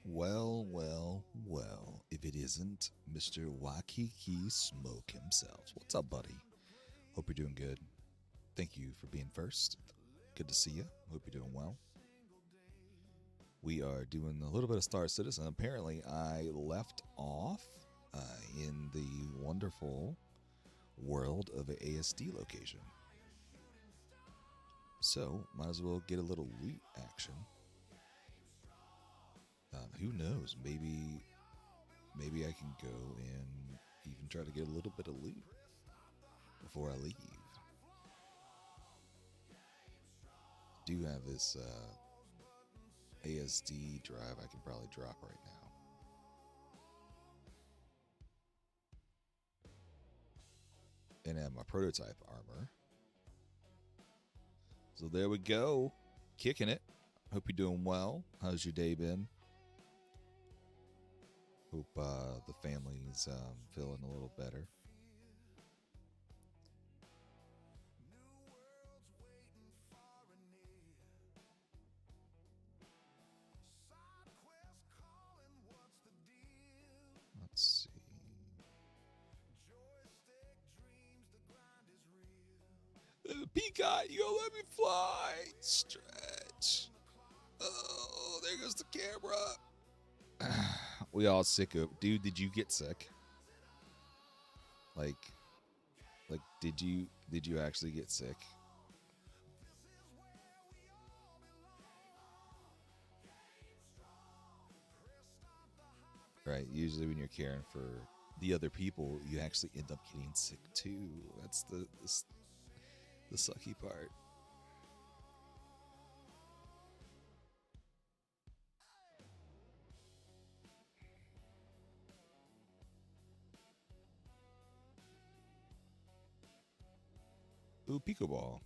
Well, well, well, if it isn't Mr. Waikiki Smoke himself. What's up, buddy? Hope you're doing good. Thank you for being first. Good to see you. Hope you're doing well. We are doing a little bit of Star Citizen. Apparently, I left off in the wonderful world of an ASD location. So, might as well get a little loot action. Who knows? Maybe I can go and even try to get a little bit of loot before I leave. Do have this ASD drive I can probably drop right now. And have my prototype armor. So there we go. Kicking it. Hope you're doing well. How's your day been? Hope the family's feeling a little better. Let's see. Peacock, you gonna let me fly? Stretch. Oh, there goes the camera. We all sick of. Dude, did you get sick? Like, did you actually get sick? Right. Usually, when you're caring for the other people, you actually end up getting sick too. That's the sucky part. Ooh, pickleball.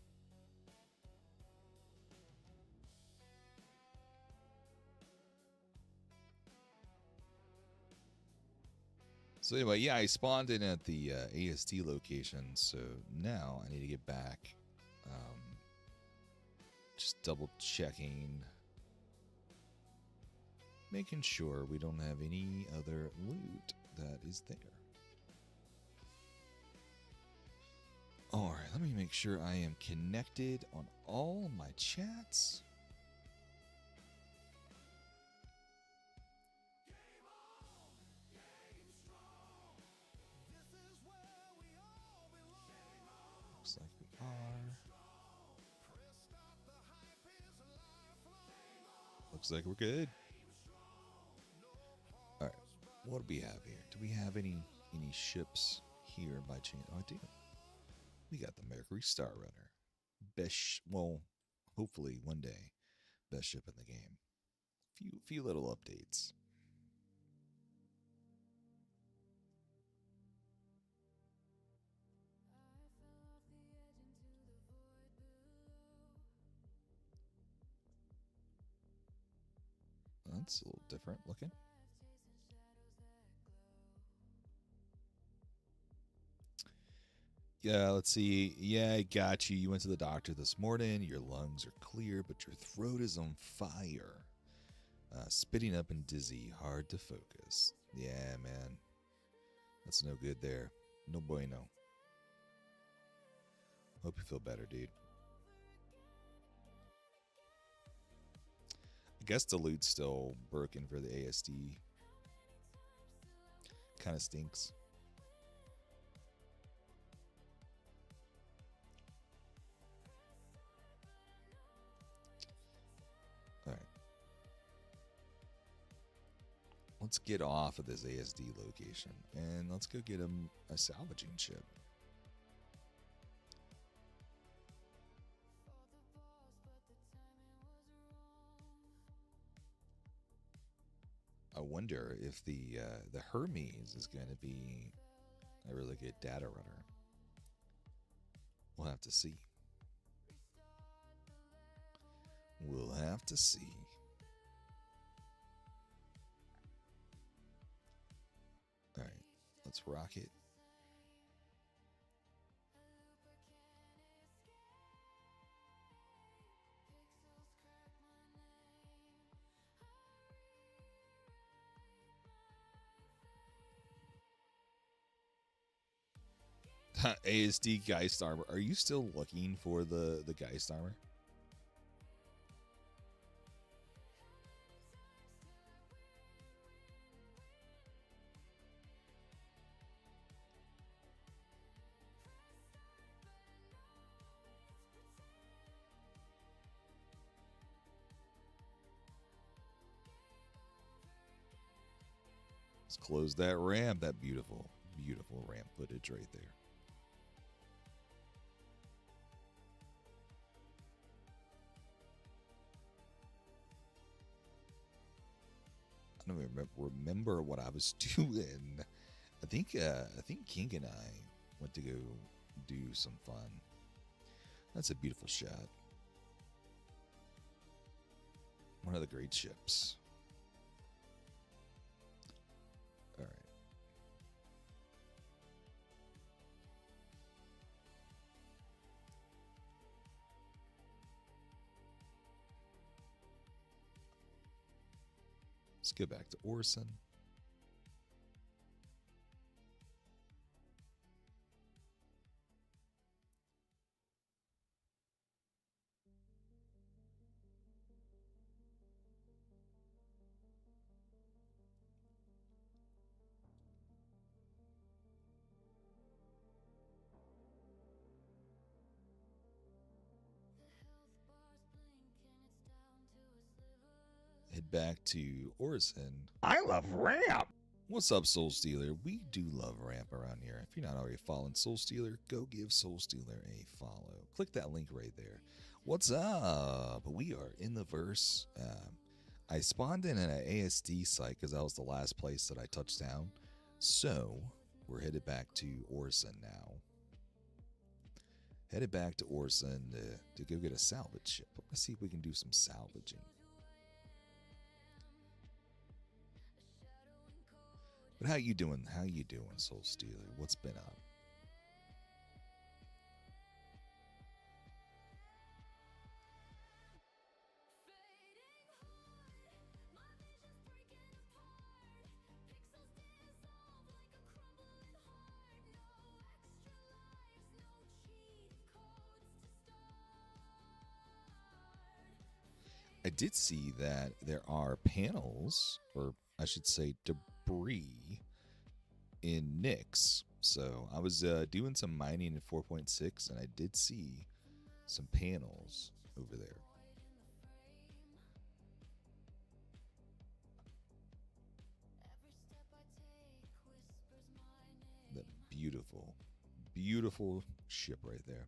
So anyway, yeah, I spawned in at the AST location, so now I need to get back. Just double checking, making sure we don't have any other loot that is there. All right, let me make sure I am connected on all my chats. Looks like we are. Looks like we're good. All right, what do we have here? Do we have any ships here by chance? Oh, I do. We got the Mercury Star Runner. Best, well, hopefully one day, best ship in the game. Few little updates. That's a little different looking. Yeah, let's see. Yeah, I got you. You went to the doctor this morning. Your lungs are clear, but your throat is on fire. Spitting up and dizzy. Hard to focus. Yeah, man. That's no good there. No bueno. Hope you feel better, dude. I guess the loot's still broken for the ASD. Kind of stinks. All right. Let's get off of this ASD location and let's go get a salvaging ship. I wonder if the Hermes is going to be a really good data runner. We'll have to see. We'll have to see. All right, let's rock it. ASD Geist armor. Are you still looking for the Geist armor? Let's close that ramp. That beautiful, beautiful ramp footage right there. I don't remember what I was doing. I think King and I went to go do some fun. That's a beautiful shot. One of the great ships. All right. Let's go back to Orson. Head back to Orson. I love ramp. What's up, Soul Stealer? We do love ramp around here. If you're not already following Soul Stealer, go give Soul Stealer a follow. Click that link right there. What's up? We are in the verse. I spawned in an ASD site because that was the last place that I touched down. So we're headed back to Orson now. Headed back to Orson to go get a salvage ship. Let's see if we can do some salvaging. But how you doing? How you doing, Soul Stealer? What's been up? I did see that there are panels, or I should say debris, in Nyx. So I was doing some mining in 4.6, and I did see some panels over there. That beautiful, beautiful ship right there.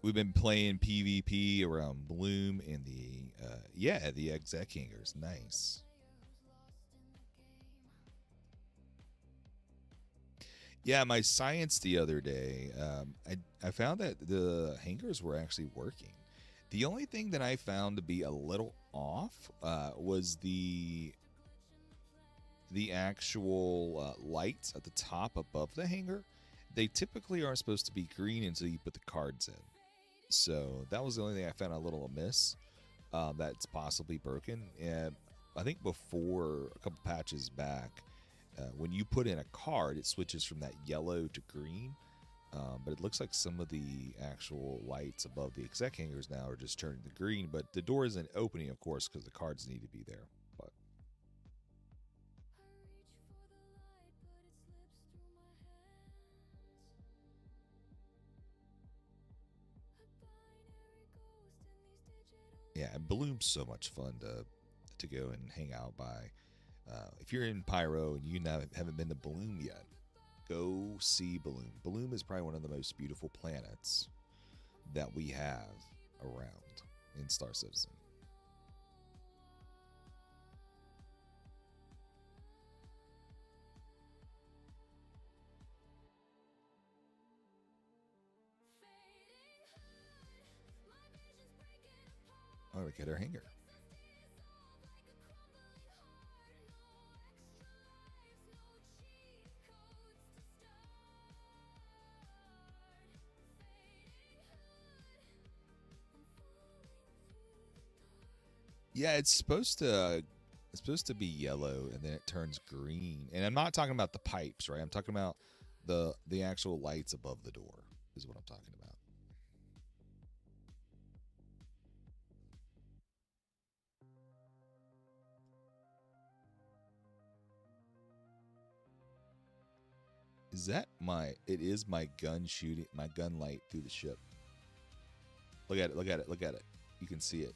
We've been playing PvP around Bloom and the exec hangers. Nice. Yeah, my science the other day, I found that the hangers were actually working. The only thing that I found to be a little off was the actual lights at the top above the hanger. They typically aren't supposed to be green until you put the cards in. So that was the only thing I found a little amiss. That's possibly broken. And I think before a couple patches back, when you put in a card, it switches from that yellow to green. But it looks like some of the actual lights above the exec hangers now are just turning to green. But the door isn't opening, of course, because the cards need to be there. But yeah, and Bloom's so much fun to go and hang out by. If you're in Pyro and you haven't been to Bloom yet, go see Bloom. Bloom is probably one of the most beautiful planets that we have around in Star Citizen. All right, we get our hanger. Yeah, it's supposed to It's supposed to be yellow, and then it turns green. And I'm not talking about the pipes, right? I'm talking about the actual lights above the door is what I'm talking about. Is that my? It is my gun shooting, my gun light through the ship. Look at it! Look at it! Look at it! You can see it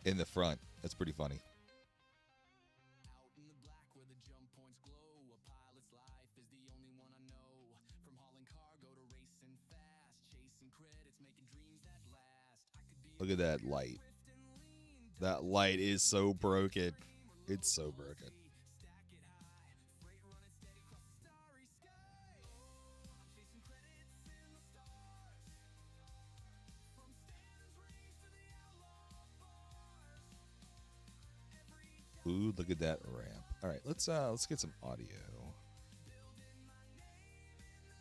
in the front. That's pretty funny. Look at that light. That light is so broken. It's so broken. Ooh, look at that ramp. All right, let's get some audio.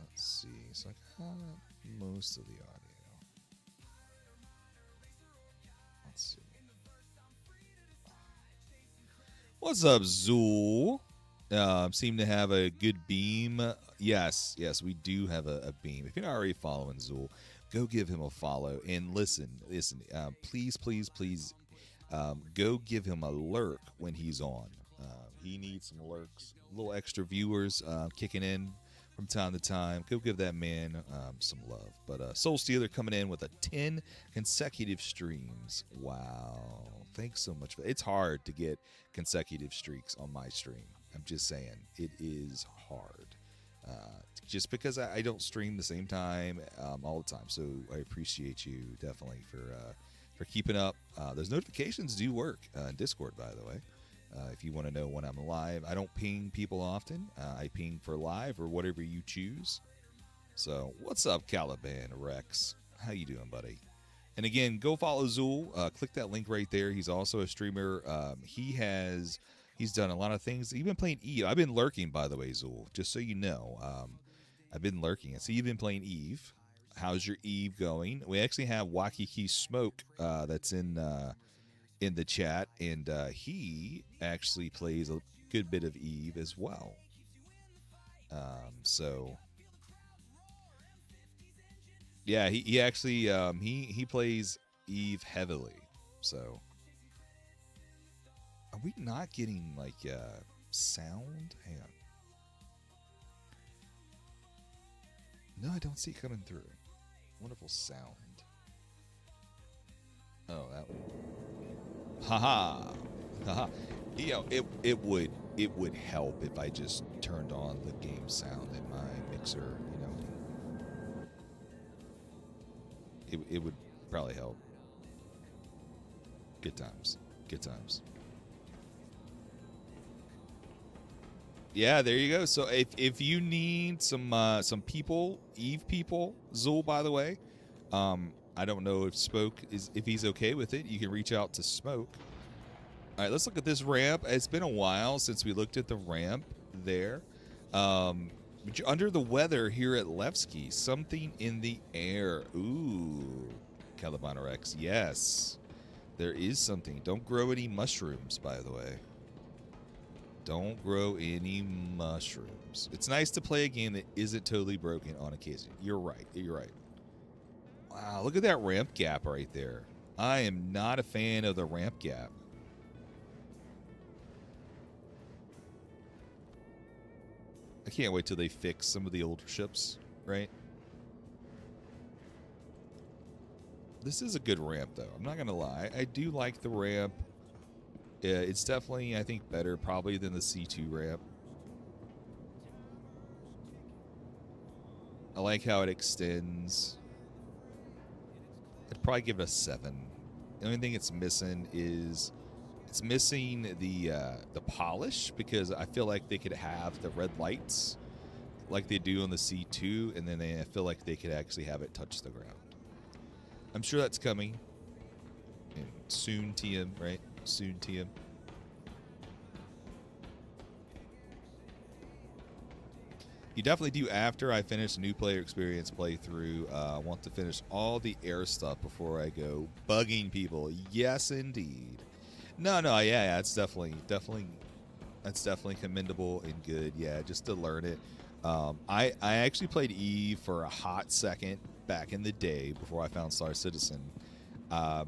Let's see. So I got most of the audio. Let's see. What's up, Zool? Seem to have a good beam. Yes, we do have a beam. If you're not already following Zool, go give him a follow. And listen. Please, go give him a lurk when he's on. He needs some lurks, little extra viewers kicking in from time to time. Go give that man some love. But Soul Stealer coming in with 10 consecutive streams. Wow. Thanks so much. It's hard to get consecutive streaks on my stream. I'm just saying. It is hard. Just because I don't stream the same time all the time. So I appreciate you definitely for keeping up. Those notifications do work in Discord, by the way. If you want to know when I'm live, I don't ping people often. I ping for live or whatever you choose. So what's up, Caliban Rex? How you doing, buddy? And again, go follow Zool. Click that link right there. He's also a streamer. He's done a lot of things. He's been playing Eve. I've been lurking, by the way, Zool. Just so you know, I've been lurking. I see you've been playing Eve. How's your Eve going? We actually have Waikiki Smoke that's in the chat, and he actually plays a good bit of Eve as well. So yeah, he actually he plays Eve heavily. So are we not getting like sound? Hang on. No, I don't see it coming through. Wonderful sound. Oh, that one. Haha. Haha. You know, it would help if I just turned on the game sound in my mixer, you know. It would probably help. Good times. Good times. Yeah, there you go. So if you need some people, Eve people, Zool, by the way, I don't know if he's okay with it. You can reach out to Smoke. All right, let's look at this ramp. It's been a while since we looked at the ramp there. Under the weather here at Levski, something in the air. Ooh, Caliban Rex. Yes, there is something. Don't grow any mushrooms, by the way. Don't grow any mushrooms. It's nice to play a game that isn't totally broken on occasion. You're right. You're right. Wow, look at that ramp gap right there. I am not a fan of the ramp gap. I can't wait till they fix some of the older ships, right? This is a good ramp, though. I'm not going to lie. I do like the ramp. It's definitely, I think, better probably than the C2 ramp. I like how it extends. I'd probably give it a 7. The only thing it's missing is it's missing the polish, because I feel like they could have the red lights like they do on the C2, and then I feel like they could actually have it touch the ground. I'm sure that's coming. And soon, TM, right? Soon, TM. You definitely do after I finish a new player experience playthrough. I want to finish all the air stuff before I go bugging people. Yes, indeed. No, no, yeah, it's that's definitely commendable and good. Yeah, just to learn it. I actually played Eve for a hot second back in the day before I found Star Citizen. I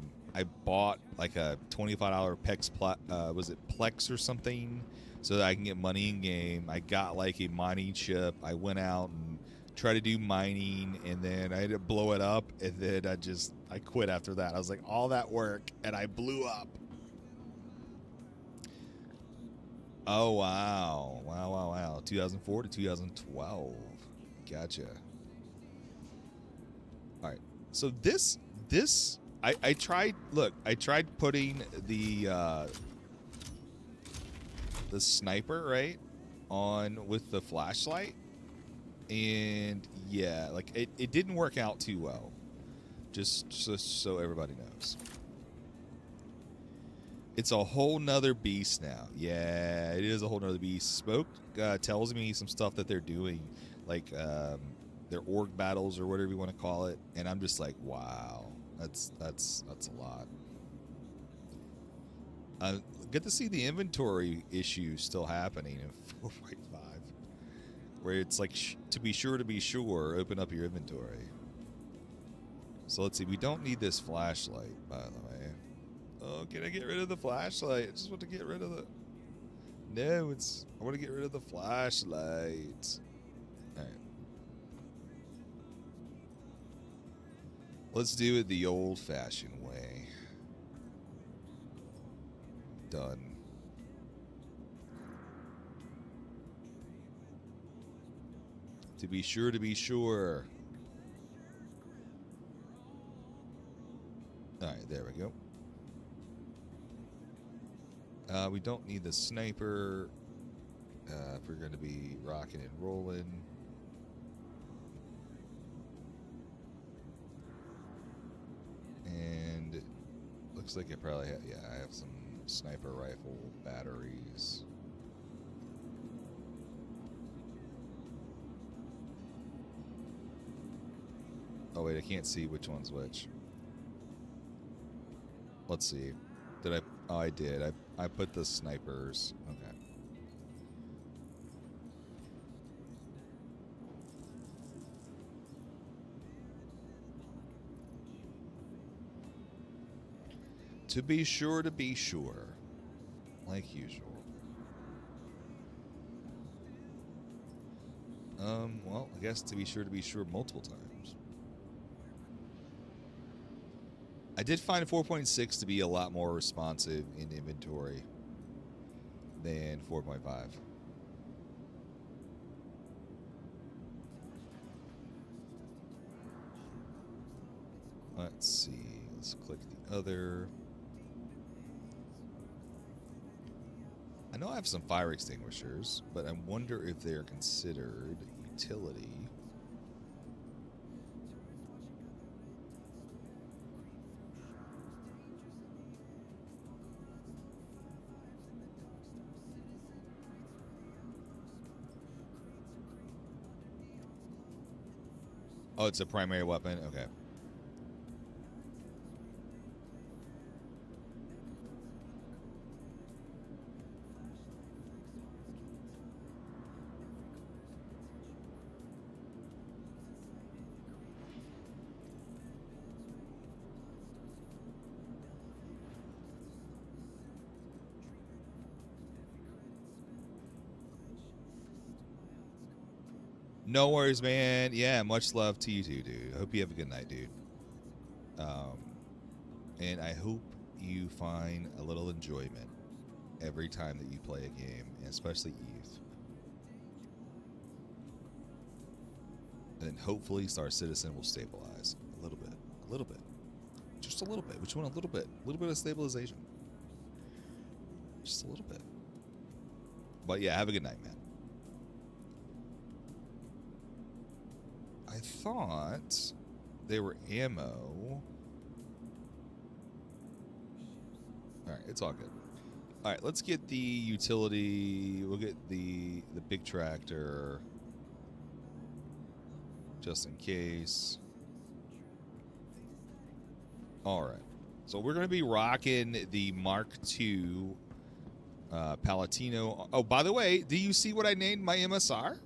bought like a $25 was it Plex or something, so that I can get money in game. I got like a mining chip. I went out and tried to do mining, and then I had to blow it up, and then I quit after that. I was like, all that work, and I blew up. Oh wow, wow! 2004 to 2012. Gotcha. All right. So this I tried. Look, I tried putting the sniper right on with the flashlight, and yeah, like it didn't work out too well. Just so everybody knows. It's a whole nother beast now. Yeah, it is a whole nother beast. Smoke tells me some stuff that they're doing, like their org battles or whatever you want to call it, and I'm just like, wow, that's a lot. Good to see the inventory issue still happening in 4.5, where it's like to be sure, open up your inventory. So let's see. We don't need this flashlight, by the way. Oh, can I get rid of the flashlight? I just want to get rid of the... No, I want to get rid of the flashlight. Alright. Let's do it the old-fashioned way. Done. To be sure. Alright, there we go. We don't need the sniper if we're going to be rocking and rolling. And looks like it probably I have some sniper rifle batteries. Oh wait, I can't see which one's which. Let's see. Did I? Oh, I did. I put the snipers. Okay. To be sure. Like usual. Well, I guess to be sure multiple times. I did find 4.6 to be a lot more responsive in inventory than 4.5. Let's see. Let's click the other. I know I have some fire extinguishers, but I wonder if they're considered utility. Oh, it's a primary weapon? Okay. No worries, man. Yeah, much love to you too, dude. I hope you have a good night, dude. And I hope you find a little enjoyment every time that you play a game, and especially Eve. And hopefully Star Citizen will stabilize a little bit. A little bit. Just a little bit. Which one? A little bit. A little bit of stabilization. Just a little bit. But yeah, have a good night, man. I thought they were ammo. Alright, it's all good. Alright, let's get the utility. We'll get the big tractor. Just in case. Alright. So we're going to be rocking the Mark II Palatino. Oh, by the way, do you see what I named my MSR?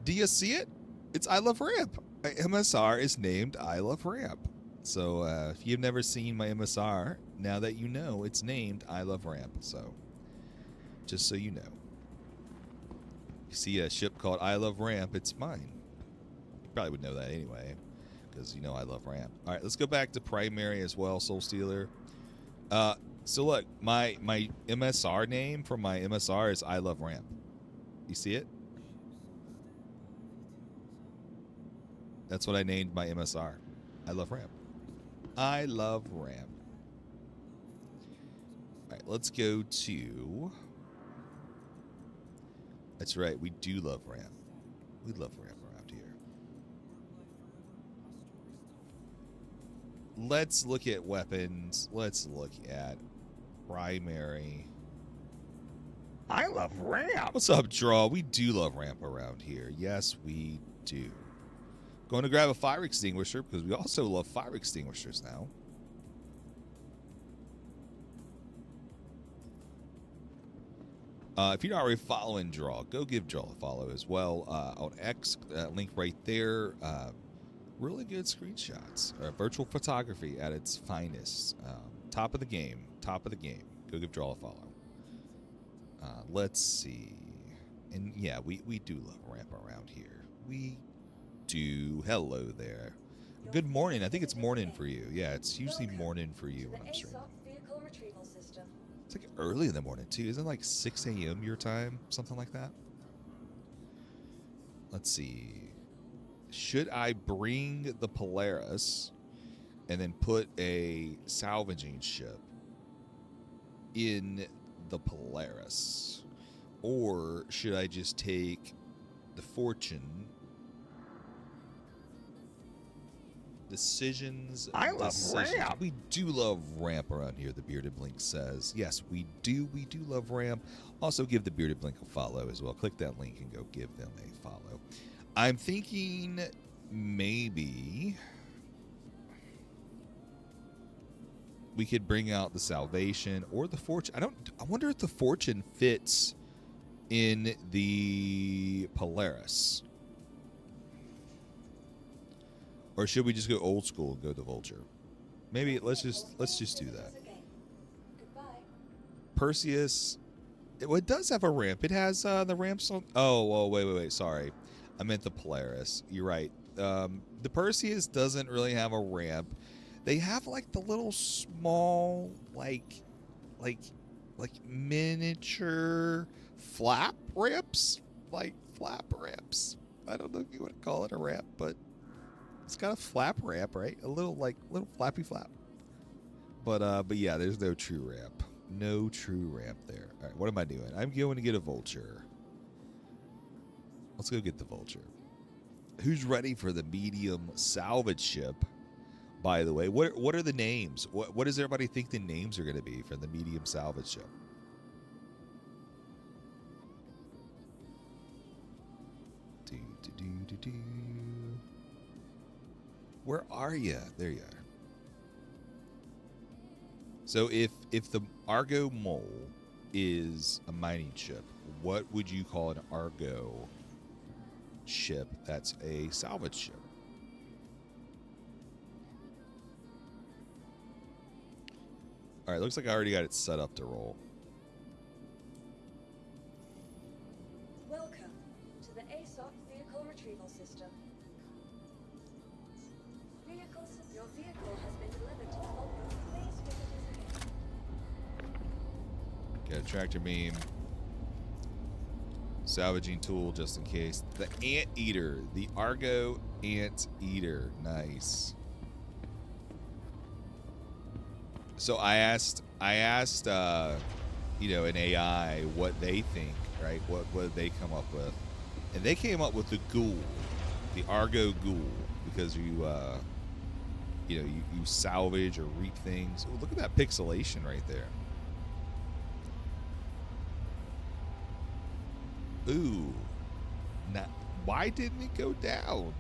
Do you see it? It's I Love Ramp. My MSR is named I Love Ramp. So if you've never seen my MSR, now that you know, it's named I Love Ramp. So just so you know. You see a ship called I Love Ramp, it's mine. You probably would know that anyway, because you know I love Ramp. All right, let's go back to primary as well, Soul Stealer. So look, my MSR name for my MSR is I Love Ramp. You see it? That's what I named my MSR. I Love Ramp. I Love Ramp. All right, let's go to... That's right, we do love Ramp. We love Ramp around here. Let's look at weapons. Let's look at primary. I love Ramp. What's up, Draw? We do love Ramp around here. Yes, we do. Going to grab a fire extinguisher because we also love fire extinguishers now. If you're not already following Draw, go give Draw a follow as well on X. Link right there. Really good screenshots. Virtual photography at its finest. Top of the game. Top of the game. Go give Draw a follow. Let's see. And yeah, we do love Ramp around here. We do. Hello there. Good morning. I think it's morning for you. Yeah, it's usually morning for you when I'm streaming. It's like early in the morning too. Isn't it like 6 a.m. your time? Something like that. Let's see. Should I bring the Polaris and then put a salvaging ship in the Polaris? Or should I just take the Fortune? Decisions. I love Ramp. We do love Ramp around here, the Bearded Blink says. Yes, we do. We do love Ramp. Also, give the Bearded Blink a follow as well. Click that link and go give them a follow. I'm thinking maybe we could bring out the Salvation or the Fortune. I wonder if the Fortune fits in the Polaris. Or should we just go old school and go the Vulture? Maybe let's just do that. Perseus, it does have a ramp. It has the ramps on. Oh, wait. Sorry, I meant the Polaris. You're right. The Perseus doesn't really have a ramp. They have like the little small, like miniature flap ramps, like flap ramps. I don't know if you want to call it a ramp, but it's got a flap ramp, right? A little flappy flap. But yeah, there's no true ramp. No true ramp there. All right, what am I doing? I'm going to get a Vulture. Let's go get the Vulture. Who's ready for the medium salvage ship? By the way, what are the names? What does everybody think the names are going to be for the medium salvage ship? Where are you? There you are. So if the Argo Mole is a mining ship, what would you call an Argo ship that's a salvage ship? All right, looks like I already got it set up to roll. Welcome to the ASOC vehicle retrieval system. Your vehicle has been delivered to the Fulcrum. Please visit us again. Got a tractor beam. Salvaging tool just in case. The Anteater. The Argo Anteater. Nice. So I asked an AI what they think, right? What they come up with. And they came up with the ghoul. The Argo ghoul. Because you salvage or reap things. Oh, look at that pixelation right there. Ooh. Now, why didn't it go down?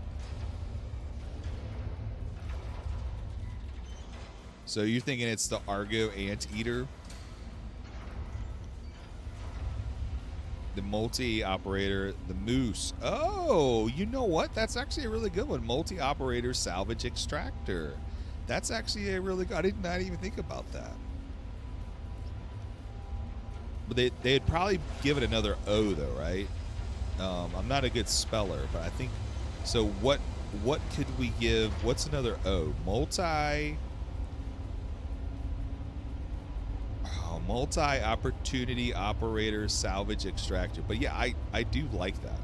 So you're thinking it's the Argo Anteater? The multi-operator, the Moose. Oh, you know what? That's actually a really good one. Multi-operator salvage extractor. That's actually a really good. I did not even think about that. But they'd probably give it another O though, right? I'm not a good speller, but I think so. What could we give? What's another O? Multi-opportunity operator salvage extractor. But yeah, I do like that.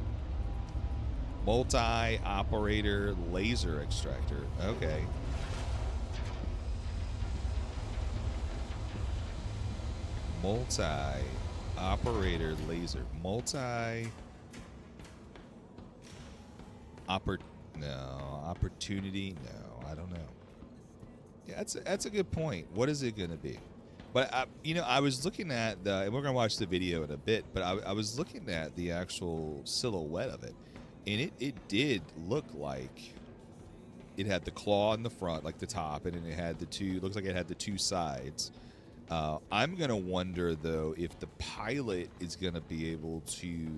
Multi-operator laser extractor. Okay. Multi-operator laser. Opportunity. No, I don't know. Yeah, that's a good point. What is it going to be? But I was looking at the, and we're gonna watch the video in a bit. But I was looking at the actual silhouette of it, and it did look like it had the claw in the front, like the top, and then it had the two. Looks like it had the two sides. I'm gonna wonder though if the pilot is gonna be able to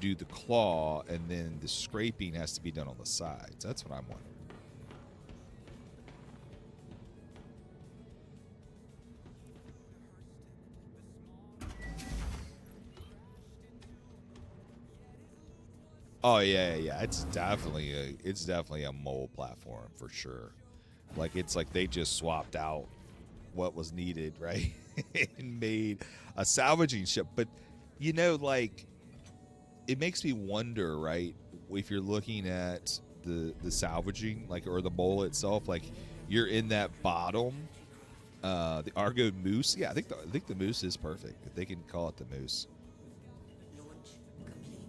do the claw, and then the scraping has to be done on the sides. That's what I'm wondering. Oh yeah. It's definitely a mole platform for sure. Like it's like they just swapped out what was needed, right? And made a salvaging ship. But like it makes me wonder, right? If you're looking at the salvaging, like, or the mole itself, like you're in that bottom, the Argo Moose. Yeah, I think the Moose is perfect. If they can call it the Moose. Launch complete.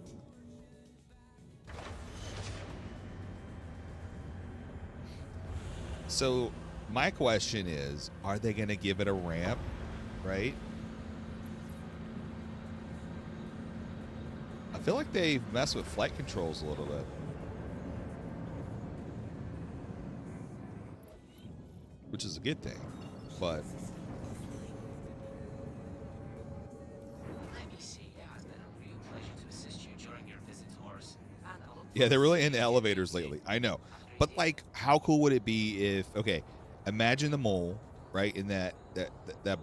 So my question is, are they going to give it a ramp, right? I feel like they've messed with flight controls a little bit. Which is a good thing, but... Yeah, they're really into elevators lately. I know. But, like, how cool would it be if... Okay, imagine the mole, right, in that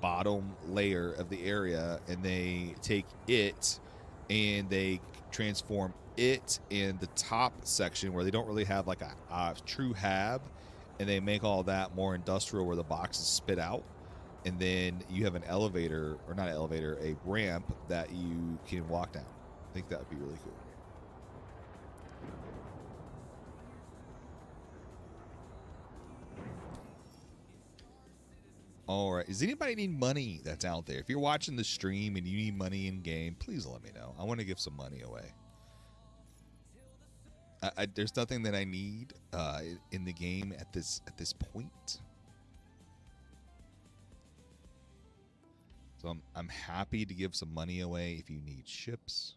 bottom layer of the area, and they take it and they transform it in the top section where they don't really have, like, a true hab, and they make all that more industrial where the boxes spit out. And then you have an elevator, or not an elevator, a ramp that you can walk down. I think that would be really cool. All right. Does anybody need money that's out there? If you're watching the stream and you need money in game, please let me know. I want to give some money away. There's nothing that I need in the game at this point. So I'm happy to give some money away if you need ships.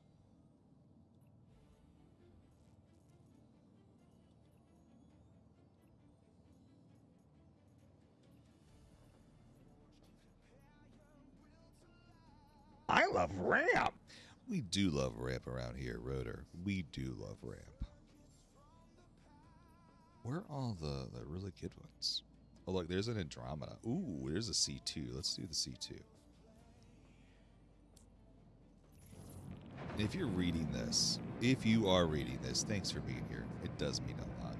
I love ramp. We do love ramp around here, Rotor. We do love ramp. Where are all the really good ones? Oh, look, there's an Andromeda. Ooh, there's a C2. Let's do the C2. If you're reading this, if you are reading this, thanks for being here. It does mean a lot.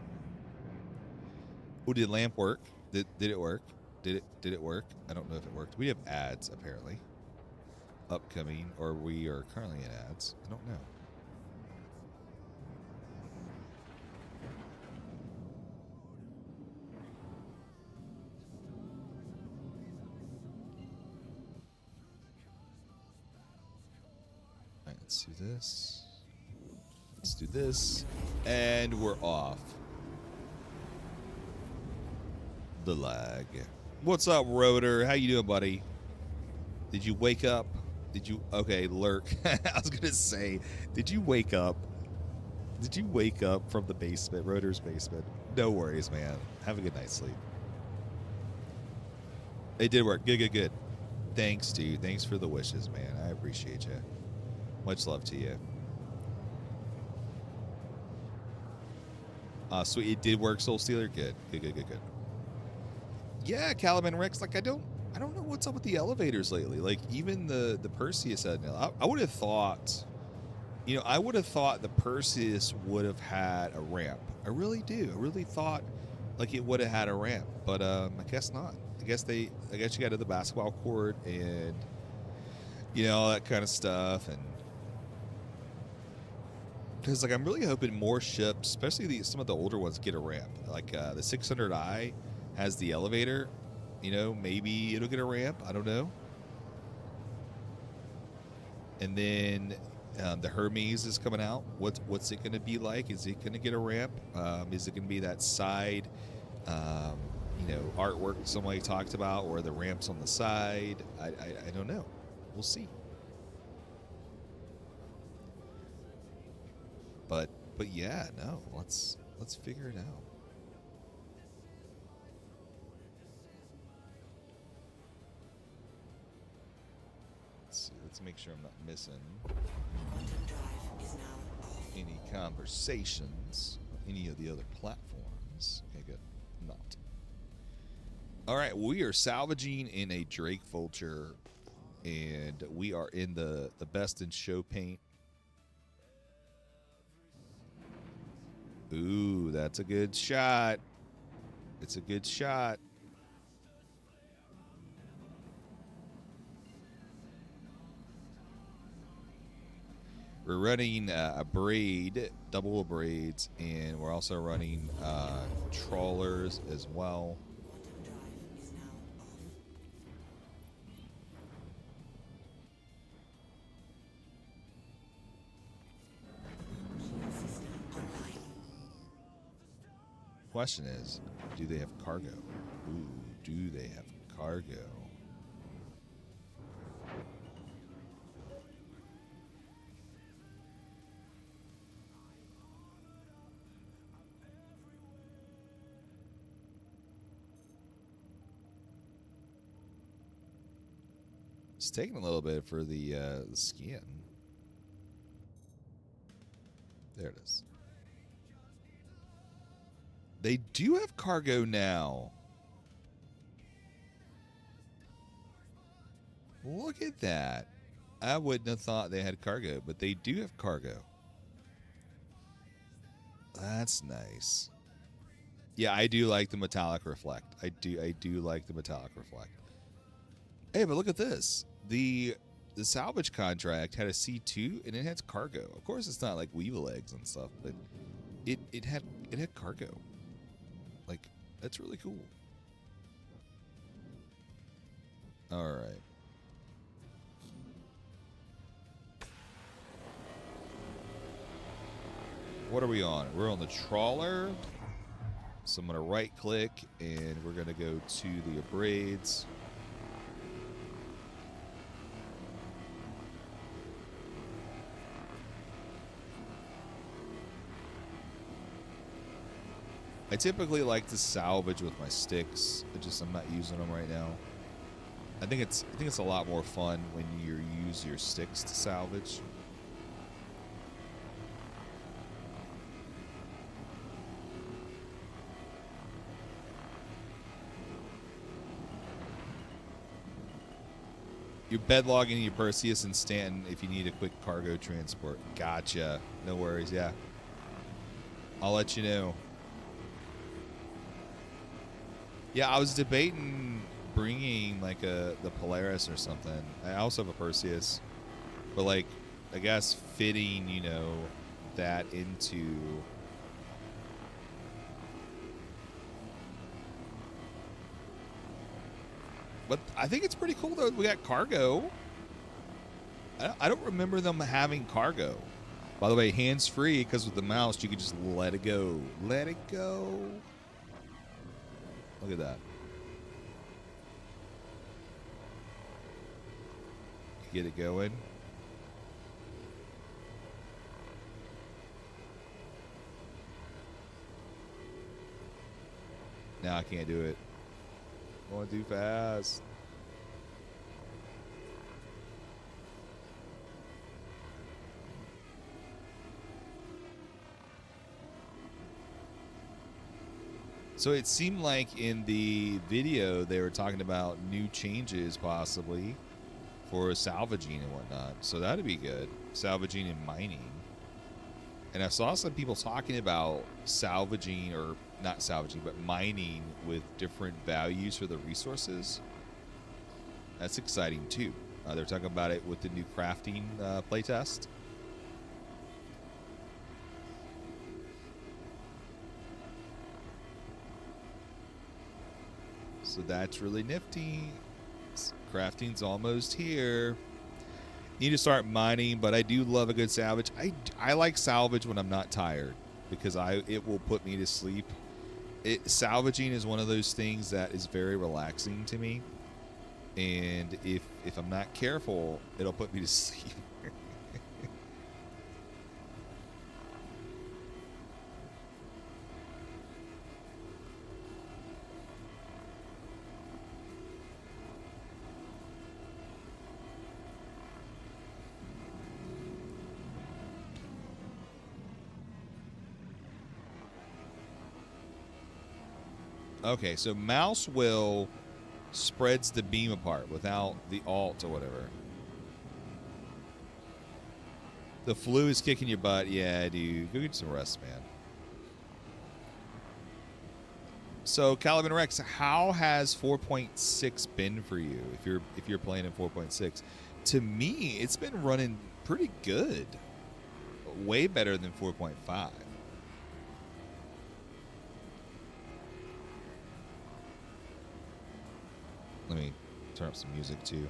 Oh, did lamp work? Did it work? Did it work? I don't know if it worked. We have ads apparently. Upcoming, or we are currently in ads. I don't know. All right, let's do this. Let's do this. And we're off. The lag. What's up, Rotor? How you doing, buddy? Did you wake up? Did you... Okay, lurk. I was going to say, did you wake up? Did you wake up from the basement, Rotor's basement? No worries, man. Have a good night's sleep. It did work. Good, good, good. Thanks, dude. Thanks for the wishes, man. I appreciate you. Much love to you. Sweet. It did work, Soul Stealer. Good. Good, good, good, good. Yeah, Caliban Rex. Like, I don't know what's up with the elevators lately. Like, even the Perseus had I would have thought, I would have thought the Perseus would have had a ramp. I really do. I really thought like it would have had a ramp, but I guess not. I guess you got to the basketball court and all that kind of stuff, and because like I'm really hoping more ships, especially some of the older ones, get a ramp. Like the 600i has the elevator. Maybe it'll get a ramp. I don't know. And then the Hermes is coming out. What's it going to be like? Is it going to get a ramp? Is it going to be that side, artwork somebody talked about, or the ramps on the side? I don't know. We'll see. But yeah, no. Let's figure it out. Let's make sure I'm not missing any conversations on any of the other platforms. Okay, good. I'm not. All right, we are salvaging in a Drake Vulture, and we are in the best in show paint. Ooh, that's a good shot. It's a good shot. We're running a braid, double braids, and we're also running trawlers as well. Question is, do they have cargo? Ooh, do they have cargo? It's taking a little bit for the skin. There it is. They do have cargo now. Look at that. I wouldn't have thought they had cargo, but they do have cargo. That's nice. Yeah, I do like the metallic reflect. I do like the metallic reflect. Hey, but look at this. The salvage contract had a C2 and it had cargo. Of course, it's not like Weevil eggs and stuff, but it had cargo. Like, that's really cool. All right. What are we on? We're on the trawler. So I'm going to right click and we're going to go to the braids. I typically like to salvage with my sticks. I'm not using them right now. I think it's a lot more fun when you use your sticks to salvage. You're bedlogging your Perseus and Stanton if you need a quick cargo transport. Gotcha. No worries. Yeah. I'll let you know. Yeah, I was debating bringing like the Polaris or something. I also have a Perseus, but like I guess fitting that into. But I think it's pretty cool though. We got cargo. I don't remember them having cargo. By the way, hands free because with the mouse you can just let it go. Let it go. Look at that. Get it going. Now I can't do it. Going too fast. So it seemed like in the video they were talking about new changes possibly for salvaging and whatnot. So that'd be good. Salvaging and mining. And I saw some people talking about salvaging, or not salvaging, but mining with different values for the resources. That's exciting too. They're talking about it with the new crafting playtest. So that's really nifty. Crafting's almost here. Need to start mining, but I do love a good salvage. I like salvage when I'm not tired because it will put me to sleep. Salvaging is one of those things that is very relaxing to me, and if I'm not careful, it'll put me to sleep. Okay, so mouse wheel spreads the beam apart without the alt or whatever. The flu is kicking your butt. Yeah, dude. Go get some rest, man. So, Caliban Rex, how has 4.6 been for you if you're playing in 4.6? To me, it's been running pretty good. Way better than 4.5. Let me turn up some music too.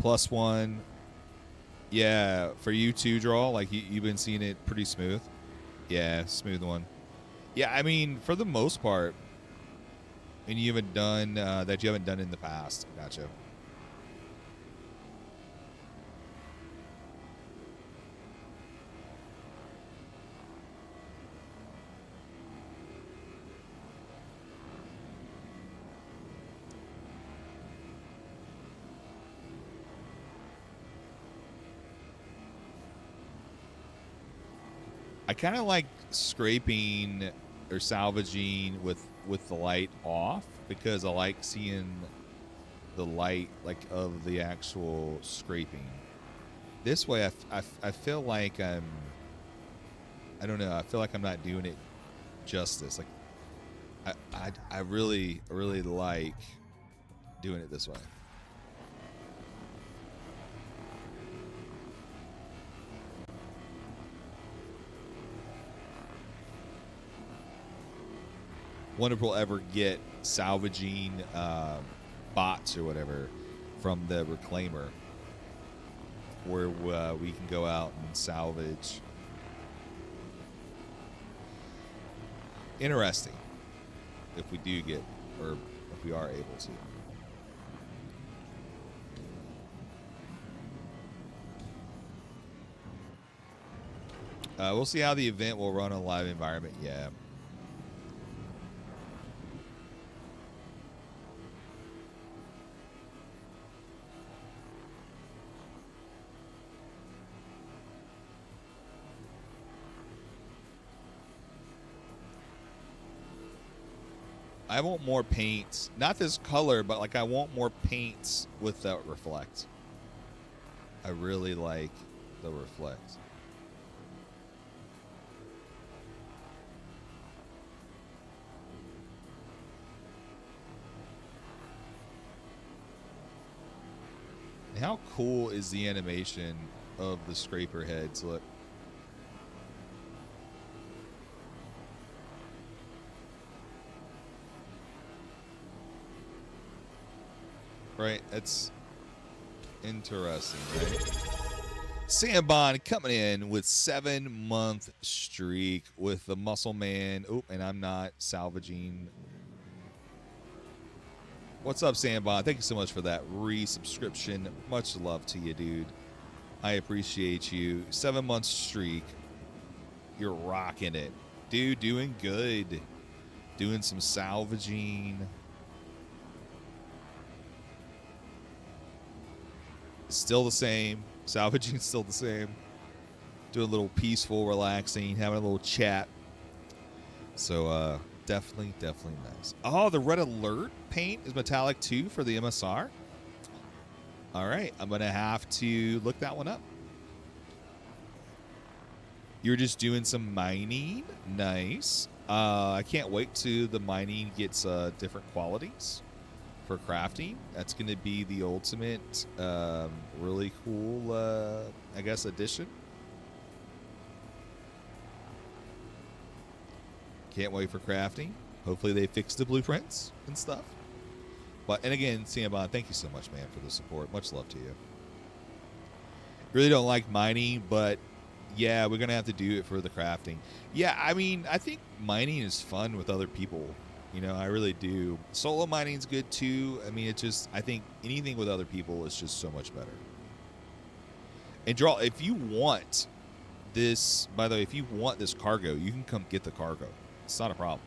+1. Yeah, for you too, Draw. Like you've been seeing it pretty smooth. Yeah, smooth one. Yeah, I mean, for the most part, and you haven't done that you haven't done in the past. Gotcha. I kind of like scraping or salvaging with the light off because I like seeing the light like of the actual scraping. This way, I feel like I don't know. I feel like I'm not doing it justice. Like I really like doing it this way. Wonder if we'll ever get salvaging bots or whatever from the reclaimer, where we can go out and salvage. Interesting if we do get, or if we are able to. We'll see how the event will run on a live environment. Yeah. I want more paints. Not this color, but like I want more paints with that reflect. I really like the reflect. And how cool is the animation of the scraper heads? Look. Right, it's interesting, right? Sambon coming in with 7-month streak with the Muscle Man. Oh, and I'm not salvaging. What's up, Sambon? Thank you so much for that resubscription. Much love to you, dude. I appreciate you. 7-month streak. You're rocking it. Dude, doing good. Doing some salvaging. Still the same. Salvaging still the same. Doing a little peaceful, relaxing, having a little chat. So definitely nice. Oh, the red alert paint is metallic too for the MSR. All right, I'm gonna have to look that one up. You're just doing some mining. Nice. I can't wait till the mining gets different qualities for crafting. That's going to be the ultimate really cool, I guess, addition. Can't wait for crafting. Hopefully they fix the blueprints and stuff. But, and again, Cinnabon, thank you so much, man, for the support. Much love to you. Really don't like mining, but yeah, we're going to have to do it for the crafting. Yeah, I mean, I think mining is fun with other people. You know, I really do. Solo mining's good too. I mean, it just, I think anything with other people is just so much better. And Draw, if you want this, by the way, if you want this cargo, you can come get the cargo. It's not a problem.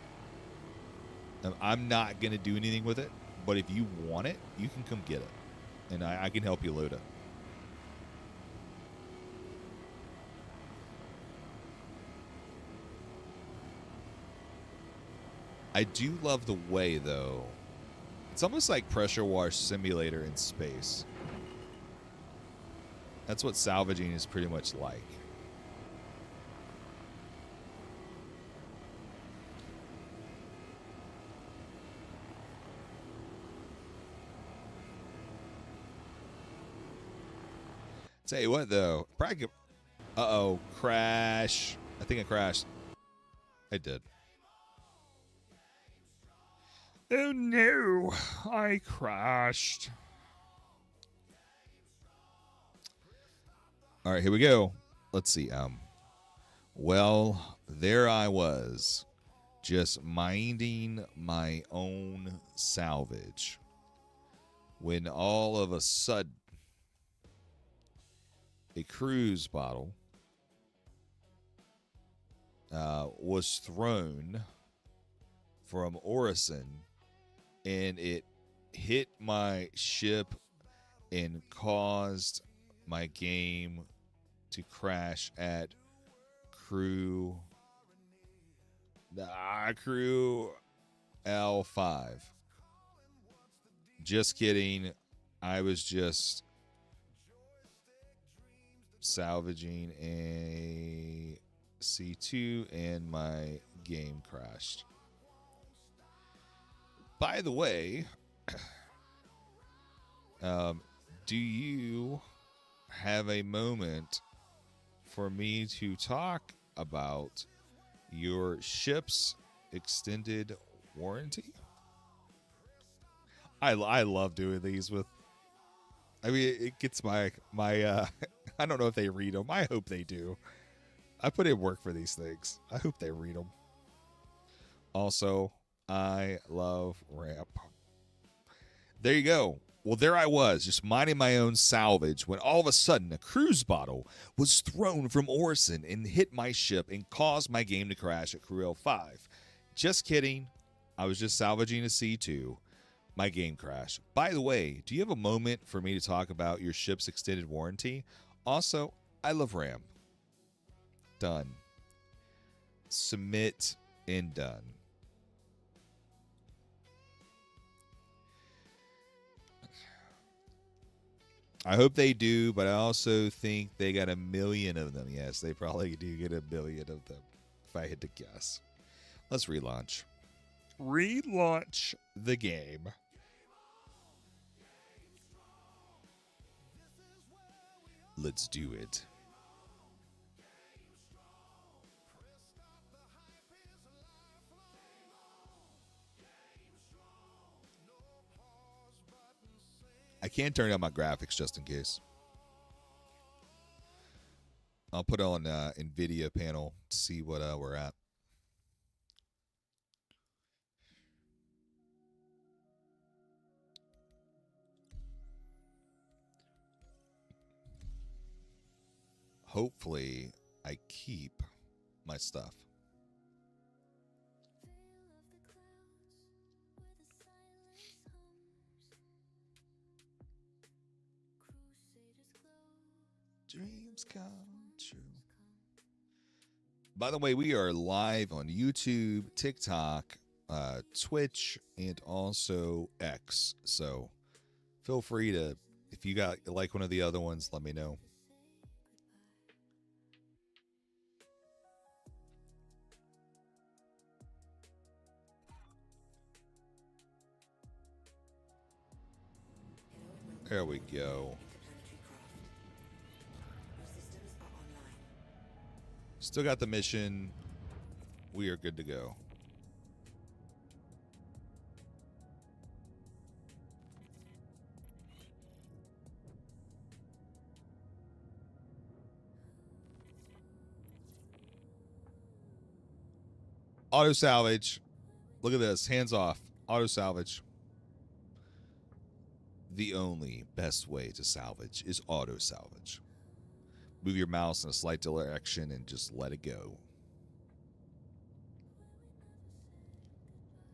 I'm not going to do anything with it, but if you want it, you can come get it. And I can help you load it. I do love the way, though. It's almost like Pressure Wash Simulator in space. That's what salvaging is pretty much like. Tell you what, though. Probably. Uh-oh. Crash. I think I crashed. I did. Oh no, I crashed. All right, here we go. Let's see. Well, there I was, just minding my own salvage, when all of a sudden, a cruise bottle was thrown from Orison, and it hit my ship and caused my game to crash at crew L5. Just kidding. I was just salvaging a C2 and my game crashed. By the way, do you have a moment for me to talk about your ship's extended warranty? I love doing these with. I mean, it gets my I don't know if they read them. I hope they do. I put in work for these things. I hope they read them. Also, I love ramp. There you go. Well, there I was, just minding my own salvage, when all of a sudden a cruise bottle was thrown from Orison and hit my ship and caused my game to crash at Crew L5. Just kidding. I was just salvaging a C2. My game crashed. By the way, do you have a moment for me to talk about your ship's extended warranty? Also, I love ramp. Done. Submit and done. I hope they do, but I also think they got 1 million of them. Yes, they probably do get 1 million of them, if I had to guess. Let's relaunch. Relaunch the game. Let's do it. I can't turn on my graphics just in case. I'll put on NVIDIA panel to see what we're at. Hopefully, I keep my stuff. Dreams come true. By the way, we are live on YouTube, TikTok, Twitch, and also X. So feel free to, if you got like one of the other ones, let me know. There we go. Still got the mission. We are good to go. Auto salvage. Look at this. Hands off. Auto salvage. The only best way to salvage is auto salvage. Move your mouse in a slight direction and just let it go.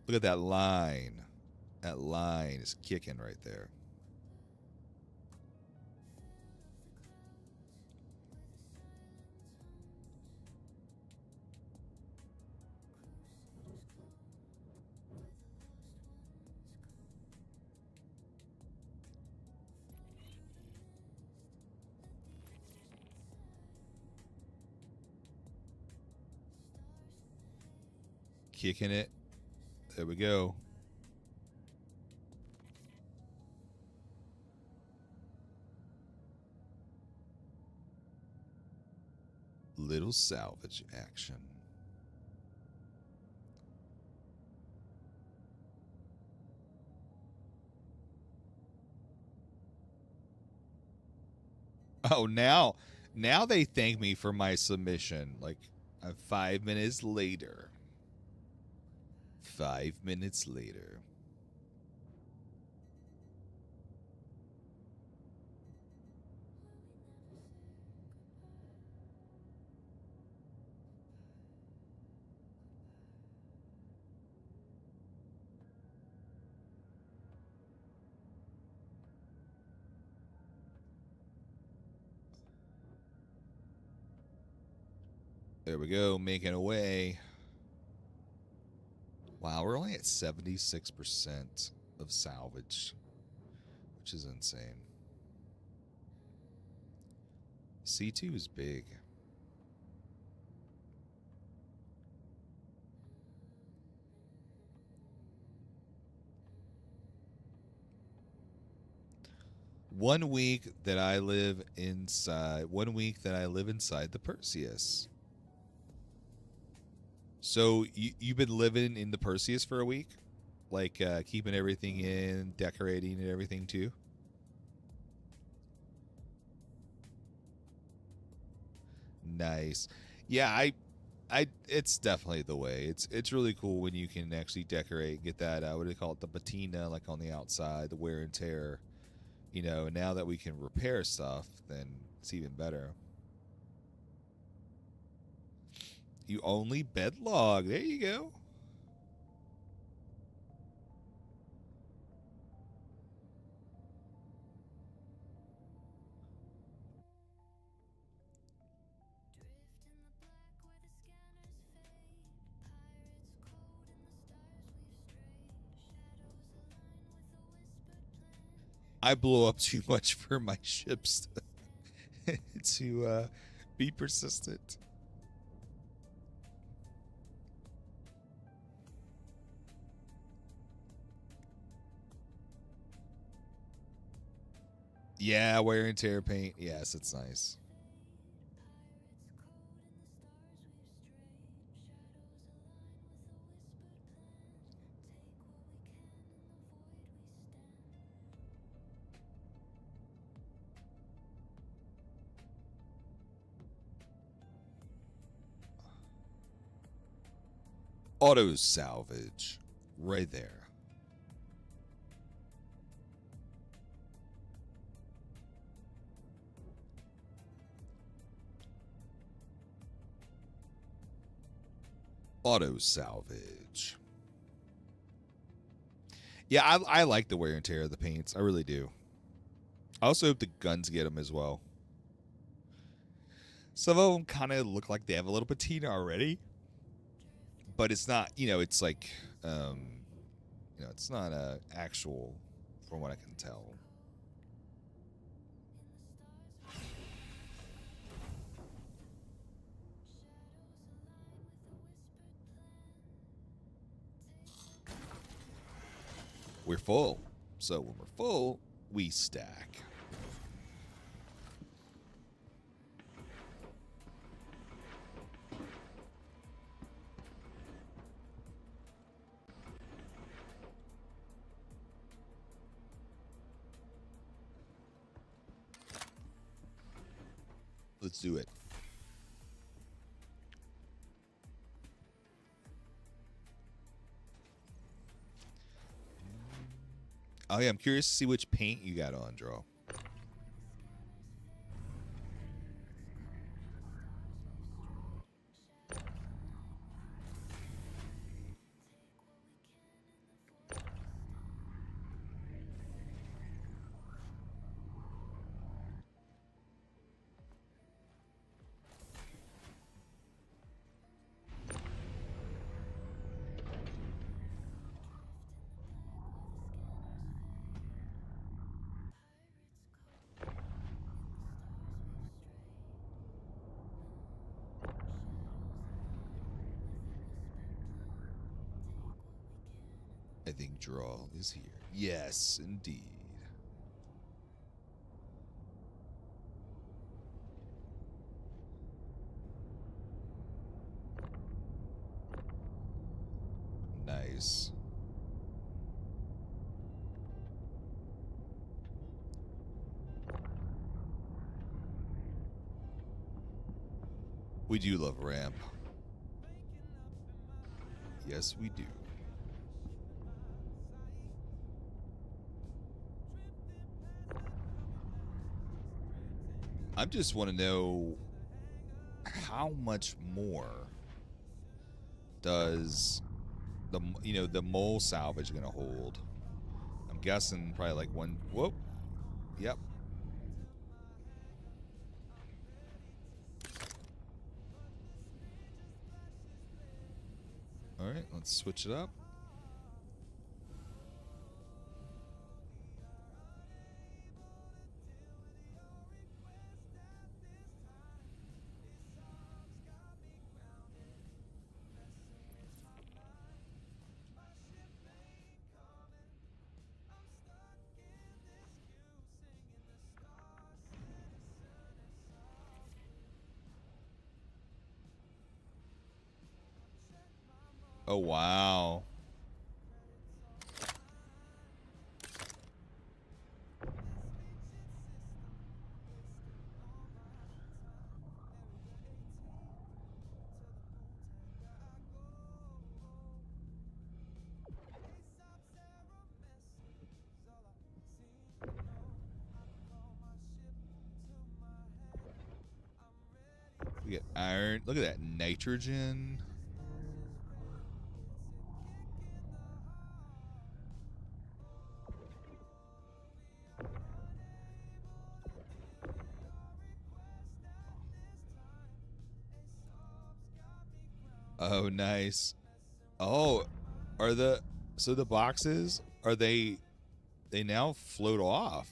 Look at that line. That line is kicking right there. Kicking it. There we go. Little salvage action. Oh, now they thank me for my submission. Like 5 minutes later. 5 minutes later. There we go, making away. Wow, we're only at 76% of salvage, which is insane. C2 is big. One week that I live inside the Perseus. So you've been living in the Perseus for a week? Like keeping everything in, decorating and everything too? Nice. Yeah, it's definitely the way. It's really cool when you can actually decorate, get that what do they call it, the patina, like on the outside, the wear and tear. You know, now that we can repair stuff, then it's even better. You only bedlog. There you go. I blow up too much for my ships to be persistent. Yeah, wear and tear paint. Yes, it's nice. Auto salvage. Right there. Auto salvage. Yeah, I like the wear and tear of the paints. I really do. I also hope the guns get them as well. Some of them kind of look like they have a little patina already, but it's not. It's like, it's not actual, from what I can tell. We're full. So when we're full, we stack. Let's do it. Oh yeah, I'm curious to see which paint you got on, Draw. I think Draw is here. Yes, indeed. Nice. We do love ramp. Yes, we do. I just want to know how much more does the mole salvage going to hold. I'm guessing probably like one. Whoop. Yep. All right, let's switch it up. Oh, wow. We get iron. Look at that nitrogen. Oh, nice. Oh, are the so the boxes are they now float off?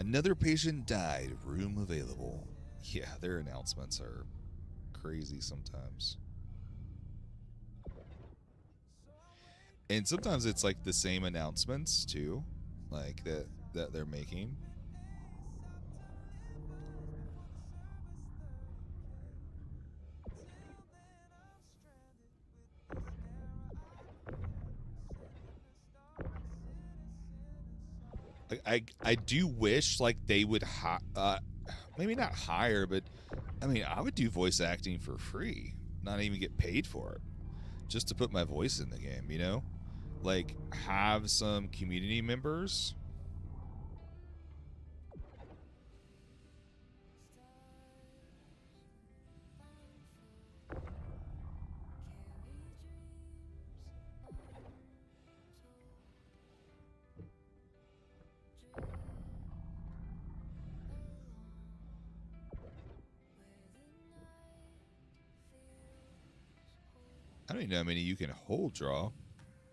Another patient died. Room available. Yeah, their announcements are crazy sometimes. And sometimes it's like the same announcements too, like that they're making. I do wish like they would maybe not hire, but I mean I would do voice acting for free, not even get paid for it, just to put my voice in the game. You know, like have some community members. I don't even know how many you can hold draw.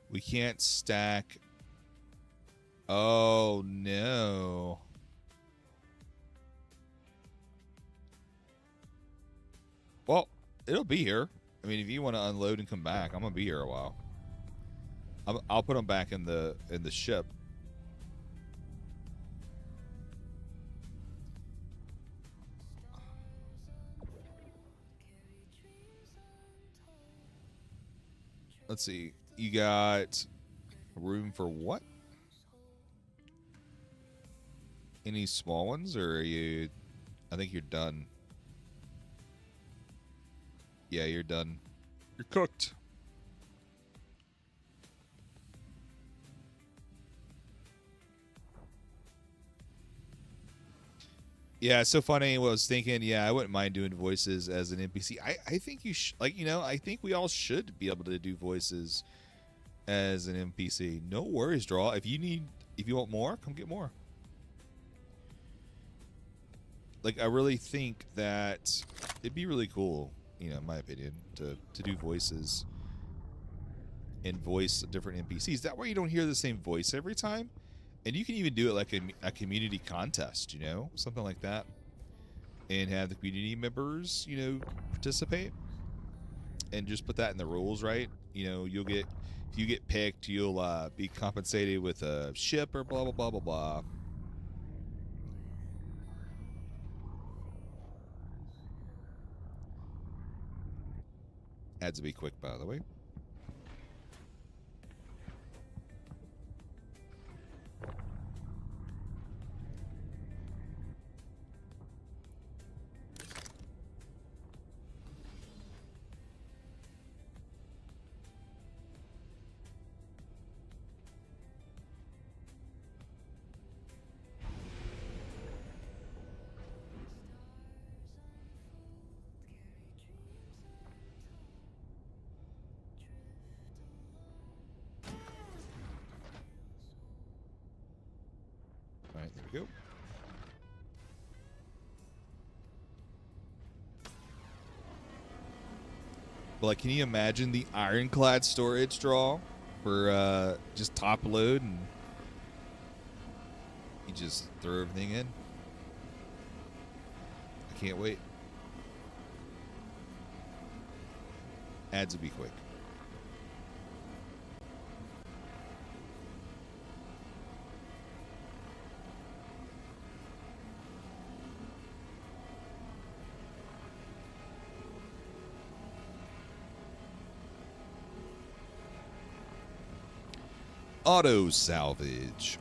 We can't stack. Oh no. Well, it'll be here. I mean, if you want to unload and come back, I'm gonna be here a while. I'll put them back in the ship. Let's see. You got room for what? Any small ones, or are you? I think you're done. Yeah, you're done. You're cooked. Yeah, it's so funny. I was thinking, yeah, I wouldn't mind doing voices as an NPC. I think you like, you know, I think we all should be able to do voices as an NPC. No worries, Draw. If you want more, come get more. Like, I really think that it'd be really cool, you know, in my opinion, to do voices and voice different NPCs. That way you don't hear the same voice every time. And you can even do it like a community contest, you know, something like that. And have the community members, you know, participate. And just put that in the rules, right? You know, you'll get, if you get picked, you'll be compensated with a ship or blah, blah, blah, blah, blah. Ads will be quick, by the way. All right, there we go. But like, can you imagine the ironclad storage draw for just top load and you just throw everything in? I can't wait. Ads will be quick. Auto salvage.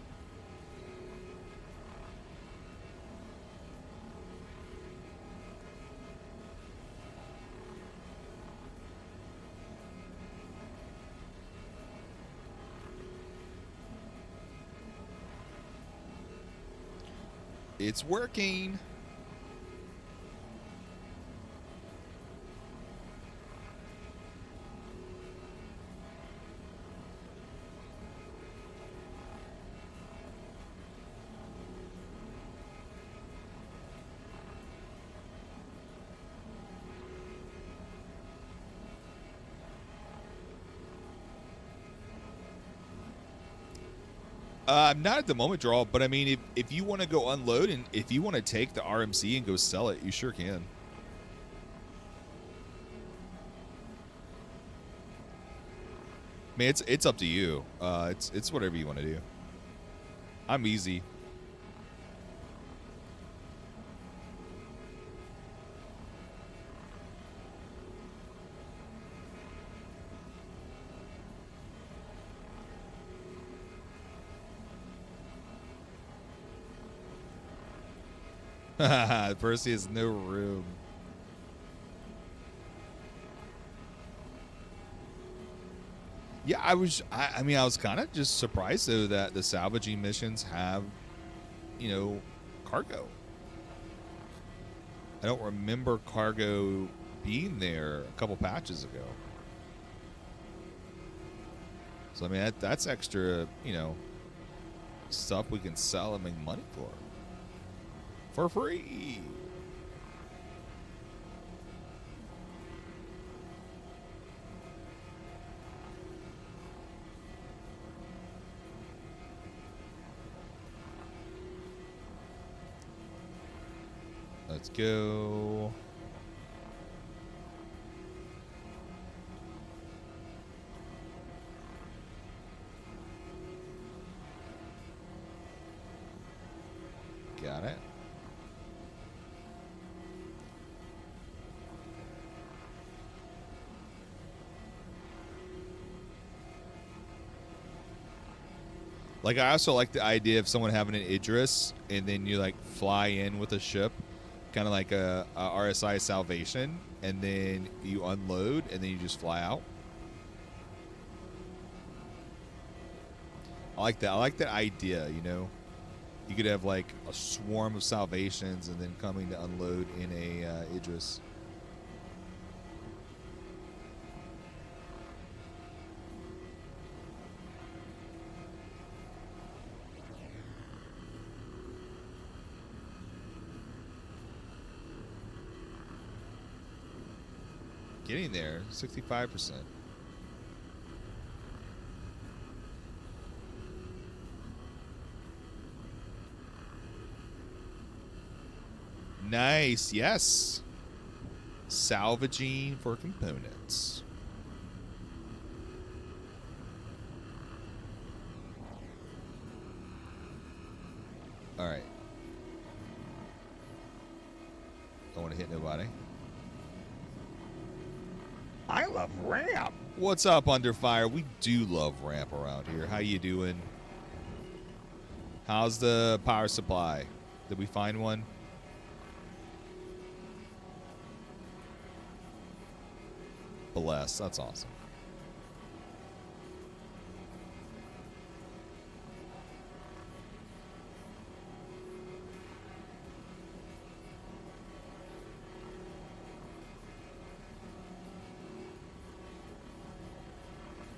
It's working. Not at the moment, draw, but I mean, if you want to go unload and if you want to take the RMC and go sell it, you sure can. I mean, it's up to you. It's whatever you want to do. I'm easy. Percy has no room. Yeah, I mean, I was kind of just surprised though that the salvaging missions have, cargo. I don't remember cargo being there a couple patches ago. So I mean, that's extra, stuff we can sell and make money for free. Let's go. Got it. Like, I also like the idea of someone having an Idris and then you like fly in with a ship, kind of like a RSI Salvation, and then you unload and then you just fly out. I like that. I like that idea, You could have like a swarm of Salvations and then coming to unload in a Idris. Getting there, 65%. Nice, yes. Salvaging for components. All right. Don't want to hit nobody. I love ramp. What's up, Under Fire? We do love ramp around here. How you doing? How's the power supply? Did we find one? Bless. That's awesome.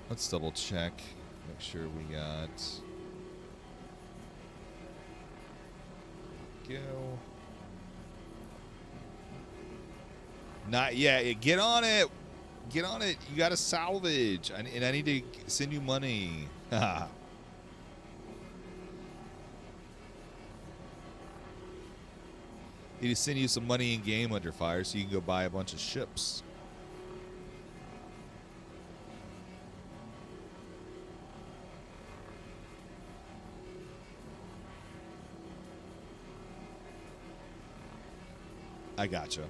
Let's double check. Make sure we got... Go. Not yet. Get on it. Get on it. You got to salvage. And I need to send you money. Need to send you some money in game, Under Fire, so you can go buy a bunch of ships. I gotcha.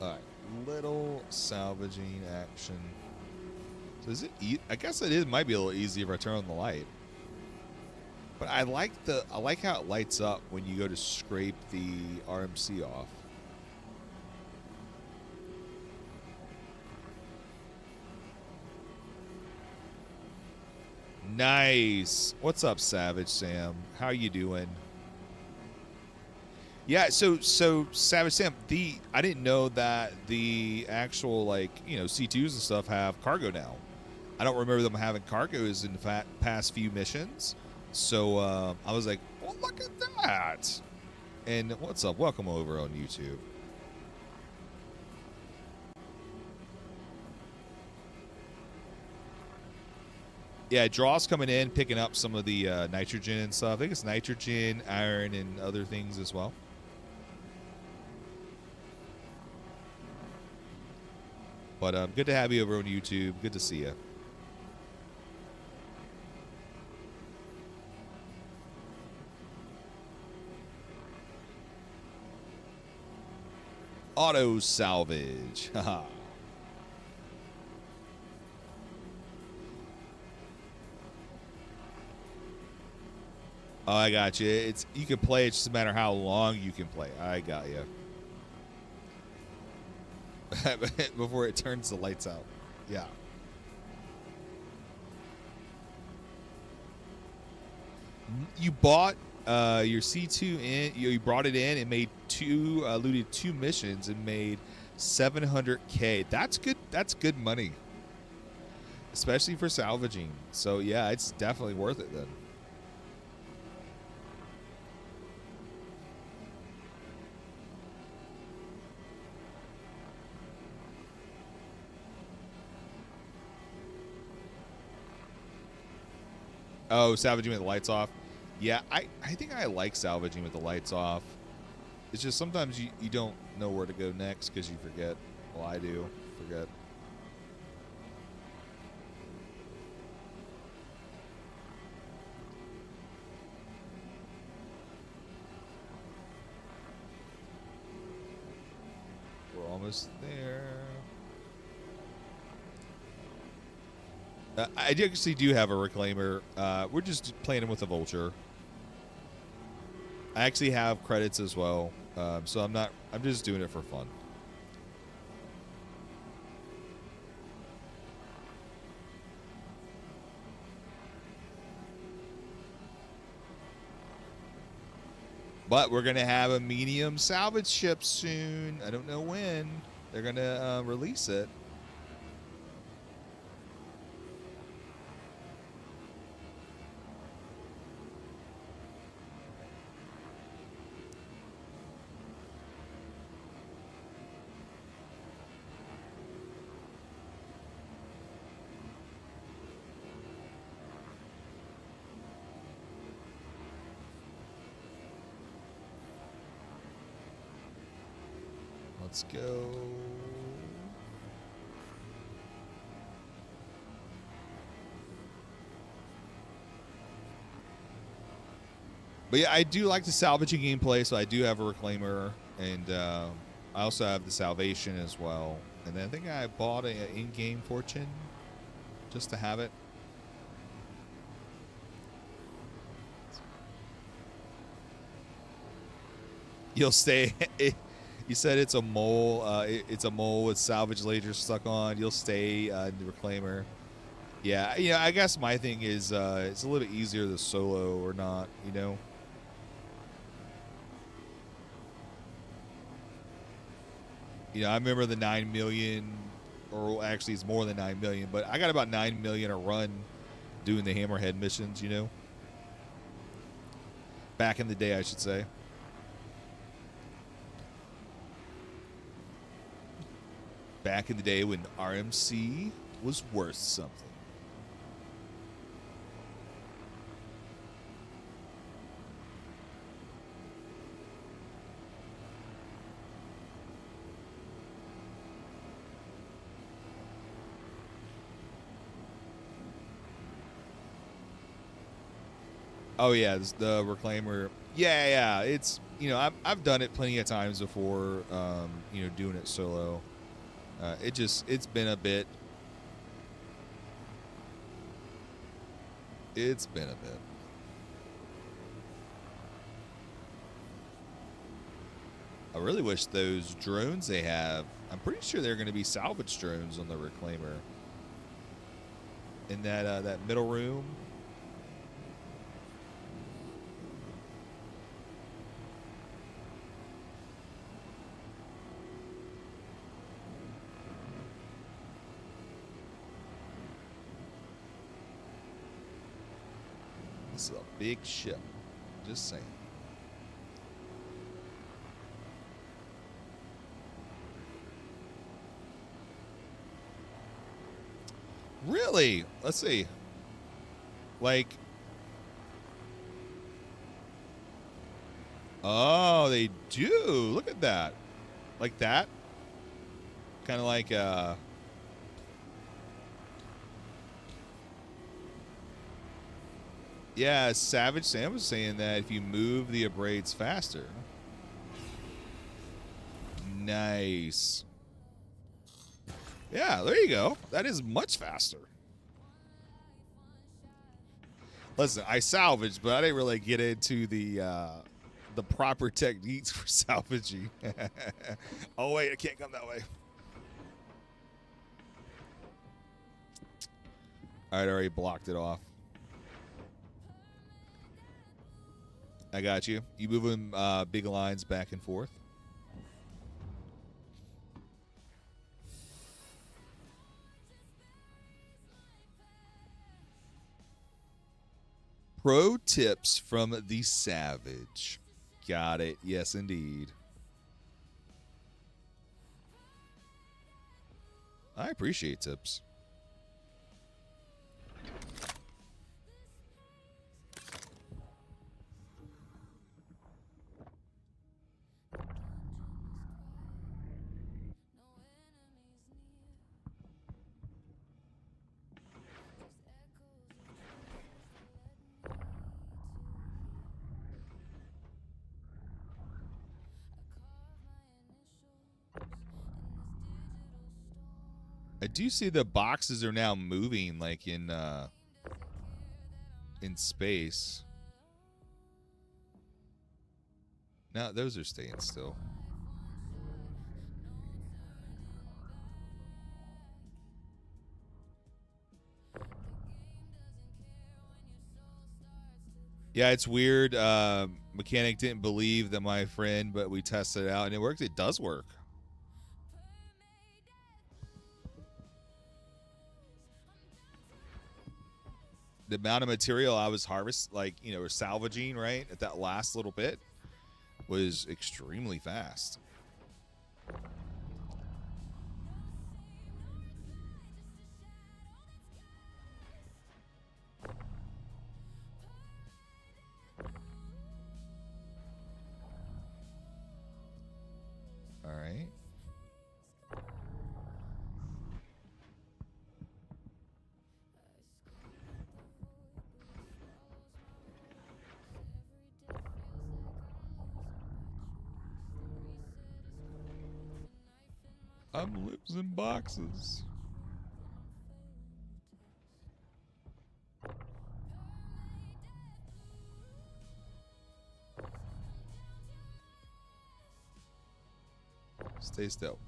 Alright, little salvaging action. So is it? I guess it might be a little easier if I turn on the light. But I like how it lights up when you go to scrape the RMC off. Nice. What's up, Savage Sam? How you doing? Yeah, so Savage Sam, I didn't know that the actual C2s and stuff have cargo now. I don't remember them having cargoes in the past few missions. So I was like, well, look at that. And what's up? Welcome over on YouTube. Yeah, Draw's coming in, picking up some of the nitrogen and stuff. I think it's nitrogen, iron, and other things as well. But good to have you over on YouTube. Good to see you. Auto salvage. Haha. Oh, I got you. It's you can play. It's just a matter how long you can play. I got you. Before it turns the lights out. Yeah. You bought your C2 in. You brought it in and made looted 2 missions and made 700K. That's good. That's good money, especially for salvaging. So yeah, it's definitely worth it then. Oh, salvaging with the lights off. Yeah, I think I like salvaging with the lights off. It's just sometimes you don't know where to go next because you forget. Well, I do forget. We're almost there. I actually do have a reclaimer. We're just playing with a vulture. I actually have credits as well, so I'm just doing it for fun. But we're gonna have a medium salvage ship soon. I don't know when they're gonna release it. Let's go. But yeah, I do like the salvaging gameplay, so I do have a reclaimer, and I also have the salvation as well. And then I think I bought an in-game fortune just to have it. You'll stay. You said it's a mole. It's a mole with salvage lasers stuck on. You'll stay in the reclaimer. Yeah, I guess my thing is it's a little bit easier to solo or not. I remember the 9 million, or actually it's more than 9 million, but I got about 9 million a run doing the Hammerhead missions. Back in the day, I should say. Back in the day when RMC was worth something. Oh yeah, the reclaimer. Yeah. It's I've done it plenty of times before. Doing it solo. It's been a bit. It's been a bit. I really wish those drones they have. I'm pretty sure they're going to be salvage drones on the reclaimer. In that middle room. This is a big ship. Just saying. Really? Let's see. Like, oh, they do. Look at that. Like that. Kind of like, yeah, Savage Sam was saying that if you move the abrades faster. Nice. Yeah, there you go. That is much faster. Listen, I salvaged, but I didn't really get into the proper techniques for salvaging. Oh wait, I can't come that way. Alright, I already blocked it off. I got you. You moving big lines back and forth. Pro tips from the Savage. Got it. Yes, indeed. I appreciate tips. I do see the boxes are now moving like in space. No, those are staying still. Yeah, it's weird. Mechanic didn't believe that my friend, but we tested it out and it worked. It does work. The amount of material I was or salvaging, right, at that last little bit was extremely fast. All right. I'm losing boxes. Stay still.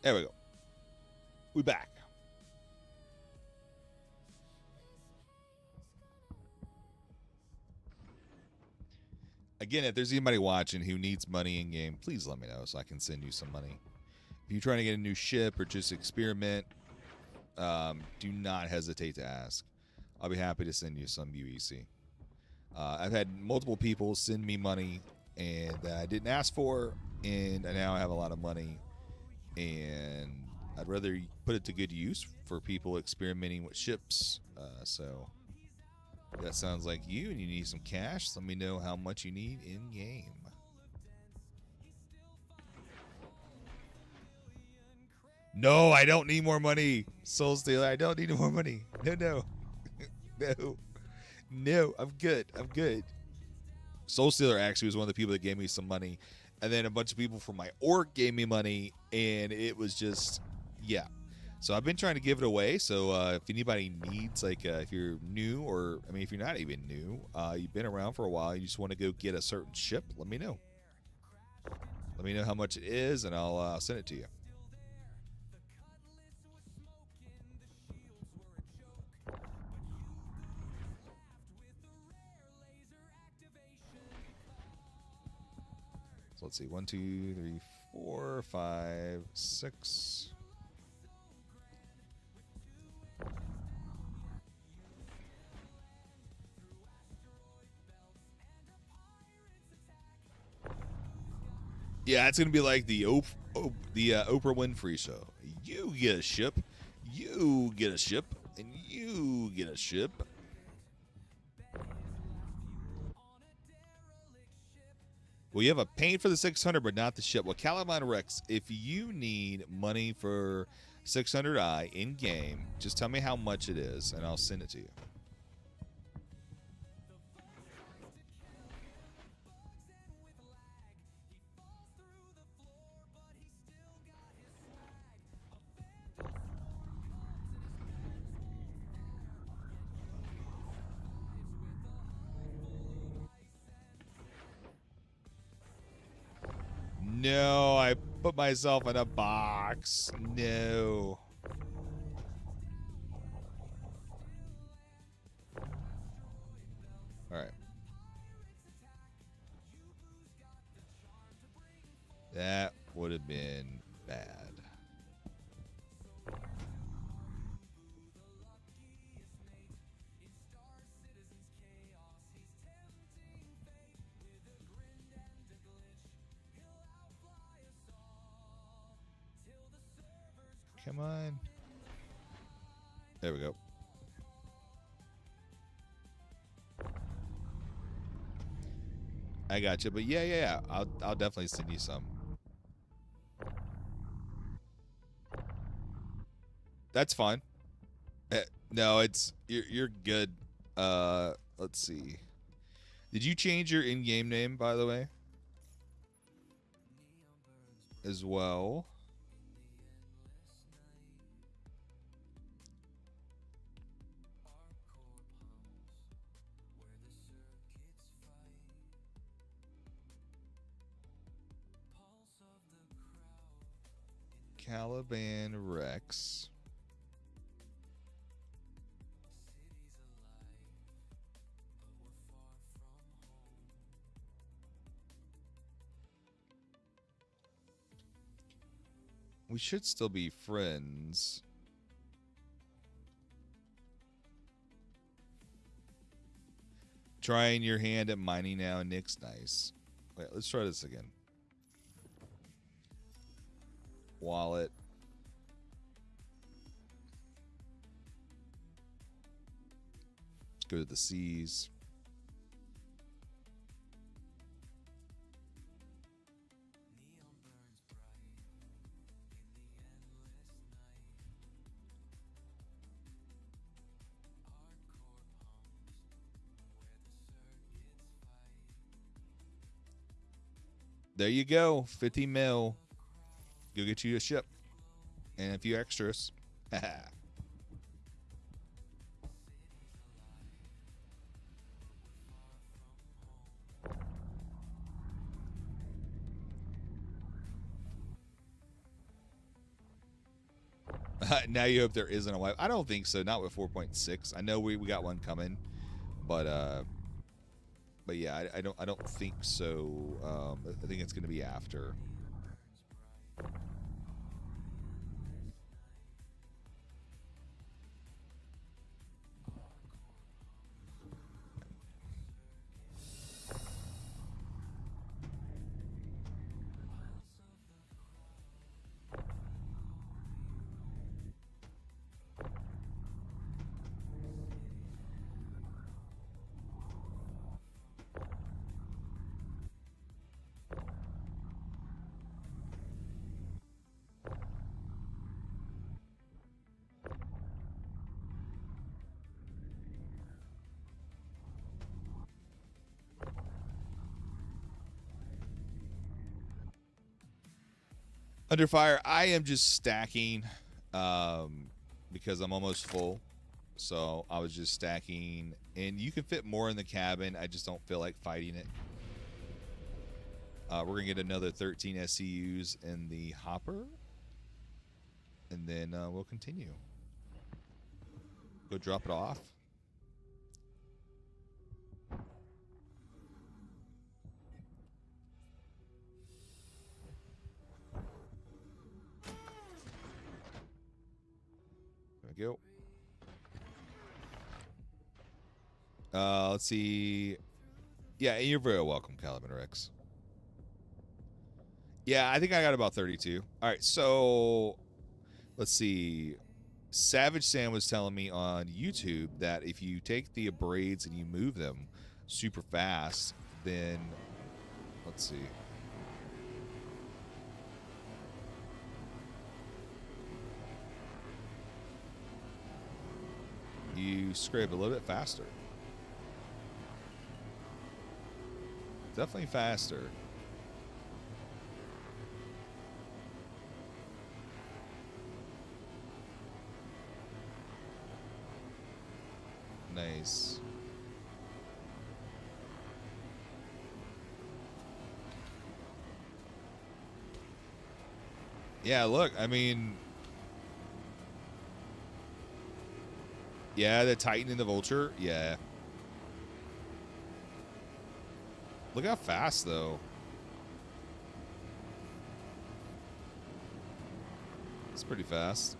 There we go. We back. Again, if there's anybody watching who needs money in game, please let me know so I can send you some money. If you're trying to get a new ship or just experiment, do not hesitate to ask. I'll be happy to send you some UEC. I've had multiple people send me money and that I didn't ask for, and now I have a lot of money, and I'd rather put it to good use for people experimenting with ships. So if that sounds like you and you need some cash, let me know how much you need in game. No, I don't need more money. Soul Stealer, I don't need more money. No. No, I'm good. Soul Stealer actually was one of the people that gave me some money. And then a bunch of people from my org gave me money. And it was just, yeah. So I've been trying to give it away. So if anybody needs, if you're new, or, if you're not even new, you've been around for a while, you just want to go get a certain ship, let me know. Let me know how much it is, and I'll send it to you. So let's see. 1, 2, 3, 4, 5, 6. Yeah, it's gonna be like the Oprah Winfrey show. You get a ship, you get a ship, and you get a ship. Well, you have a paint for the 600, but not the ship. Well, Caliban Rex, if you need money for 600i in game, just tell me how much it is, and I'll send it to you. No, I put myself in a box. No. All right. That would have been bad. Come on. There we go. I got you, but yeah. I'll definitely send you some. That's fine. No, you're good. Let's see. Did you change your in-game name, by the way? As well. Caliban Rex. We should still be friends. Trying your hand at mining now. Nick's nice. Wait, let's try this again. Wallet. Let's go to the seas. There you go. 50 mil. Go get you a ship. And a few extras. Now you hope there isn't a wipe. I don't think so. Not with 4.6. I know we got one coming, but yeah, I don't think so. I think it's going to be after. Under fire, I am just stacking because I'm almost full. So I was just stacking, and you can fit more in the cabin. I just don't feel like fighting it. We're going to get another 13 SCUs in the hopper, and then we'll continue. Go drop it off. There we go. Let's see. Yeah, you're very welcome, Caliban Rex. Yeah, I think I got about 32. All right, so let's see. Savage Sam was telling me on YouTube that if you take the abrades and you move them super fast, then let's see. You scrape a little bit faster. Definitely faster. Nice. Yeah, look, I mean, yeah, the Titan and the Vulture, yeah. Look how fast, though. It's pretty fast.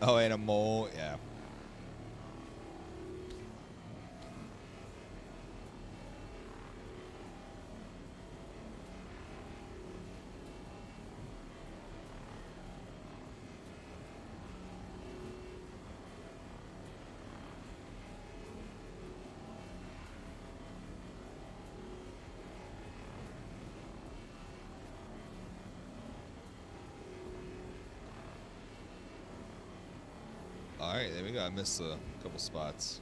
Oh, and a mole, yeah. All right, there we go. I missed a couple spots.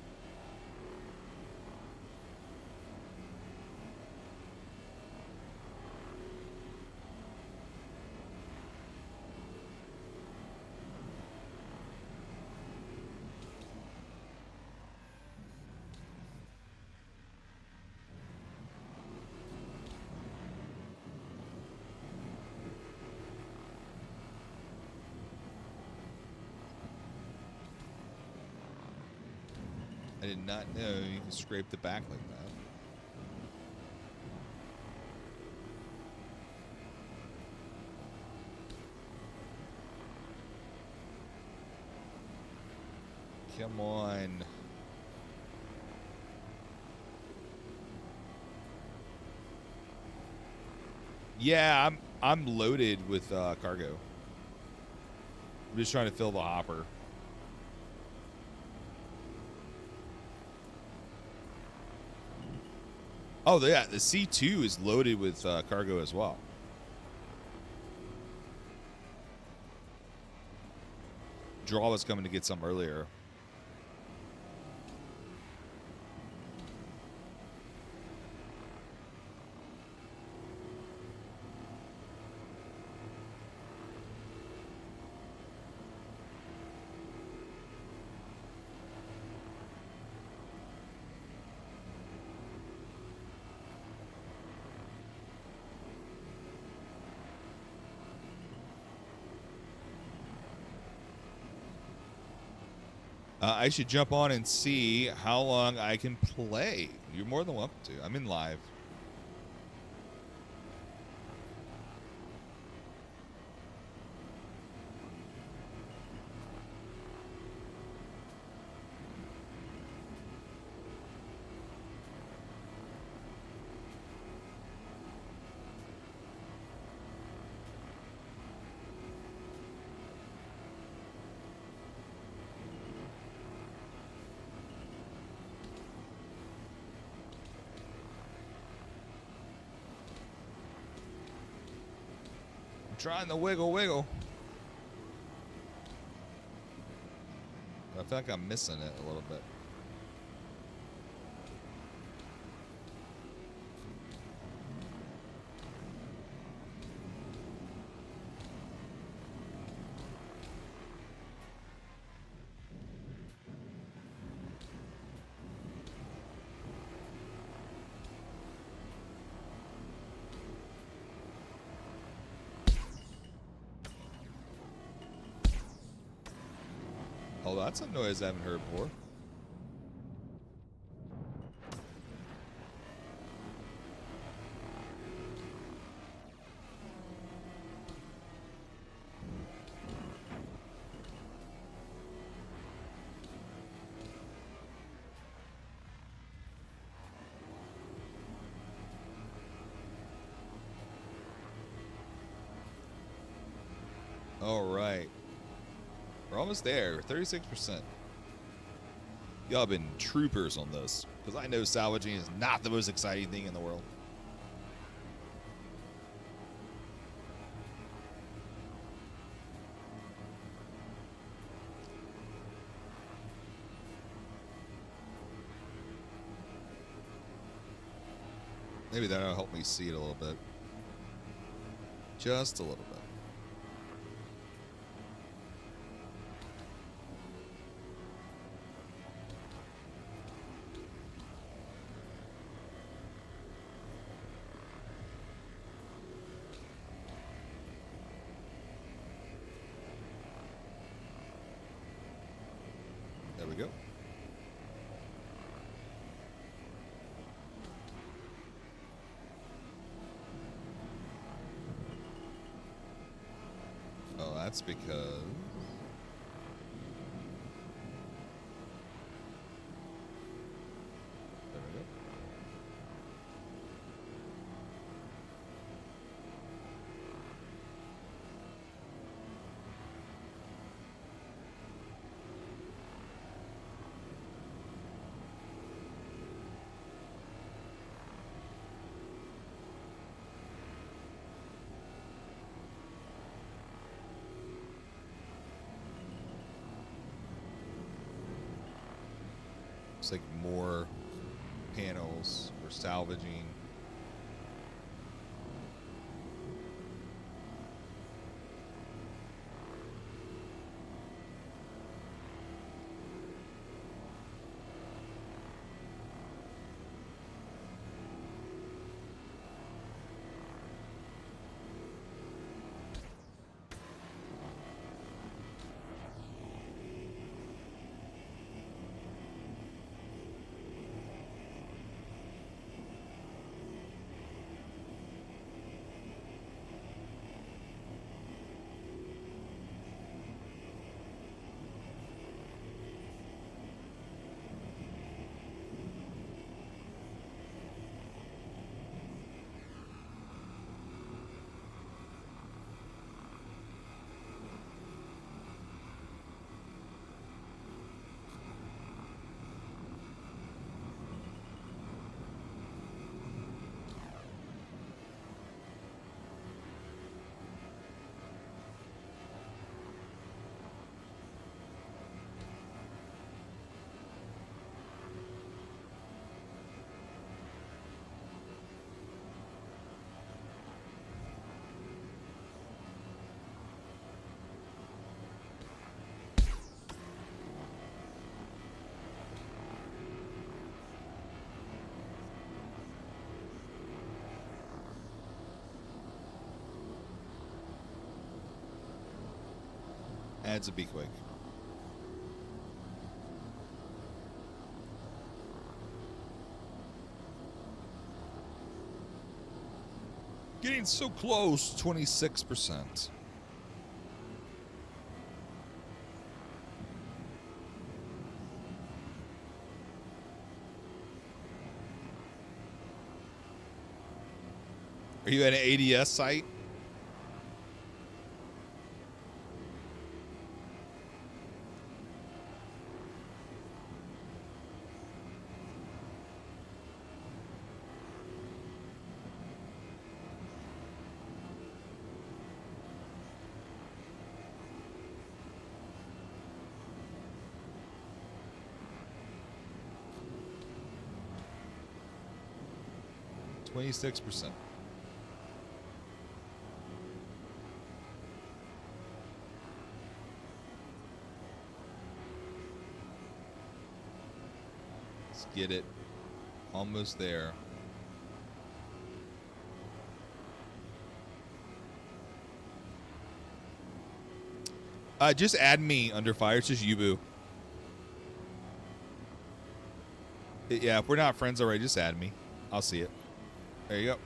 I did not know you can scrape the back like that. Come on. Yeah, I'm loaded with cargo. I'm just trying to fill the hopper. Oh, yeah, the C2 is loaded with cargo as well. Draw was coming to get some earlier. I should jump on and see how long I can play. You're more than welcome to. I'm in live. Trying to wiggle. I feel like I'm missing it a little bit. Oh, that's a noise I haven't heard before. All right. We're almost there. 36%. Y'all been troopers on this. Because I know salvaging is not the most exciting thing in the world. Maybe that'll help me see it a little bit. Just a little bit. There we go. Oh, that's because... There we go. Looks like more panels for salvaging. Adds a be quick. Getting so close, 26%. Are you at an ADS site? %. Let's get it. Almost there. Just add me under fire. It's just Yubu. Yeah, if we're not friends already, just add me. I'll see it. There you go.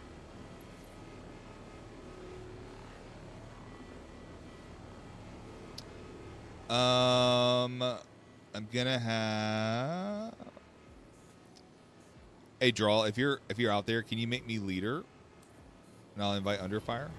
I'm gonna have. Hey, Drawl, if you're out there, can you make me leader? And I'll invite Underfire.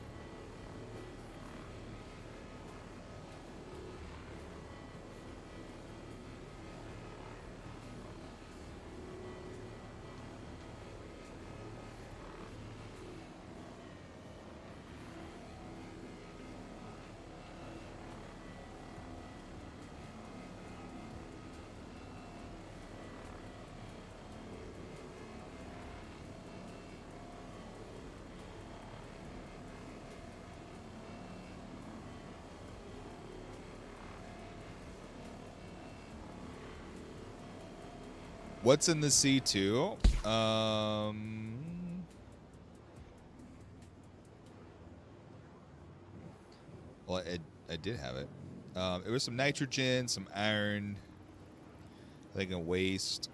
What's in the C2? Well, I did have it. It was some nitrogen, some iron, I think a waste.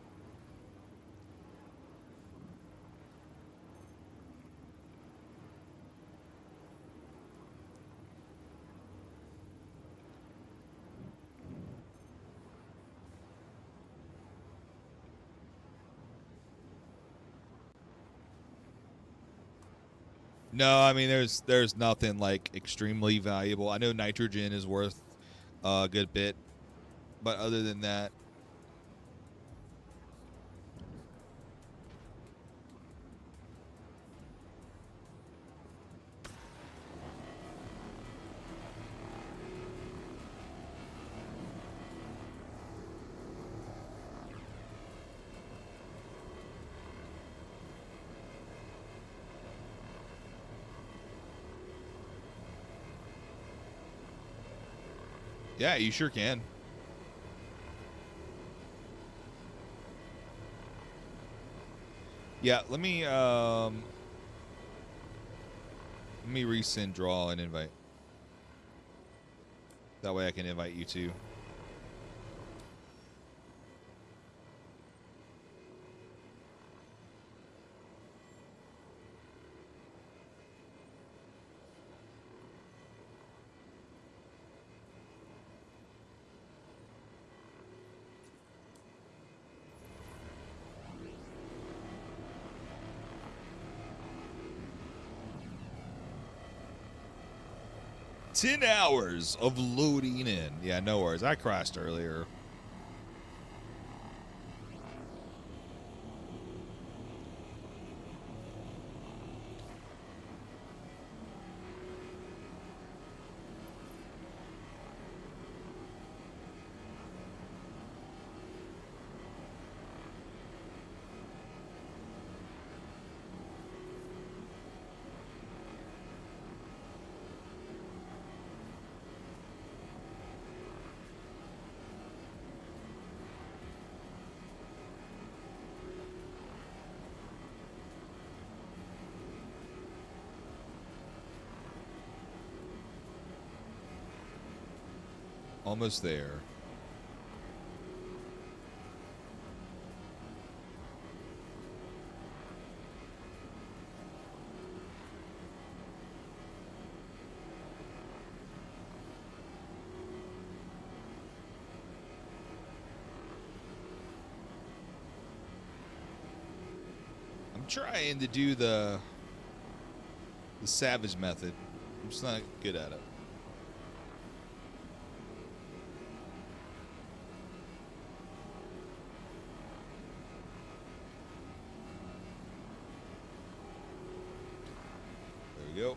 No, I mean there's nothing like extremely valuable. I know nitrogen is worth a good bit, but other than that, yeah, you sure can. Yeah, let me resend Draw an invite. That way I can invite you too. $10 hours of loading in. Yeah, no worries. I crashed earlier. Almost there. I'm trying to do the Salvage method. I'm just not good at it. There we go.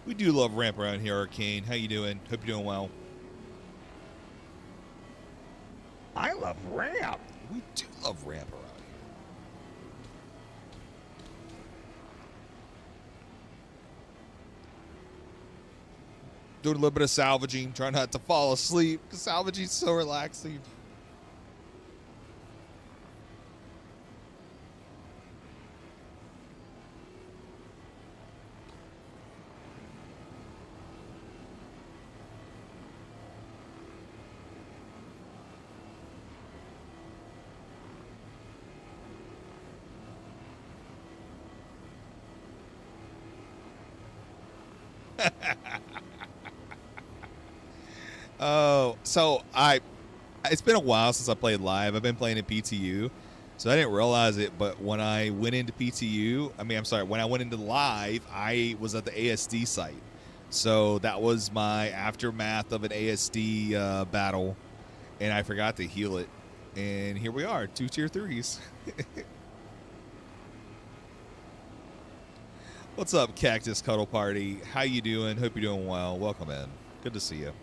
We do love ramp around here, Arcane. How you doing? Hope you're doing well. I love ramp. We do love ramp around here. Doing a little bit of salvaging, trying not to fall asleep. Salvaging is so relaxing. Oh, so it's been a while since I played live. I've been playing in PTU, so I didn't realize it. But when I went into PTU, I'm sorry, when I went into live, I was at the ASD site. So that was my aftermath of an ASD battle, and I forgot to heal it. And here we are, 2 tier 3s. What's up, Cactus Cuddle Party? How you doing? Hope you're doing well. Welcome in. Good to see you.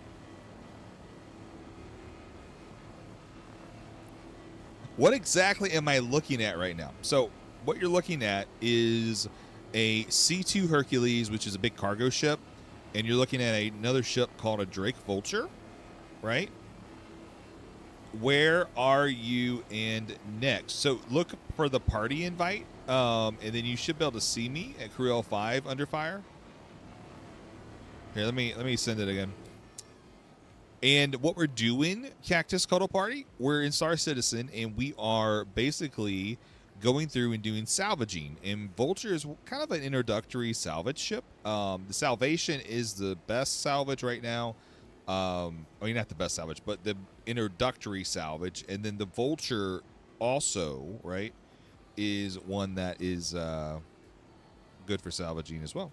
What exactly am I looking at right now? So what you're looking at is a C2 Hercules, which is a big cargo ship, and you're looking at another ship called a Drake Vulture, right? Where are you and next? So look for the party invite, and then you should be able to see me at Crew L5 under fire. Here, let me send it again. And what we're doing, Cactus Cuddle Party, we're in Star Citizen, and we are basically going through and doing salvaging. And Vulture is kind of an introductory salvage ship. The Salvation is the best salvage right now. I mean, not the best salvage, but the introductory salvage. And then the Vulture also, right, is one that is good for salvaging as well.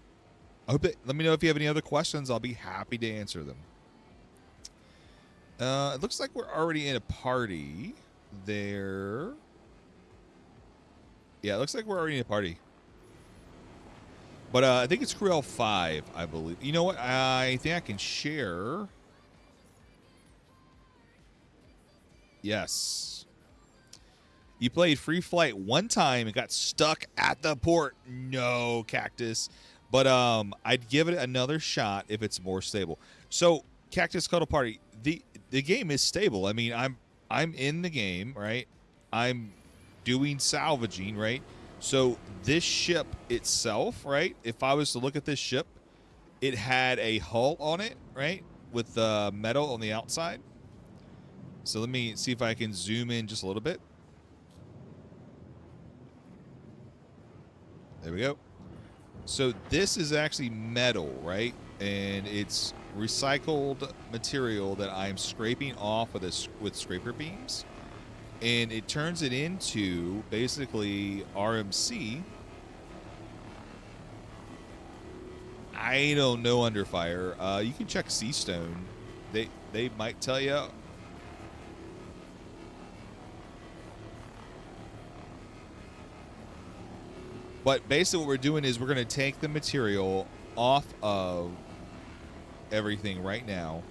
I hope that, let me know if you have any other questions. I'll be happy to answer them. It looks like we're already in a party there. Yeah, it looks like we're already in a party. But I think it's Crew L5, I believe. You know what? I think I can share. Yes. You played Free Flight one time and got stuck at the port. No, Cactus. But I'd give it another shot if it's more stable. So, Cactus Cuddle Party, the game is stable. I mean, I'm in the game, right? I'm doing salvaging, right? So this ship itself, right? If I was to look at this ship, it had a hull on it, right? With metal on the outside. So let me see if I can zoom in just a little bit. There we go. So this is actually metal, right? And it's recycled material that I'm scraping off with scraper beams, and it turns it into basically RMC. I don't know under fire. You can check Seastone. They might tell you. But basically what we're doing is we're going to take the material off of everything right now,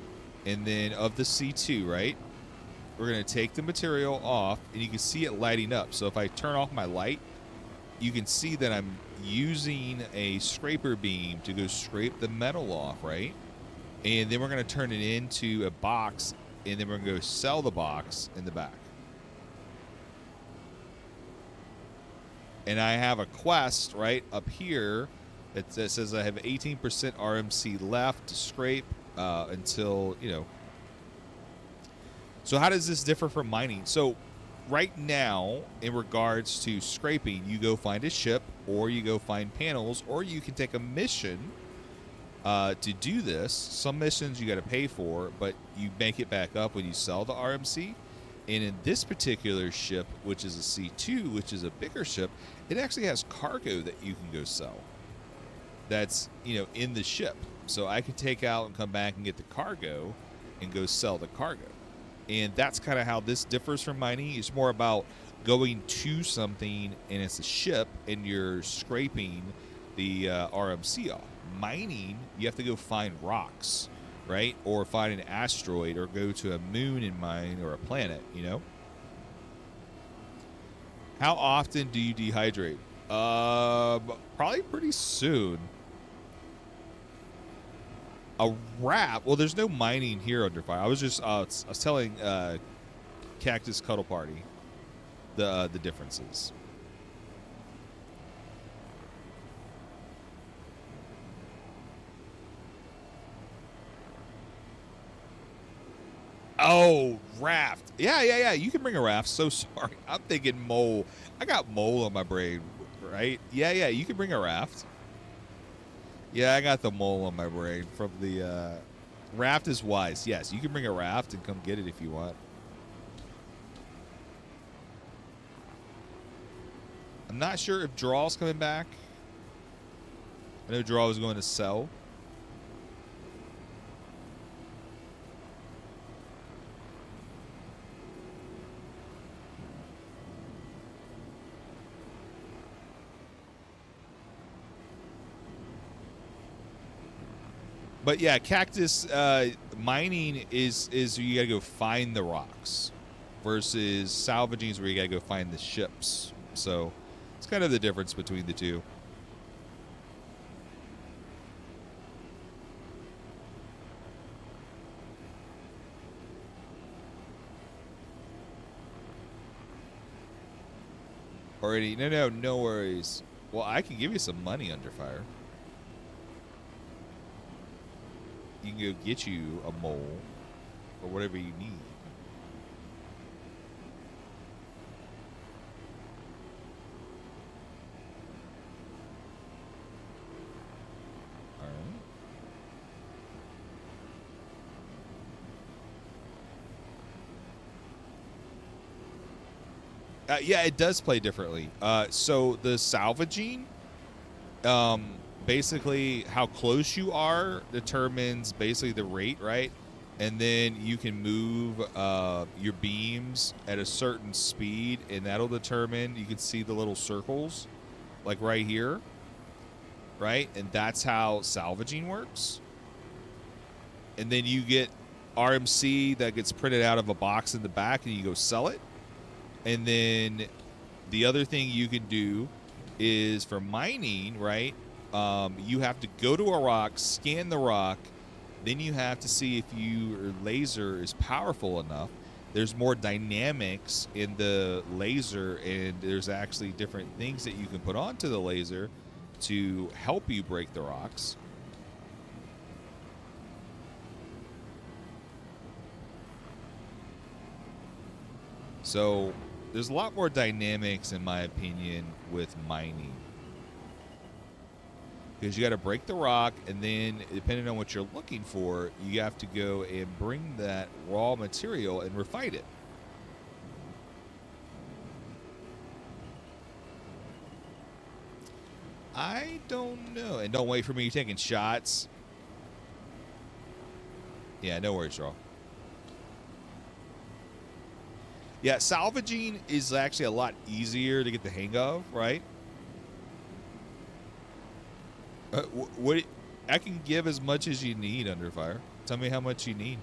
and then of the C2, right, we're going to take the material off, and you can see it lighting up. So if I turn off my light, you can see that I'm using a scraper beam to go scrape the metal off, right? And then we're going to turn it into a box, and then we're going to go sell the box in the back. And I have a quest right up here that says I have 18% RMC left to scrape until, you know. So how does this differ from mining? So right now, in regards to scraping, you go find a ship, or you go find panels, or you can take a mission to do this. Some missions you got to pay for, but you make it back up when you sell the RMC. And in this particular ship, which is a C2, which is a bigger ship, it actually has cargo that you can go sell. That's, you know, in the ship. So I can take out and come back and get the cargo and go sell the cargo. And that's kind of how this differs from mining. It's more about going to something, and it's a ship, and you're scraping the RMC off. Mining, you have to go find rocks, right? Or find an asteroid, or go to a moon and mine, or a planet, you know? How often do you dehydrate? Probably pretty soon. A raft. Well, there's no mining here under fire. I was just I was telling Cactus Cuddle Party the differences. Oh, raft. Yeah. You can bring a raft. So sorry. I'm thinking mole. I got mole on my brain, right? Yeah. You can bring a raft. Yeah, I got the mole on my brain from the raft is wise. Yes, you can bring a raft and come get it if you want. I'm not sure if Draw's coming back. I know Draw was going to sell. But yeah, cactus mining is you gotta go find the rocks, versus salvaging is where you gotta go find the ships. So it's kind of the difference between the two. Already, no worries. Well, I can give you some money under fire. You can go get you a mole or whatever you need. All right. Yeah, it does play differently. So the salvaging, basically how close you are determines basically the rate, right? And then you can move your beams at a certain speed, and that'll determine, you can see the little circles like right here, right? And that's how salvaging works. And then you get RMC that gets printed out of a box in the back, and you go sell it. And then the other thing you can do is for mining, right? You have to go to a rock, scan the rock, then you have to see if your laser is powerful enough. There's more dynamics in the laser, and there's actually different things that you can put onto the laser to help you break the rocks. So there's a lot more dynamics, in my opinion, with mining. Because you got to break the rock, and then depending on what you're looking for, you have to go and bring that raw material and refine it. I don't know. And don't wait for me taking shots. Yeah, no worries, Raw. Yeah, salvaging is actually a lot easier to get the hang of, right? What I can give as much as you need under fire. Tell me how much you need.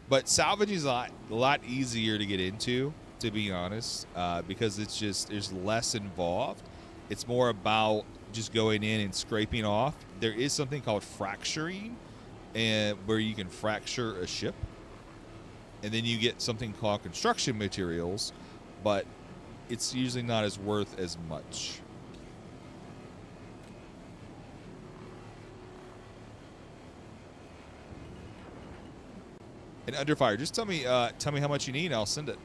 But salvaging is a lot easier to get into, to be honest, because it's just there's less involved. It's more about just going in and scraping off. There is something called fracturing, and where you can fracture a ship. And then you get something called construction materials, but it's usually not as worth as much. And under fire, just tell me how much you need, and I'll send it.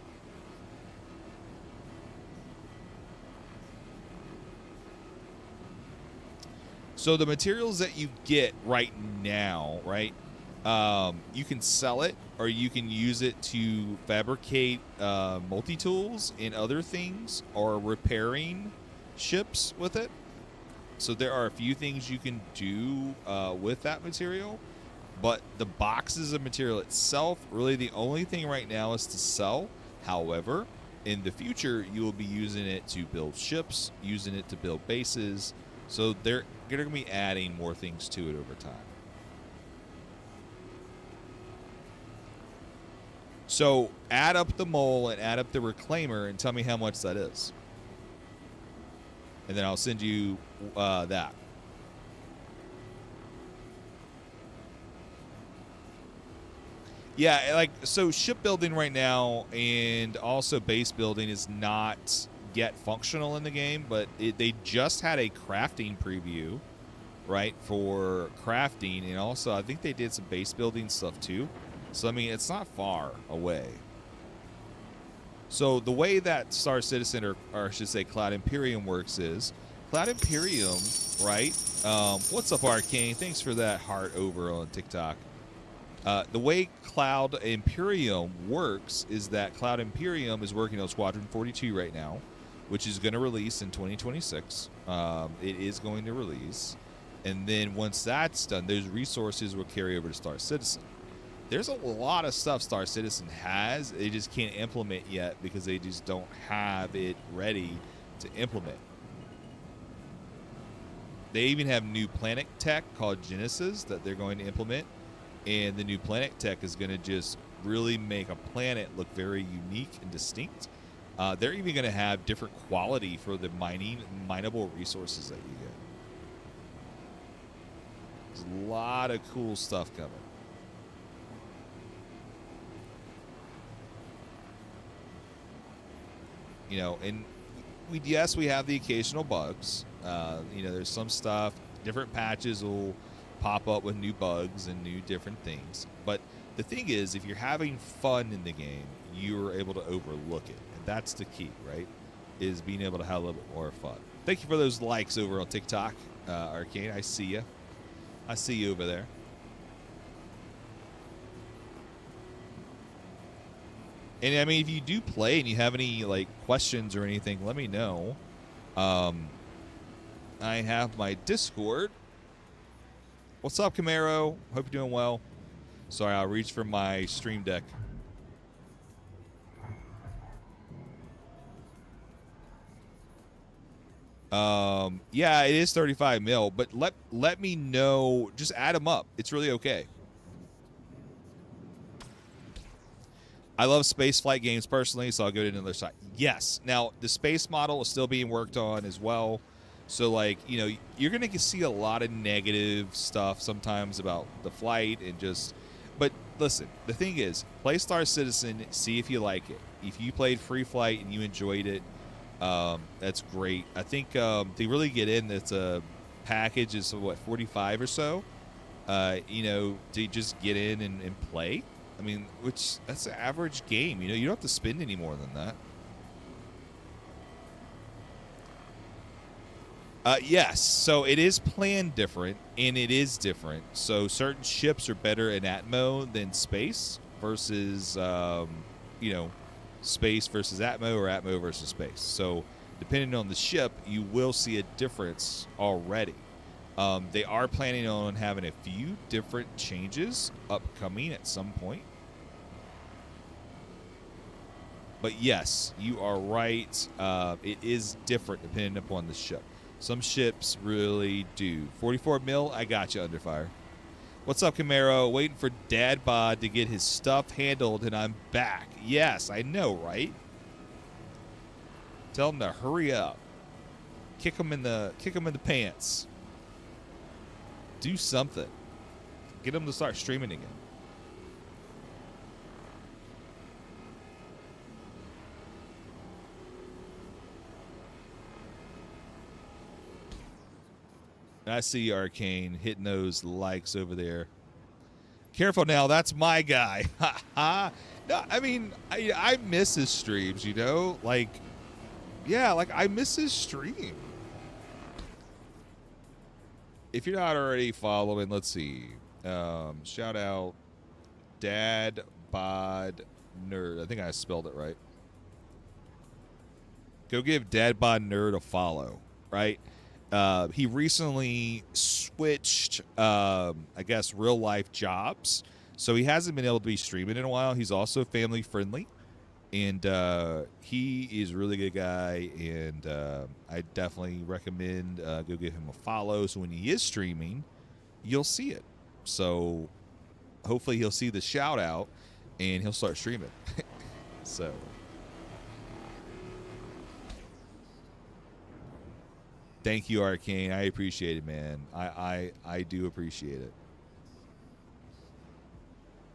So the materials that you get right now, right? You can sell it, or you can use it to fabricate multi-tools and other things, or repairing ships with it. So there are a few things you can do with that material, but the boxes of material itself, really the only thing right now is to sell. However, in the future, you will be using it to build ships, using it to build bases. So they're going to be adding more things to it over time. So add up the mole and add up the reclaimer and tell me how much that is. and then I'll send you that. Yeah, like, so shipbuilding right now and also base building is not yet functional in the game, but they just had a crafting preview, right, for crafting, and also I think they did some base building stuff too. So I mean, it's not far away. So the way that Star Citizen, or I should say Cloud Imperium, works is Cloud Imperium, right? What's up, Arcane? Thanks for that heart over on TikTok. The way Cloud Imperium works is that Cloud Imperium is working on Squadron 42 right now, which is going to release in 2026. It is going to release. And then once that's done, those resources will carry over to Star Citizen. There's a lot of stuff Star Citizen has. They just can't implement yet because they just don't have it ready to implement. They even have new planet tech called Genesis that they're going to implement. And the new planet tech is going to just really make a planet look very unique and distinct. They're even going to have different quality for the mineable resources that you get. There's a lot of cool stuff coming. You know, and yes, we have the occasional bugs. You know, there's some stuff, different patches will pop up with new bugs and new different things. But the thing is, if you're having fun in the game, you're able to overlook it. And that's the key, right? Is being able to have a little bit more fun. Thank you for those likes over on TikTok, Arcane. I see you. I see you over there. And I mean, if you do play and you have any like questions or anything, let me know. I have my Discord. What's up, Camaro? Hope you're doing well. Sorry, I'll reach for my stream deck. Yeah, it is 35 mil, but let me know. Just add them up. It's really okay. I love space flight games personally, so I'll go to another side. Yes. Now, the space model is still being worked on as well. So, like, you know, you're going to see a lot of negative stuff sometimes about the flight and just... But, listen, the thing is, play Star Citizen, see if you like it. If you played Free Flight and you enjoyed it, that's great. I think they really get in. It's a package is, what, 45 or so? You know, to just get in and play. I mean, which, that's an average game. You know, you don't have to spend any more than that. Yes, so it is planned different, and it is different. So certain ships are better in Atmo than space versus, you know, space versus Atmo or Atmo versus space. So depending on the ship, you will see a difference already. They are planning on having a few different changes upcoming at some point. But yes, you are right. It is different depending upon the ship. Some ships really do. 44 mil, I got you, Underfire. What's up, Camaro? Waiting for Dad Bod to get his stuff handled, and I'm back. Yes, I know, right? Tell him to hurry up. Kick him in the pants. Do something. Get him to start streaming again. I see Arcane hitting those likes over there. Careful now, that's my guy. No, I mean, I miss his streams, you know? Like, yeah, like, I miss his stream. If you're not already following, let's see. Shout out Dad Bod Nerd. I think I spelled it right. Go give Dad Bod Nerd a follow, right? He recently switched, I guess, real life jobs. So he hasn't been able to be streaming in a while. He's also family friendly. And he is a really good guy. And I definitely recommend go give him a follow. So when he is streaming, you'll see it. So hopefully he'll see the shout out and he'll start streaming. So... Thank you, Arcane. I appreciate it, man. I do appreciate it.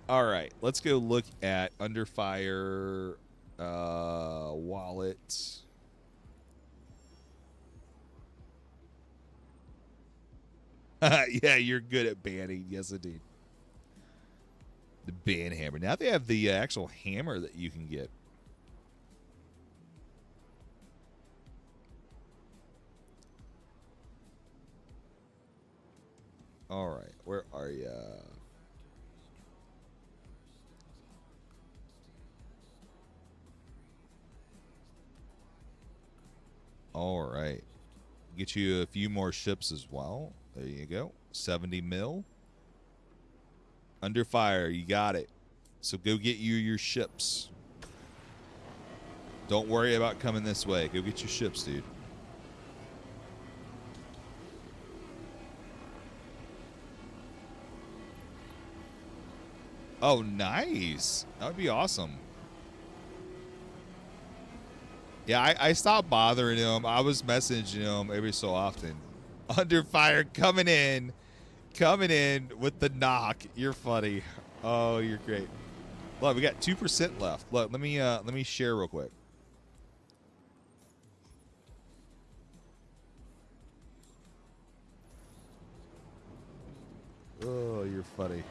All right, let's go look at Under Fire wallet. Yeah, you're good at banning. Yes, indeed. The ban hammer. Now they have the actual hammer that you can get. All right, where are ya? All right. Get you a few more ships as well. There you go. 70 mil. Under Fire, you got it. So go get you your ships. Don't worry about coming this way. Go get your ships, dude. Oh, nice. That would be awesome. Yeah, I stopped bothering him. I was messaging him every so often. Under Fire coming in with the knock. You're funny. Oh, you're great. Look, we got 2% left. Look, let me share real quick. Oh, you're funny.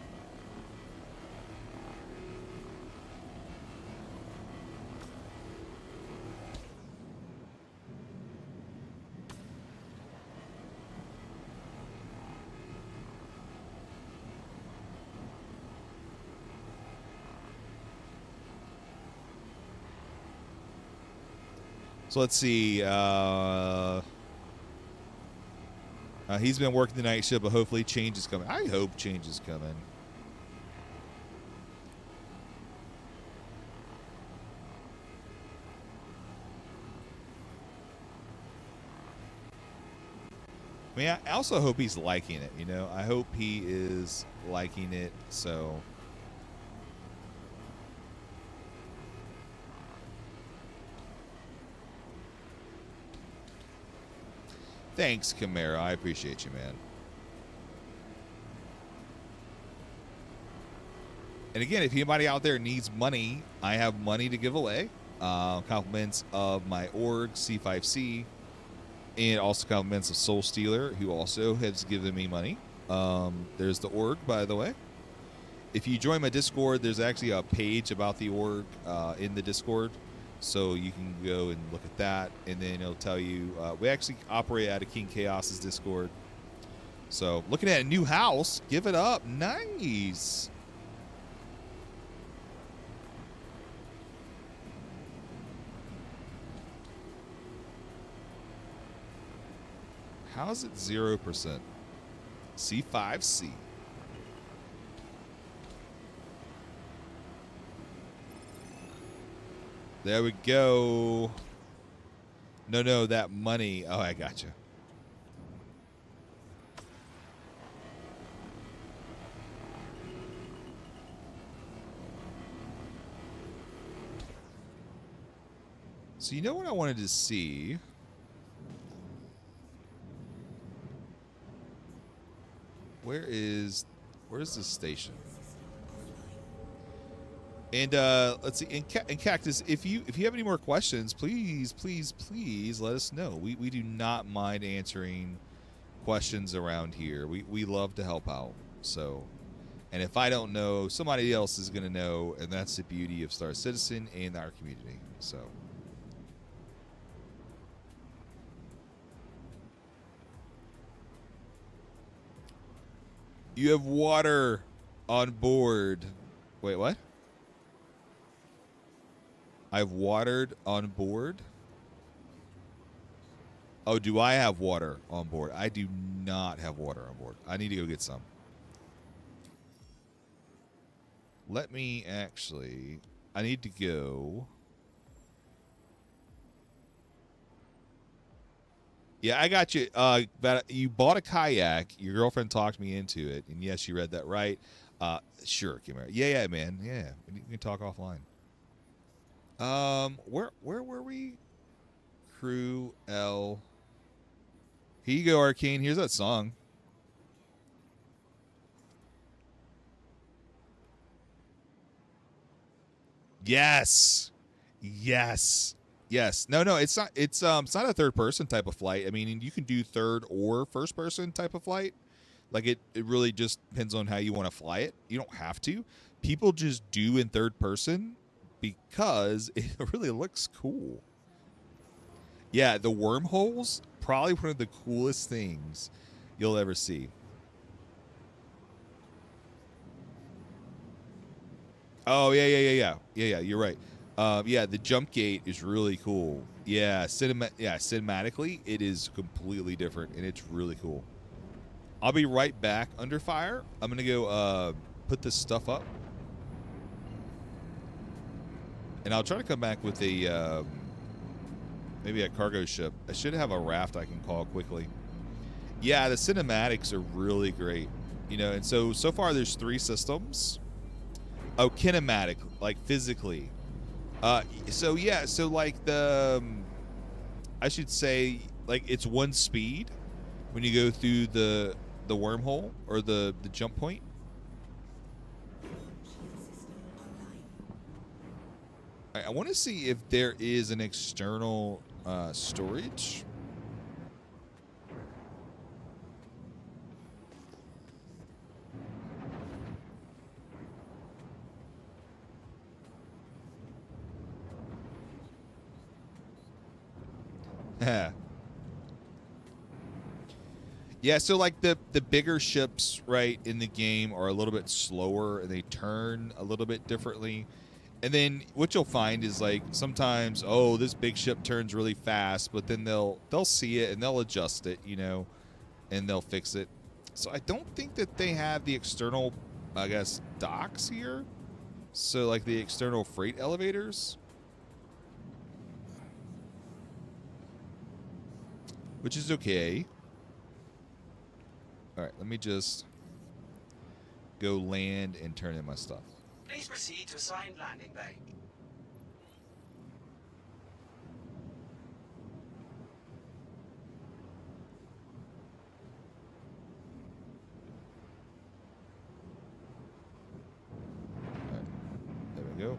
So let's see. He's been working the night shift, but hopefully change is coming. I hope change is coming. I mean, I also hope he's liking it, you know? I hope he is liking it, so... Thanks, Chimera. I appreciate you, man. And again, if anybody out there needs money, I have money to give away. Compliments of my org, C5C, and also compliments of Soul Stealer, who also has given me money. There's the org, by the way. If you join my Discord, there's actually a page about the org in the Discord. So you can go and look at that, and then it'll tell you. We actually operate out of King Chaos's Discord. So looking at a new house, give it up. Nice. How's it 0%? C5C. There we go. No, that money. Oh, I got you. So you know what I wanted to see? Where's the station? And let's see. And Cactus, if you have any more questions, please let us know. We do not mind answering questions around here. We love to help out. So, and if I don't know, somebody else is going to know, and that's the beauty of Star Citizen and our community. So. You have water on board. Wait, what? I've watered on board. Oh, do I have water on board? I do not have water on board. I need to go get some. Let me actually... I need to go... Yeah, I got you. You bought a kayak. Your girlfriend talked me into it. And yes, you read that right. Sure, Kim. Yeah, man. Yeah, we can talk offline. Where were we? Crew L. Here you go, Arcane. Here's that song. Yes. Yes. Yes. No, no, it's not it's not a third person type of flight. I mean, you can do third or first person type of flight. Like it really just depends on how you want to fly it. You don't have to. People just do in third person because it really looks cool. Yeah, the wormholes, probably one of the coolest things you'll ever see. Oh yeah. You're right. Yeah, the jump gate is really cool. Yeah, cinematically, it is completely different, and it's really cool. I'll be right back under fire. I'm gonna go put this stuff up, and I'll try to come back with a maybe a cargo ship. I should have a raft I can call quickly. Yeah, the cinematics are really great. You know, and so far there's 3 systems. Oh, kinematic, like physically. So yeah, so like I should say like it's 1 speed when you go through the wormhole or the jump point. I want to see if there is an external storage. Yeah, so like the bigger ships, right, in the game are a little bit slower and they turn a little bit differently. And then what you'll find is like sometimes, oh, this big ship turns really fast, but then they'll see it and they'll adjust it, you know, and they'll fix it. So I don't think that they have the external, I guess, docks here. So like the external freight elevators, which is okay. All right, let me just go land and turn in my stuff. Please proceed to assigned landing bay. All right, there we go.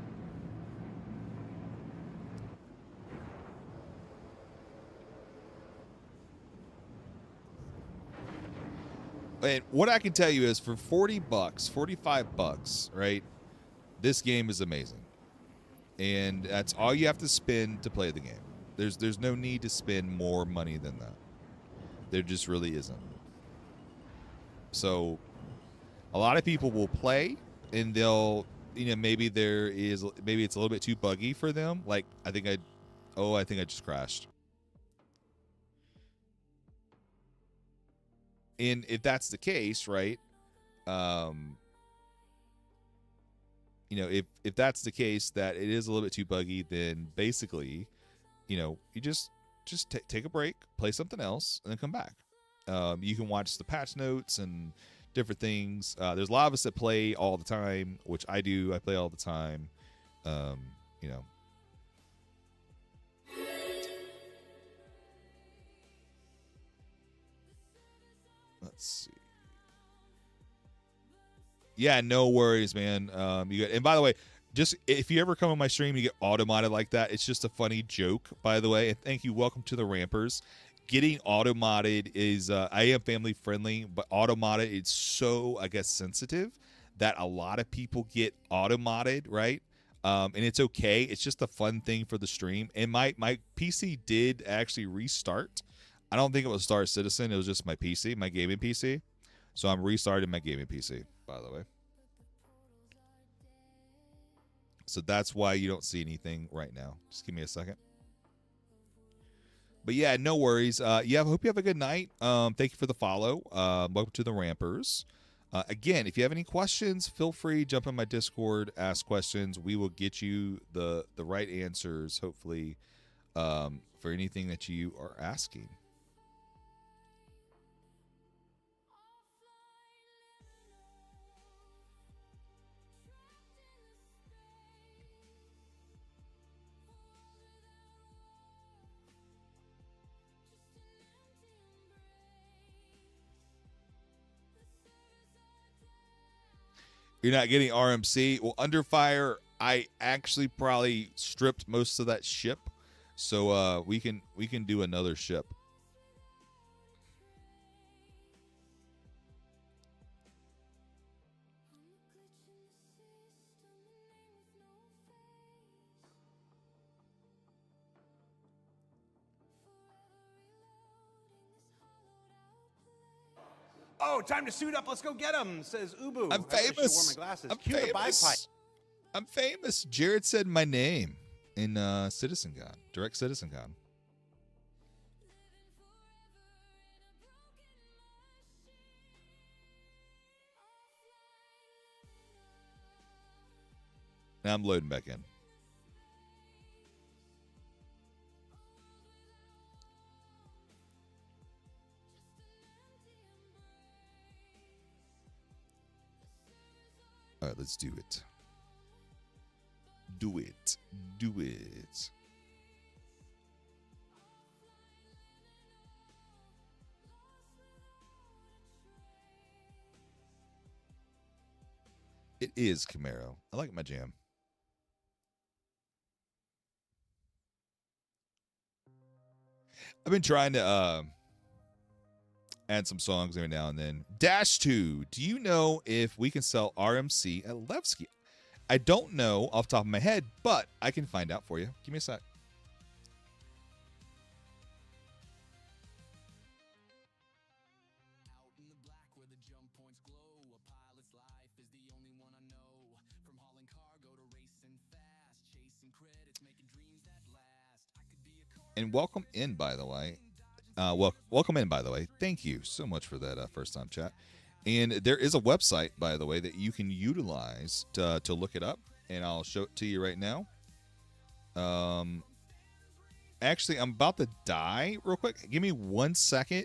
And what I can tell you is for 40 bucks, 45 bucks, right? This game is amazing. And that's all you have to spend to play the game. There's no need to spend more money than that. There just really isn't. So a lot of people will play and they'll, you know, maybe it's a little bit too buggy for them. Like I think I just crashed. And if that's the case, right? You know, if that's the case that it is a little bit too buggy, then basically, you know, you just take a break, play something else, and then come back. You can watch the patch notes and different things. There's a lot of us that play all the time, which I do. I play all the time. You know. Let's see. Yeah, no worries, man. You get, and by the way, just if you ever come on my stream, you get automated like that. It's just a funny joke, by the way. And thank you. Welcome to the Rampers. Getting automated is I am family friendly, but automated is so, I guess, sensitive that a lot of people get automated, right? And it's okay. It's just a fun thing for the stream. And my PC did actually restart. I don't think it was Star Citizen. It was just my PC, my gaming PC. So I'm restarting my gaming PC, by the way. So that's why you don't see anything right now. Just give me a second. But yeah, no worries. Yeah, I hope you have a good night. Thank you for the follow. Welcome to the Rampers. Again, if you have any questions, feel free, jump in my Discord, ask questions. We will get you the right answers, hopefully, for anything that you are asking. You're not getting RMC. Well, under fire, I actually probably stripped most of that ship, so we can do another ship. Oh, time to suit up. Let's go get him, says Ubu. I'm After I should wear famous. my glasses. I'm Cue the bagpipe. famous. I'm famous. Jared said my name in Citizen God, Direct Citizen God. Now I'm loading back in. All right, let's do it. Do it. Do it. It is Camaro. I like my jam. I've been trying to add some songs every now and then. Dash 2, do you know if we can sell RMC at Levski? I don't know off the top of my head, but I can find out for you. Give me a sec. And welcome in, by the way. Welcome in, by the way. Thank you so much for that first time chat. And there is a website, by the way, that you can utilize to look it up. And I'll show it to you right now. Actually, I'm about to die real quick. Give me 1 second.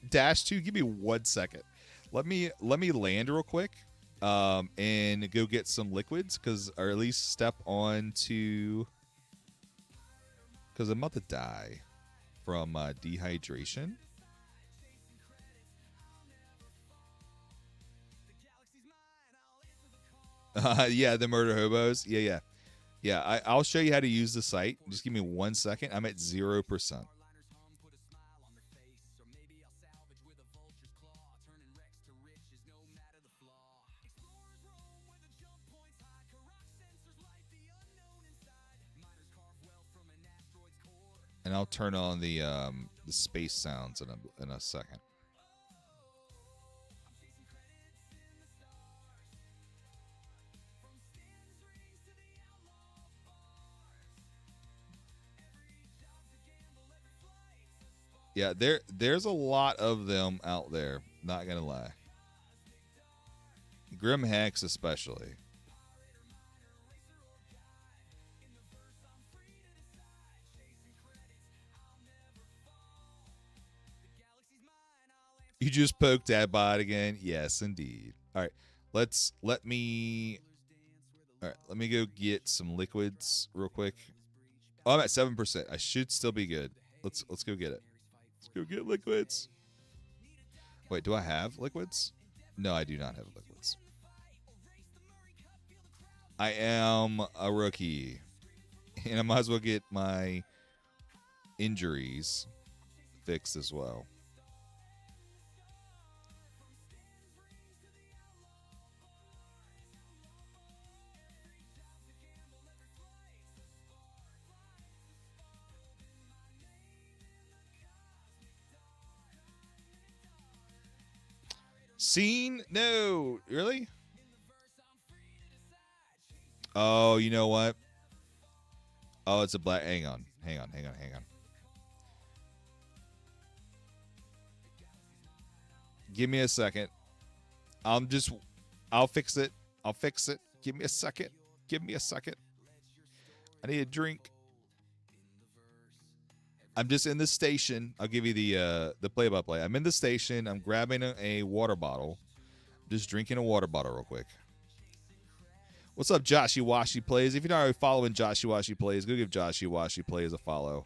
Dash 2, give me 1 second. Let me land real quick and go get some liquids, or at least step on to... Because I'm about to die from dehydration. Yeah, the murder hobos. Yeah. I'll show you how to use the site. Just give me 1 second. I'm at 0%. And I'll turn on the space sounds in a second. Yeah, there's a lot of them out there, not gonna lie. Grim Hex especially. You just poked that bot again? Yes, indeed. All right, let me go get some liquids real quick. Oh, I'm at 7%. I should still be good. Let's go get it. Let's go get liquids. Wait, do I have liquids? No, I do not have liquids. I am a rookie, and I might as well get my injuries fixed as well. Scene? No. Really? Oh, you know what? Oh, it's a black. Hang on. Give me a second. I'll fix it. Give me a second. I need a drink. I'm just in the station. I'll give you the play-by-play. I'm in the station. I'm grabbing a water bottle. Just drinking a water bottle real quick. What's up, Joshy Washy Plays? If you're not already following Joshy Washy Plays, go give Joshy Washy Plays a follow.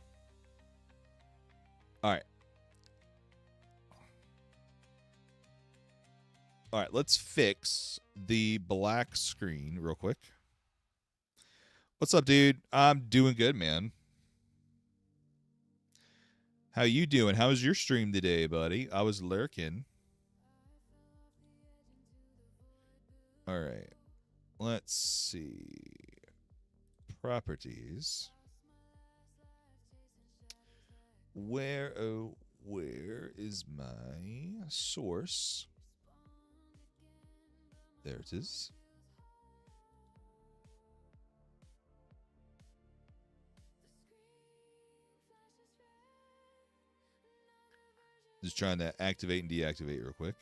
All right, let's fix the black screen real quick. What's up, dude? I'm doing good, man. How you doing? How was your stream today, buddy? I was lurking. All right. Let's see. Properties. Where is my source? There it is. Just trying to activate and deactivate real quick.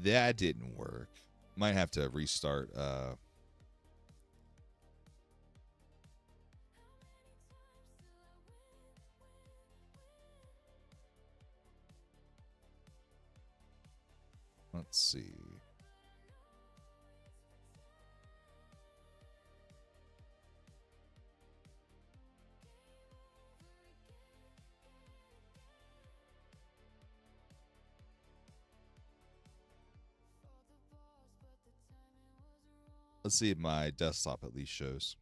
That didn't work. Might have to restart. Let's see. Let's see if my desktop at least shows.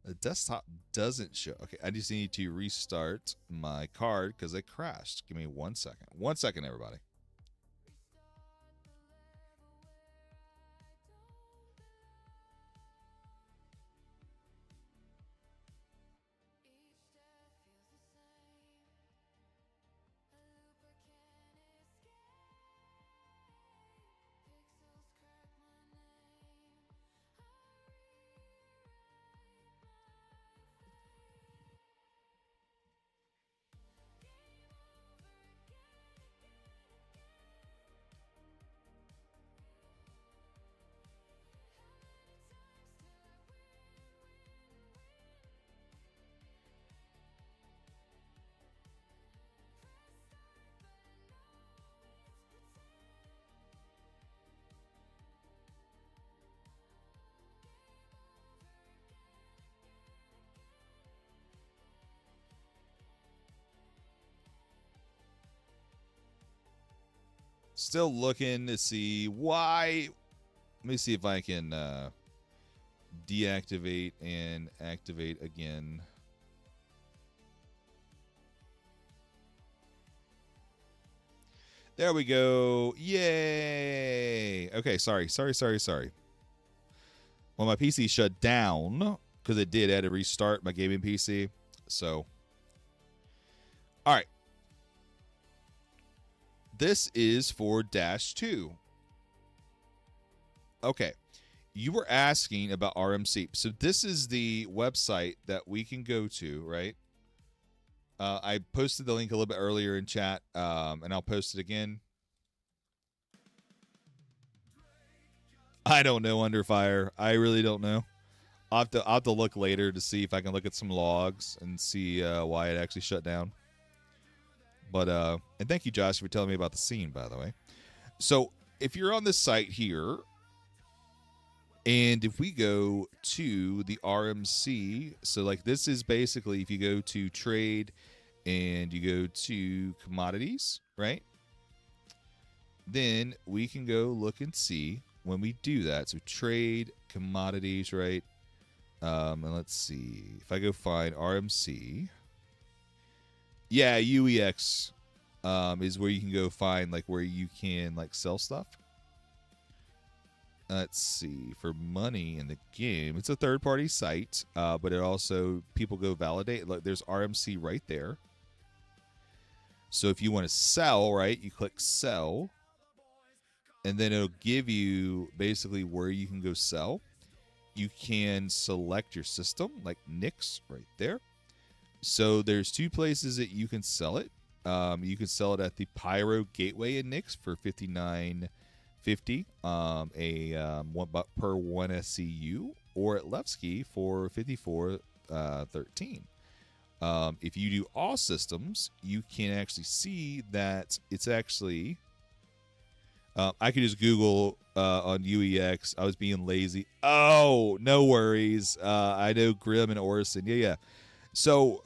The desktop doesn't show. Okay, I just need to restart my card because it crashed. Give me 1 second. 1 second, everybody. Still looking to see why. Let me see if I can deactivate and activate again. There we go. Yay. Okay, sorry. Well, my PC shut down because it did. I had to restart my gaming PC. So, all right. This is for -2. Okay. You were asking about RMC. So this is the website that we can go to, right? I posted the link a little bit earlier in chat, and I'll post it again. I don't know, Under Fire. I really don't know. I'll have to look later to see if I can look at some logs and see why it actually shut down. But and thank you, Josh, for telling me about the scene, by the way. So if you're on this site here, and if we go to the RMC, so like this is basically if you go to trade and you go to commodities, right? Then we can go look and see when we do that. So trade commodities, right? And let's see if I go find RMC. Yeah, UEX is where you can go find like where you can like sell stuff. Let's see, for money in the game, it's a third-party site, but it also people go validate. Look, there's RMC right there. So if you want to sell, right, you click sell, and then it'll give you basically where you can go sell. You can select your system, like Nix right there. So there's two places that you can sell it. You can sell it at the Pyro Gateway in Nix for $59.50, $1 per 1 SCU, or at Levski for $54.13. If you do all systems, you can actually see that it's actually. I could just Google on UEX. I was being lazy. Oh, no worries. I know Grim and Orison. Yeah. So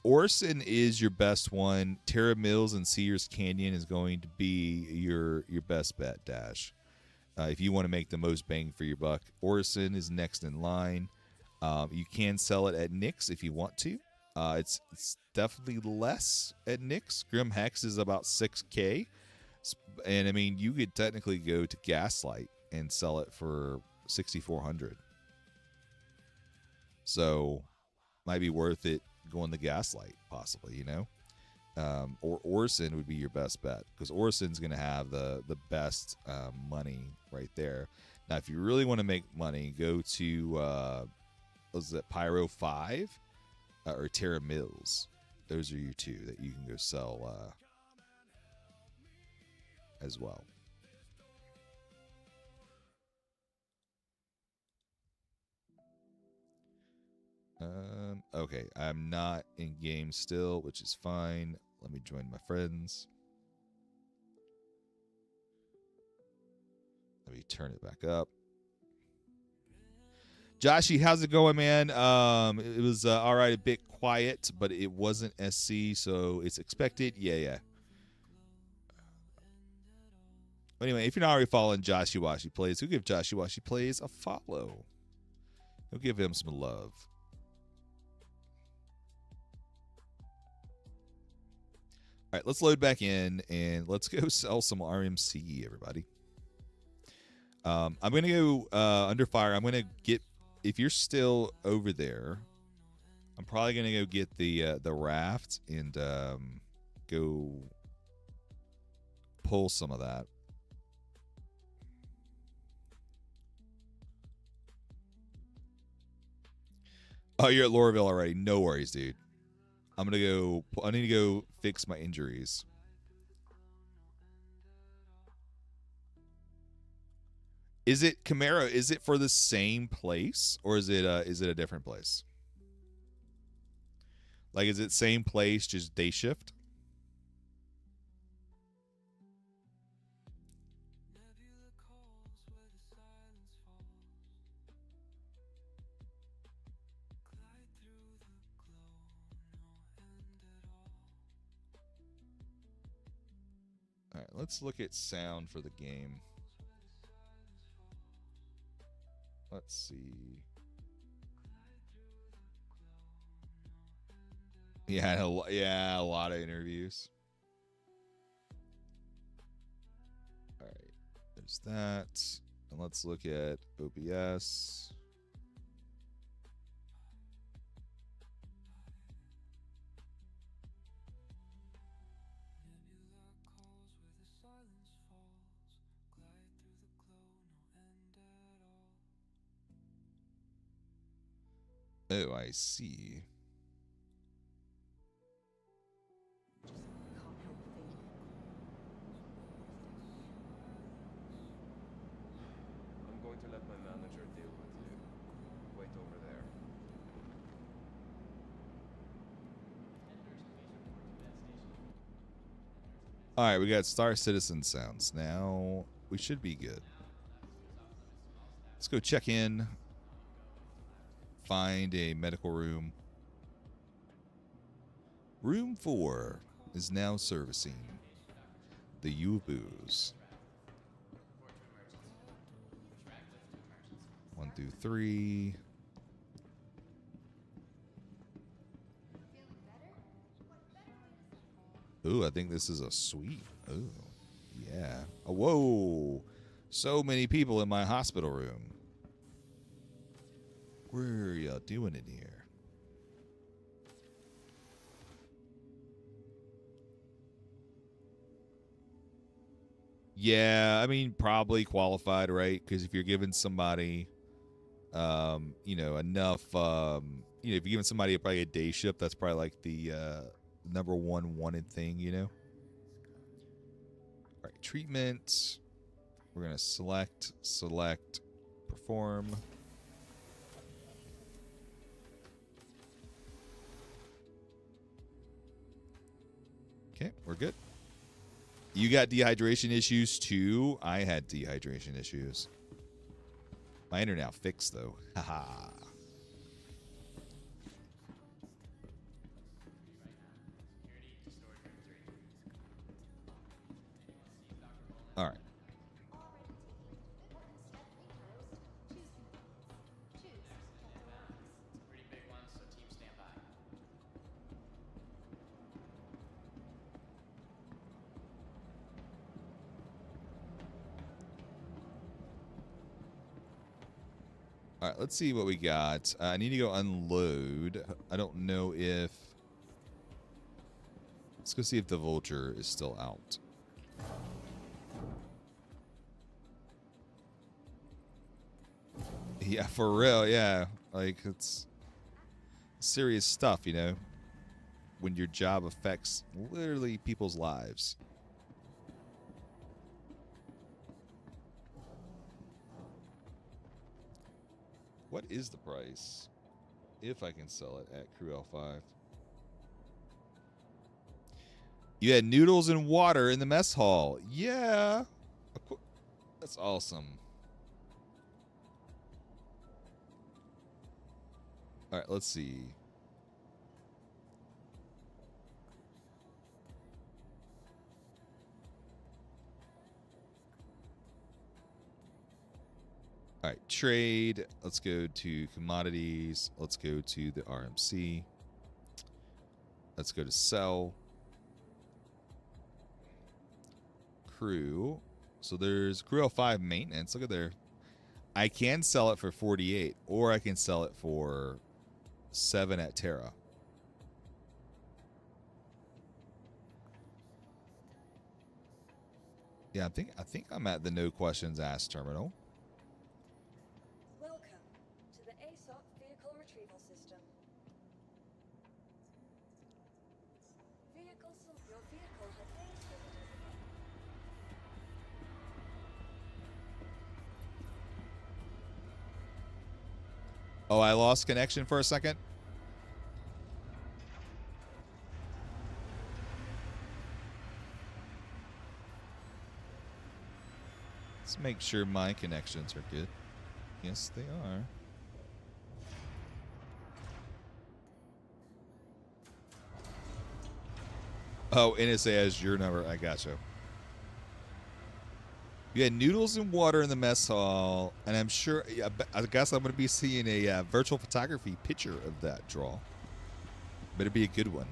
Orson is your best one. Terra Mills and Sears Canyon is going to be your best bet, Dash. If you want to make the most bang for your buck, Orson is next in line. You can sell it at Nick's if you want to. It's definitely less at Nick's. Grim Hex is about 6K. And I mean, you could technically go to Gaslight and sell it for 6,400. So might be worth it going to Gaslight, possibly, you know? Or Orson would be your best bet because Orson's going to have the best money right there. Now, if you really want to make money, go to was it Pyro 5 or Terra Mills. Those are your two that you can go sell as well. Okay, I'm not in game still, which is fine. Let me join my friends. Let me turn it back up. Joshy, how's it going, man? It was all right, a bit quiet, but it wasn't SC, so it's expected. Yeah. Anyway, if you're not already following Joshy Washi Plays, go give Joshy Washi Plays a follow. Go give him some love. All right, let's load back in and let's go sell some RMC, everybody. I'm going to go under fire. I'm going to get, if you're still over there, I'm probably going to go get the raft and go pull some of that. Oh, you're at Lorville already. No worries, dude. I need to go fix my injuries. Is it Camaro? Is it for the same place or is it a different place? Like, is it same place, just day shift? All right, let's look at sound for the game. Let's see. Yeah, a lot of interviews. All right, there's that. And let's look at OBS. Oh, I see. I'm going to let my manager deal with you. Wait over there. All right, we got Star Citizen sounds. Now we should be good. Let's go check in. Find a medical room. Room 4 is now servicing the U-Boos. 1 through 3. Ooh, I think this is a suite. Ooh, yeah. Oh, whoa. So many people in my hospital room. Where are y'all doing in here? Yeah, I mean, probably qualified, right? Because if you're giving somebody, enough, if you're giving somebody probably a day shift, that's probably like the number one wanted thing, you know? All right, treatment. We're going to select, perform. Okay, we're good. You got dehydration issues too? I had dehydration issues. Mine are now fixed though. Haha. All right, let's see what we got. I need to go unload. I don't know if... Let's go see if the Vulture is still out. Yeah, for real, yeah. Like, it's serious stuff, you know, when your job affects literally people's lives. What is the price if I can sell it at Crew L5? You had noodles and water in the mess hall. Yeah. That's awesome. All right, let's see. All right, trade. Let's go to commodities. Let's go to the RMC. Let's go to sell. Crew. So there's Crew L5 maintenance. Look at there. I can sell it for 48, or I can sell it for 7 at Terra. Yeah, I think I'm at the no questions asked terminal. Welcome to the ASOP vehicle retrieval system. Your vehicle has base visitors again. Oh, I lost connection for a second. Let's make sure my connections are good. Yes, they are. Oh, NSA has your number. I gotcha. You had noodles and water in the mess hall, and I'm sure, I guess I'm going to be seeing a virtual photography picture of that draw. Better be a good one.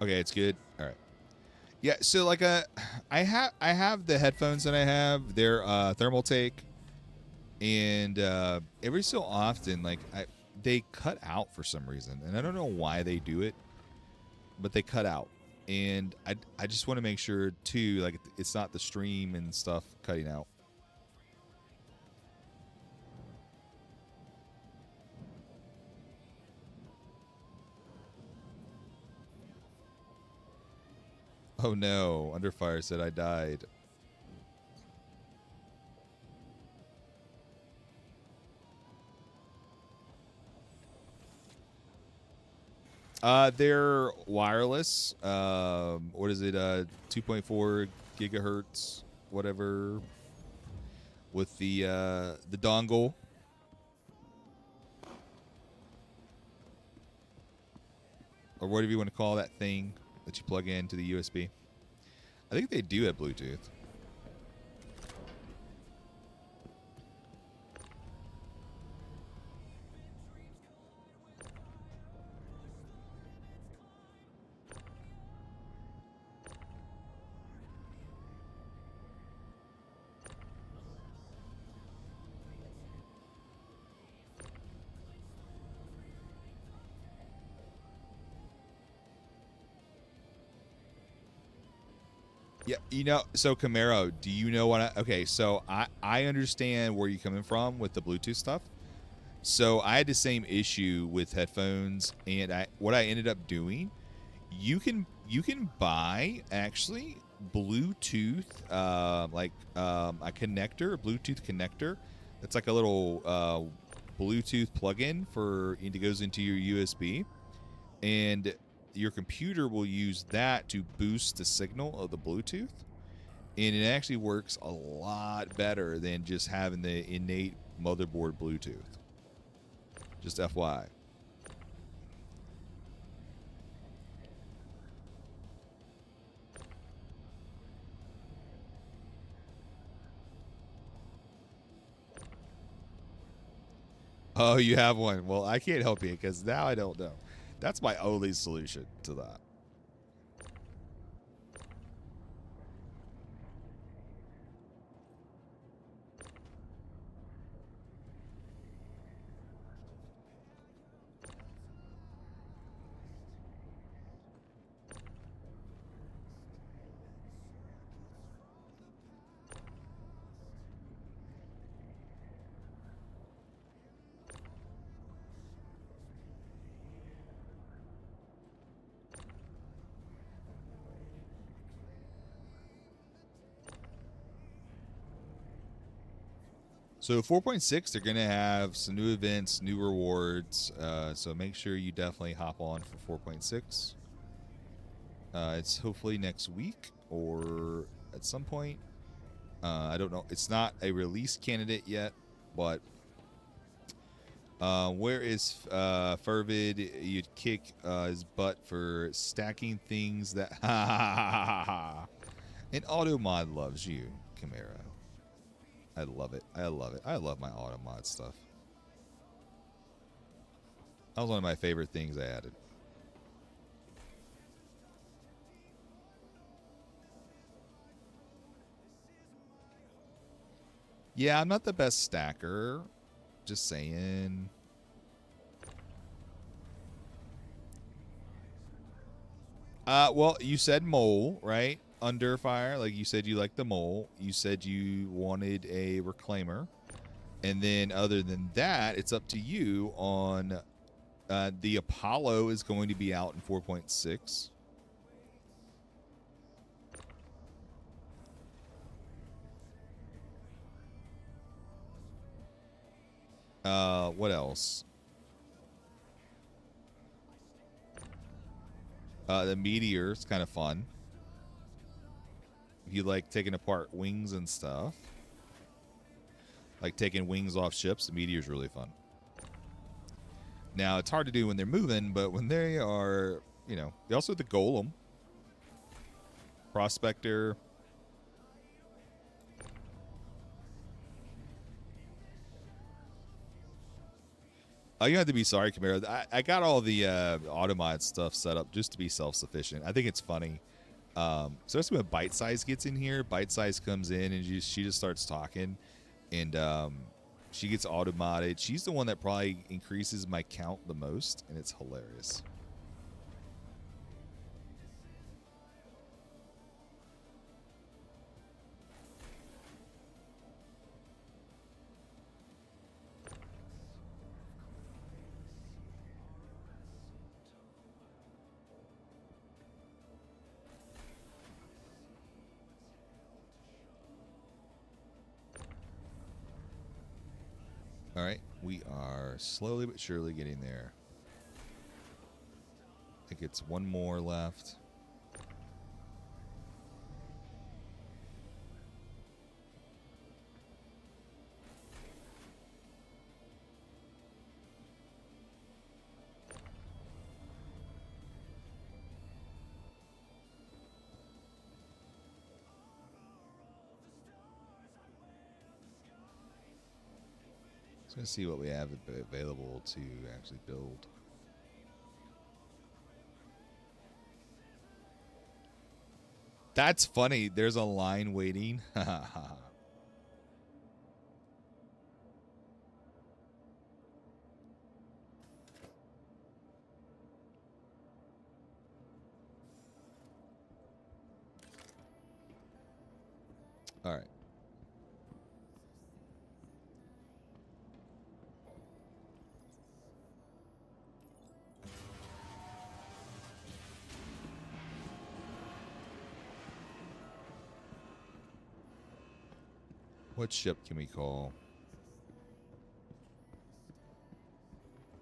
Okay, it's good. All right. Yeah, so like I have the headphones that I have. They're thermal take, and every so often, like they cut out for some reason, and I don't know why they do it, but they cut out, and I just want to make sure too, like it's not the stream and stuff cutting out. Oh no, Underfire said I died. They're wireless. What is it? 2.4 gigahertz, whatever. With the dongle. Or whatever you want to call that thing that you plug into the USB. I think they do have Bluetooth. Yeah, you know, so Camaro, do you know what okay, so I understand where you're coming from with the Bluetooth stuff. So I had the same issue with headphones, and what I ended up doing, you can buy actually Bluetooth a connector, a Bluetooth connector. That's like a little Bluetooth plug-in for it goes into your USB, and your computer will use that to boost the signal of the Bluetooth, and it actually works a lot better than just having the innate motherboard Bluetooth. Just FYI. Oh, you have one. Well, I can't help you because now I don't know. That's my only solution to that. So 4.6, they're going to have some new events, new rewards. So make sure you definitely hop on for 4.6. It's hopefully next week or at some point. I don't know. It's not a release candidate yet, but where is Fervid? You'd kick his butt for stacking things that... And Automod loves you, Camaro. I love it. I love it. I love my auto mod stuff. That was one of my favorite things I added. Yeah, I'm not the best stacker. Just saying. Well, you said mole, right? Under fire, like you said you like the mole. You said you wanted a reclaimer. And then other than that, it's up to you on the Apollo is going to be out in 4.6. What else? The Meteor is kind of fun. If you like taking apart wings and stuff, like taking wings off ships, the Meteor's really fun. Now, it's hard to do when they're moving, but when they are, you know, also the Golem, Prospector. Oh, you have to be sorry, Camaro. I got all the Automod stuff set up just to be self-sufficient. I think it's funny. Especially when Bite Size gets in here. Bite Size comes in and she just starts talking. And she gets automated. She's the one that probably increases my count the most, and it's hilarious. All right, we are slowly but surely getting there. I think it's one more left. Let's see what we have available to actually build. That's funny. There's a line waiting. All right. What ship can we call?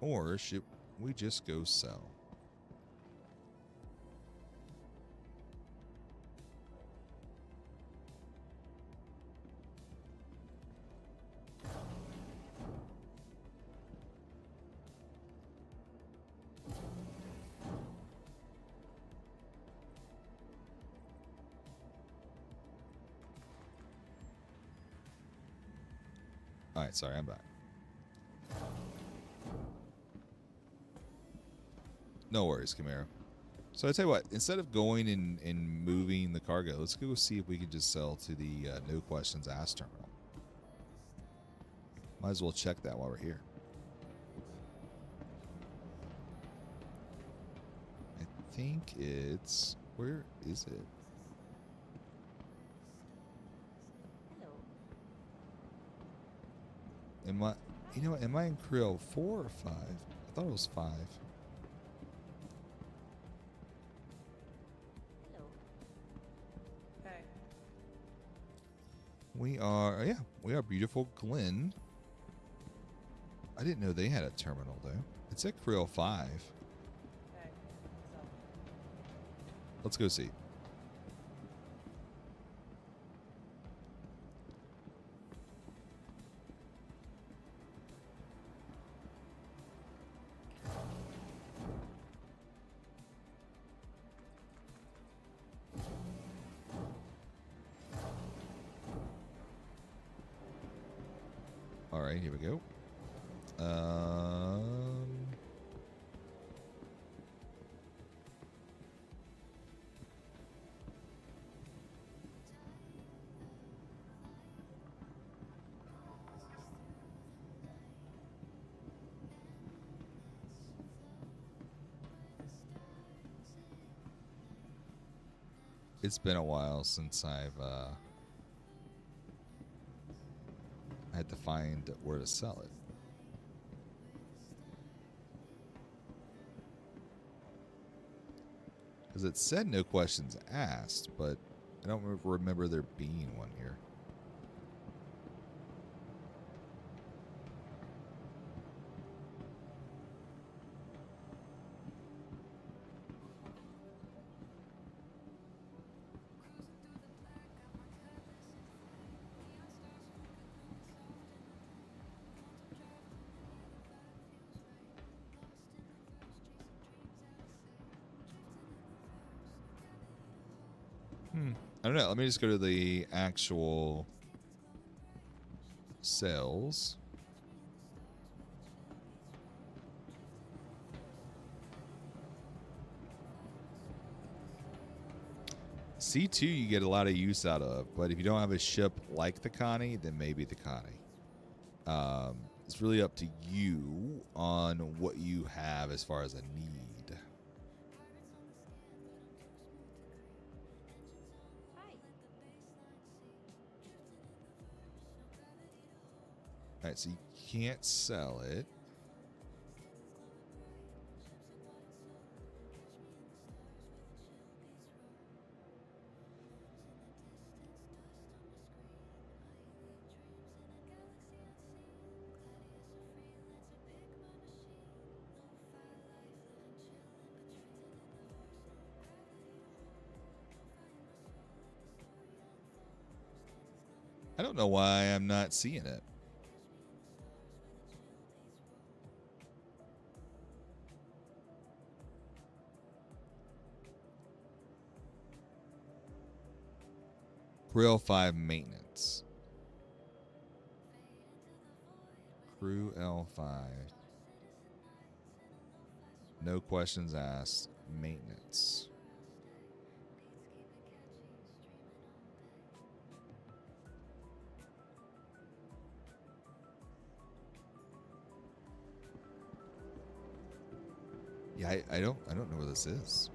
Or should we just go sell? All right, sorry, I'm back. No worries, Camaro. So I tell you what, instead of going and moving the cargo, let's go see if we can just sell to the no questions asked terminal. Might as well check that while we're here. I think it's, where is it? Hello. Am I, you know, am I in Creole 4 or 5? I thought it was 5. Hello. Hey. We are, oh yeah, we are beautiful Glen. I didn't know they had a terminal though. It's at Creole 5. Hey. What's up? Let's go see. All right, here we go. It's been a while since I've had to find where to sell it. Because it said no questions asked, but I don't remember there being one here. I don't know. Let me just go to the actual sales. C2 you get a lot of use out of, but if you don't have a ship like the Connie, then maybe the Connie. It's really up to you on what you have as far as a need. Hi. All right, so you can't sell it. I don't know why I'm not seeing it. Crew 5 maintenance. Crew L5. No questions asked. Maintenance. Yeah, I don't know where this is.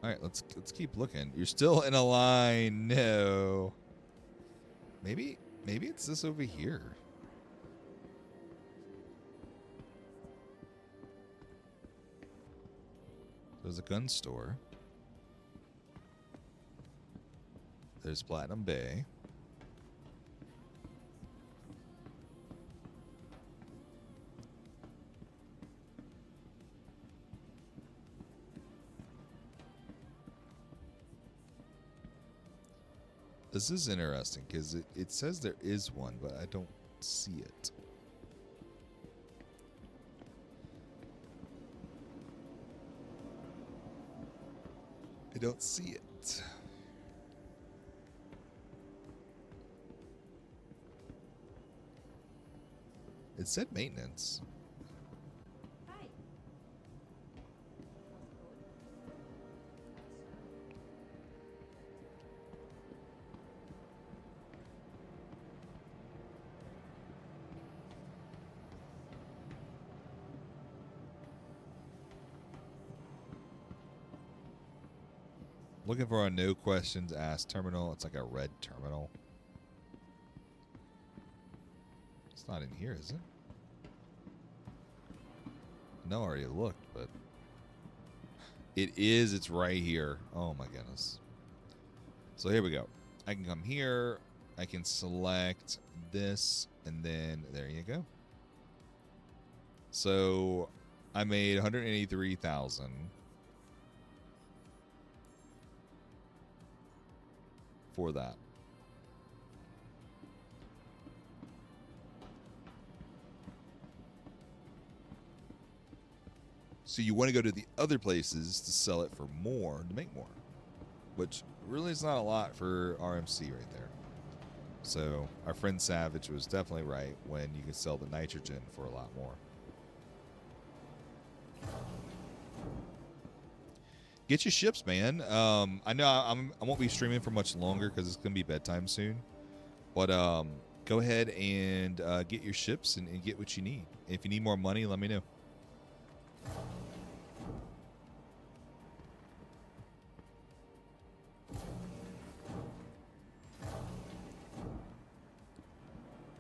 All right, let's keep looking. You're still in a line. No. Maybe it's this over here. There's a gun store. There's Platinum Bay. This is interesting because it says there is one, but I don't see it. I don't see it. It said maintenance. Hi. Looking for a no questions asked terminal. It's like a red terminal. It's not in here, is it? No, I already looked, but it is. It's right here. Oh my goodness. So here we go. I can come here. I can select this, and then there you go. So I made 183,000. For that. So you want to go to the other places to sell it for more, to make more. Which really is not a lot for RMC right there. So our friend Salvage was definitely right when you can sell the nitrogen for a lot more. Get your ships, man. I know I won't be streaming for much longer because it's going to be bedtime soon. But go ahead and get your ships and get what you need. If you need more money, let me know.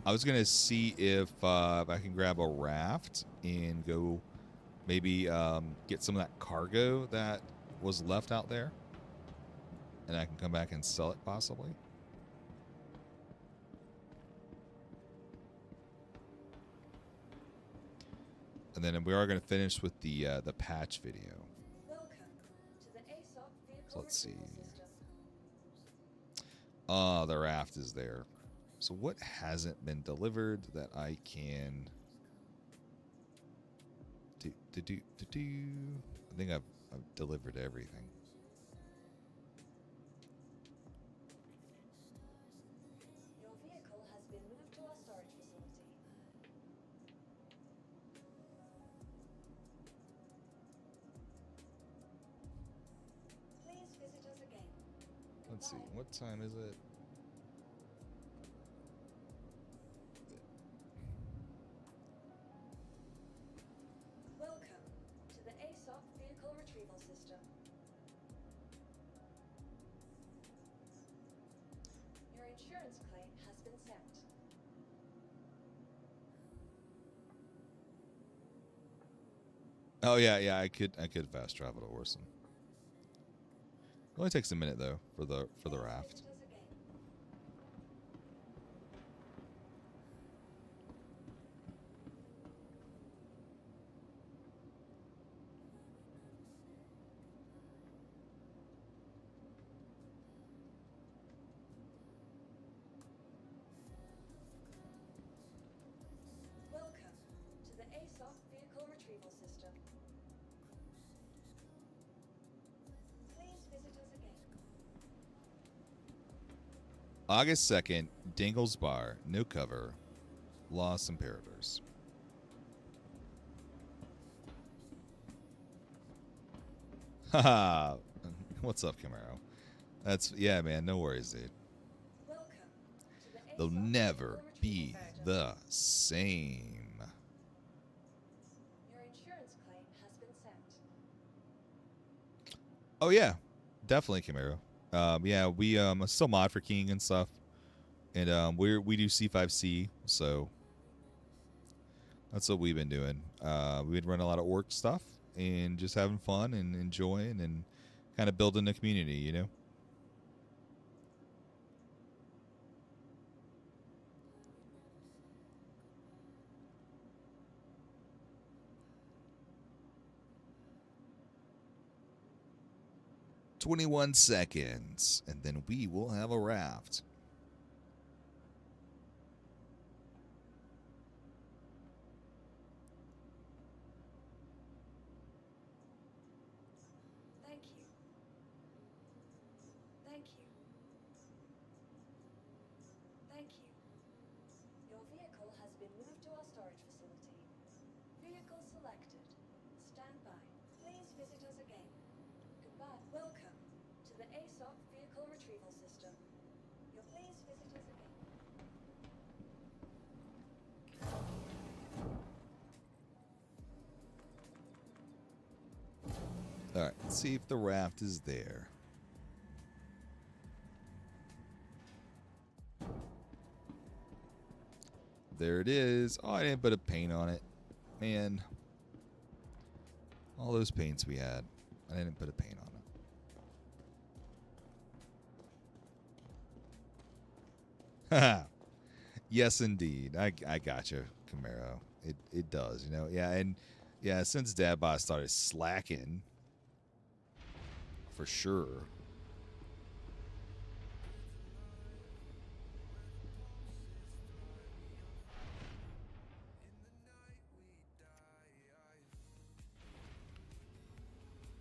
I was going to see if I can grab a raft and go maybe get some of that cargo that was left out there, and I can come back and sell it possibly. And then we are going to finish with the patch video. Welcome to the ASOP vehicle So let's see. retrieval system. The raft is there. So what hasn't been delivered that I can do? I think I've delivered everything. Your vehicle has been moved to our storage facility. Please visit us again. Let's see. What time is it? Welcome to the ASOP vehicle retrieval system. Your insurance claim has been sent. Oh yeah. I could fast travel to Orson. It only takes a minute though for the raft. Visit us again. Welcome to the ASOP vehicle retrieval system. Please visit us again. August 2nd, Dingle's Bar, no cover, Lost Imperators. Haha. What's up, Camaro? Yeah, man, no worries, dude. Welcome to the They'll ASOP never vehicle be retrieval system. the same. Your insurance claim has been sent. Oh yeah, definitely Camaro. Yeah, we still mod for King and stuff, and we do C5C, so that's what we've been doing. We'd run a lot of orc stuff and just having fun and enjoying and kind of building the community, you know. "21 seconds, and then we will have a raft." welcome to the ASOC Vehicle Retrieval System. Your please visit us again. All right, let's see if the raft is there. There it is. Oh, I didn't put a paint on it. Man. All those paints we had. I didn't put a paint on it. Haha. Yes, indeed. I got you, Camaro. It does, you know. Yeah, and yeah, since Dadbot started slacking, for sure.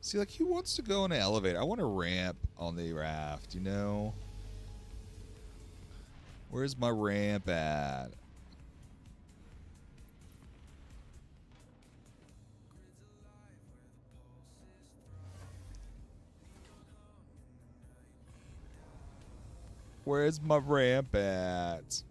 See, like, he wants to go in an elevator. I want a ramp on the raft, you know? Where's my ramp at? Where's my ramp at?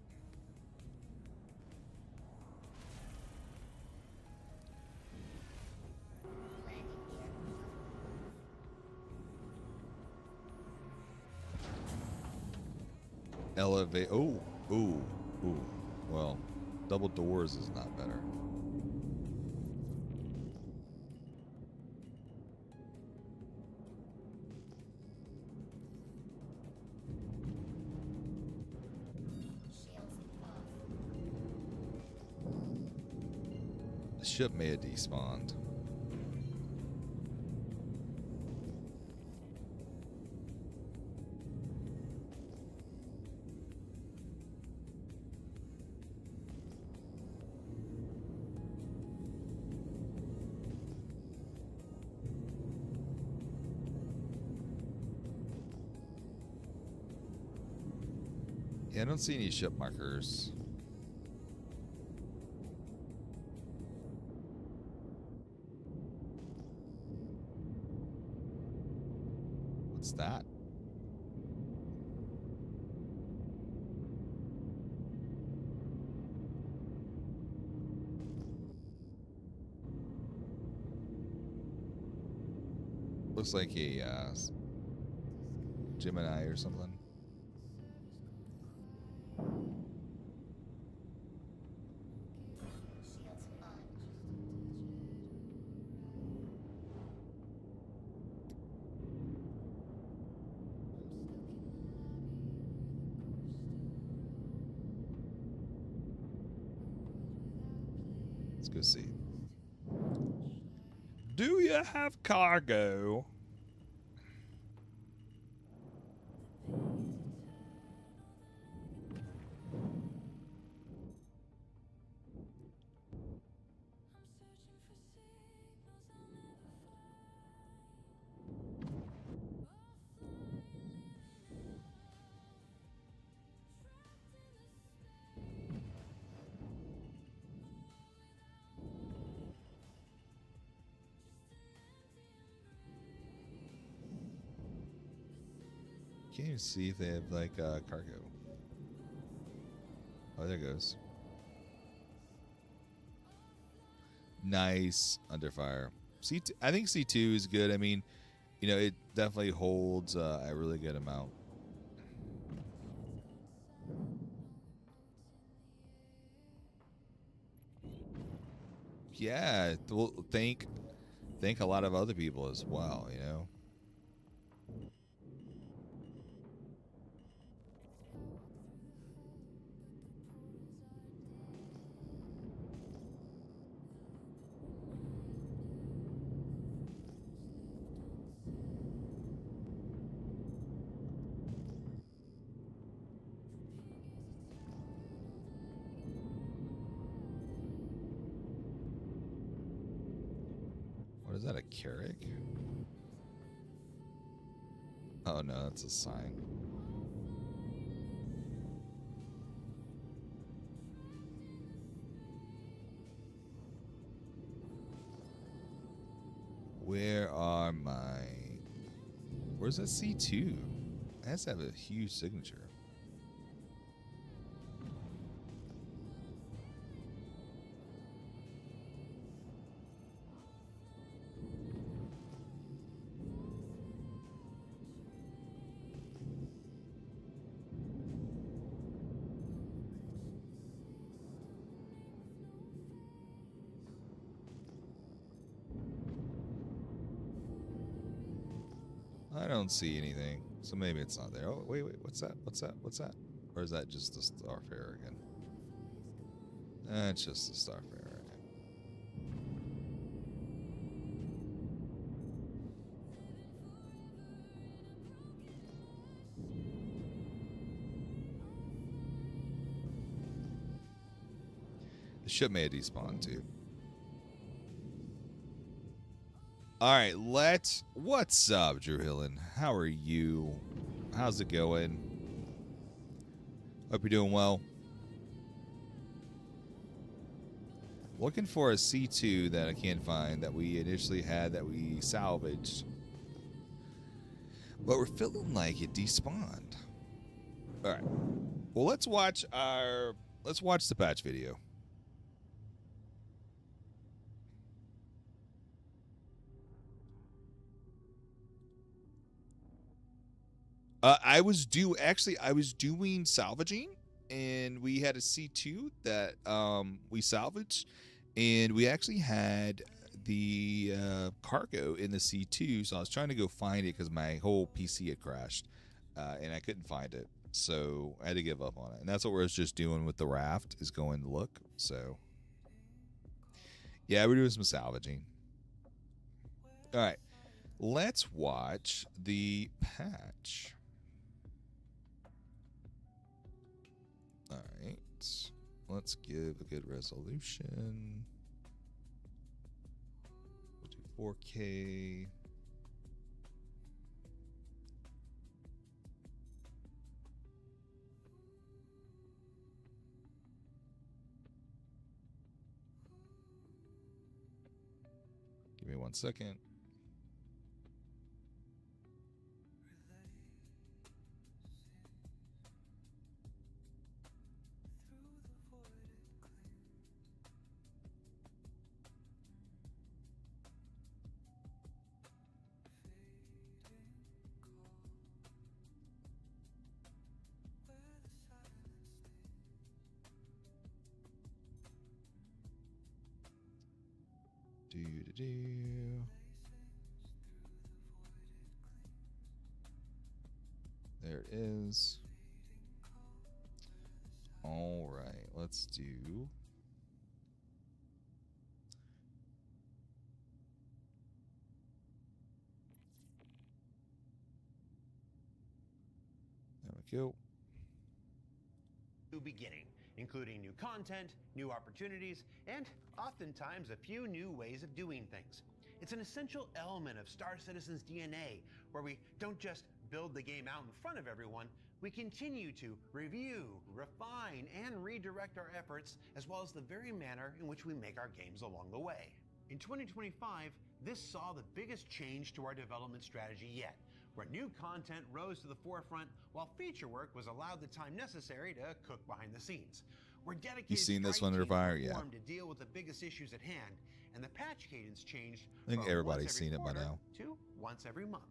Elevate. Oh, ooh, ooh. Well, double doors is not better. The ship may have despawned. Yeah, I don't see any ship markers. What's that? Looks like a Gemini or something. Let's go see. Do you have cargo? Can't even see if they have like cargo. Oh, there it goes. Nice under fire. C2, I think C2 is good. I mean, you know, it definitely holds a really good amount. Yeah, well, thank a lot of other people as well, you know. What is that, a Carrick? Oh no, that's a sign. Where are my Where's that C2? It has to have a huge signature. I don't see anything, so maybe it's not there. Oh, wait, what's that? What's that? What's that? Or is that just the Starfarer again? It's just the Starfarer again. The ship may have despawned too. All right, what's up, Drew Hillen? How are you? How's it going? Hope you're doing well. Looking for a C2 that I can't find that we initially had that we salvaged. But we're feeling like it despawned. All right. Well, let's watch the patch video. I was doing salvaging, and we had a C2 that we salvaged, and we actually had the cargo in the C2, so I was trying to go find it because my whole PC had crashed, and I couldn't find it, so I had to give up on it. And that's what we're just doing with the raft, is going to look. So yeah, we're doing some salvaging. All right, let's watch the patch. All right, let's give a good resolution. We'll do 4K. Give me 1 second. There it is. All right, let's do. There we go. New beginning, including new content, new opportunities, and oftentimes a few new ways of doing things. It's an essential element of Star Citizen's DNA, where we don't just build the game out in front of everyone, we continue to review, refine, and redirect our efforts, as well as the very manner in which we make our games along the way. In 2025, this saw the biggest change to our development strategy yet, where new content rose to the forefront while feature work was allowed the time necessary to cook behind the scenes. We're dedicated. You've seen this one, Fire? Yeah. To deal with the biggest issues at hand, and the patch cadence changed. I think everybody's seen it by now. To once every month.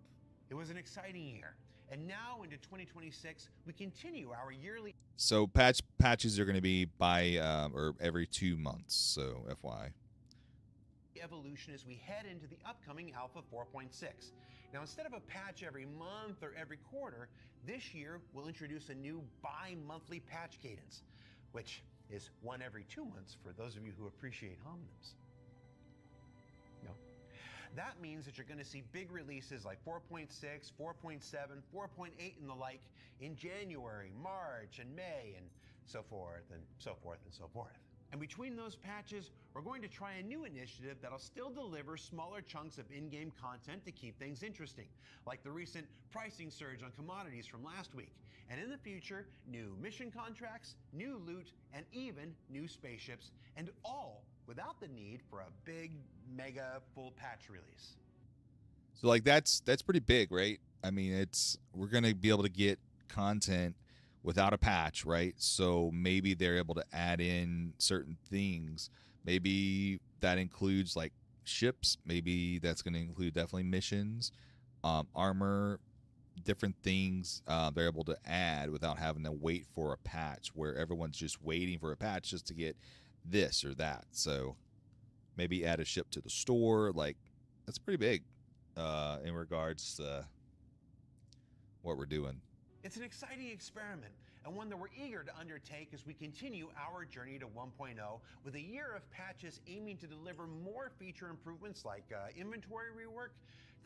It was an exciting year, and now into 2026, we continue our yearly. So patches are going to be by or every 2 months. So FYI. Evolution as we head into the upcoming Alpha 4.6. Now, instead of a patch every month or every quarter, this year we'll introduce a new bi-monthly patch cadence, which is one every 2 months for those of you who appreciate homonyms. No. That means that you're going to see big releases like 4.6, 4.7, 4.8 and the like in January, March, and May, and so forth, and so forth, and so forth. And between those patches, we're going to try a new initiative that'll still deliver smaller chunks of in-game content to keep things interesting, like the recent pricing surge on commodities from last week. And in the future, new mission contracts, new loot, and even new spaceships, and all without the need for a big, mega, full patch release. So like that's pretty big, right? I mean, we're gonna be able to get content without a patch, right? So maybe they're able to add in certain things. Maybe that includes like ships. Maybe that's going to include definitely missions, armor, different things they're able to add without having to wait for a patch where everyone's just waiting for a patch just to get this or that. So maybe add a ship to the store. Like, that's pretty big in regards to what we're doing. It's an exciting experiment, and one that we're eager to undertake as we continue our journey to 1.0 with a year of patches aiming to deliver more feature improvements like inventory rework,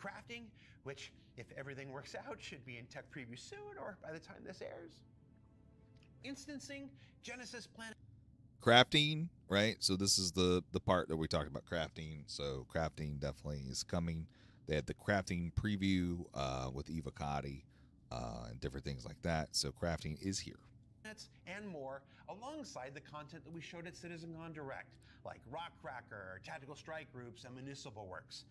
crafting, which, if everything works out, should be in tech preview soon or by the time this airs. Instancing, Genesis Planet. Crafting, right? So this is the part that we talked about, crafting. So crafting definitely is coming. They had the crafting preview with Eva Cotty and different things like that. So crafting is here. And more, alongside the content that we showed at CitizenCon Direct, like Rock Cracker, Tactical Strike Groups, and Municipal Works.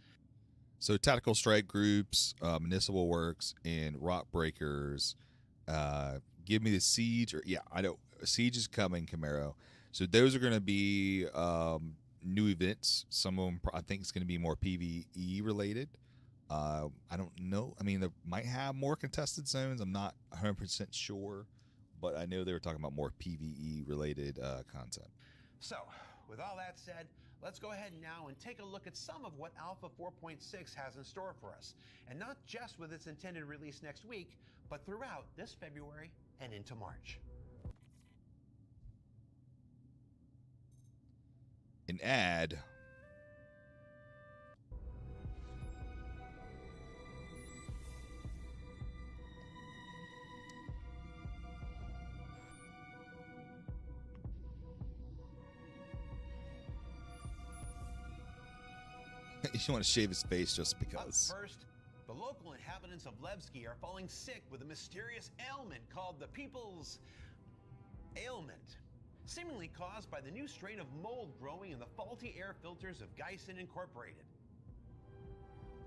So Tactical Strike Groups, Municipal Works, and Rock Breakers. Give me the Siege, or I know Siege is coming, Camaro. So those are going to be new events. Some of them, I think, it's going to be more PvE related. I don't know. I mean, they might have more contested zones. I'm not 100% sure, but I know they were talking about more PvE related content. So, with all that said, let's go ahead now and take a look at some of what Alpha 4.6 has in store for us, and not just with its intended release next week, but throughout this February and into March. An ad. You want to shave his face just because. Up first, the local inhabitants of Levski are falling sick with a mysterious ailment called the People's Ailment, seemingly caused by the new strain of mold growing in the faulty air filters of Geisen Incorporated.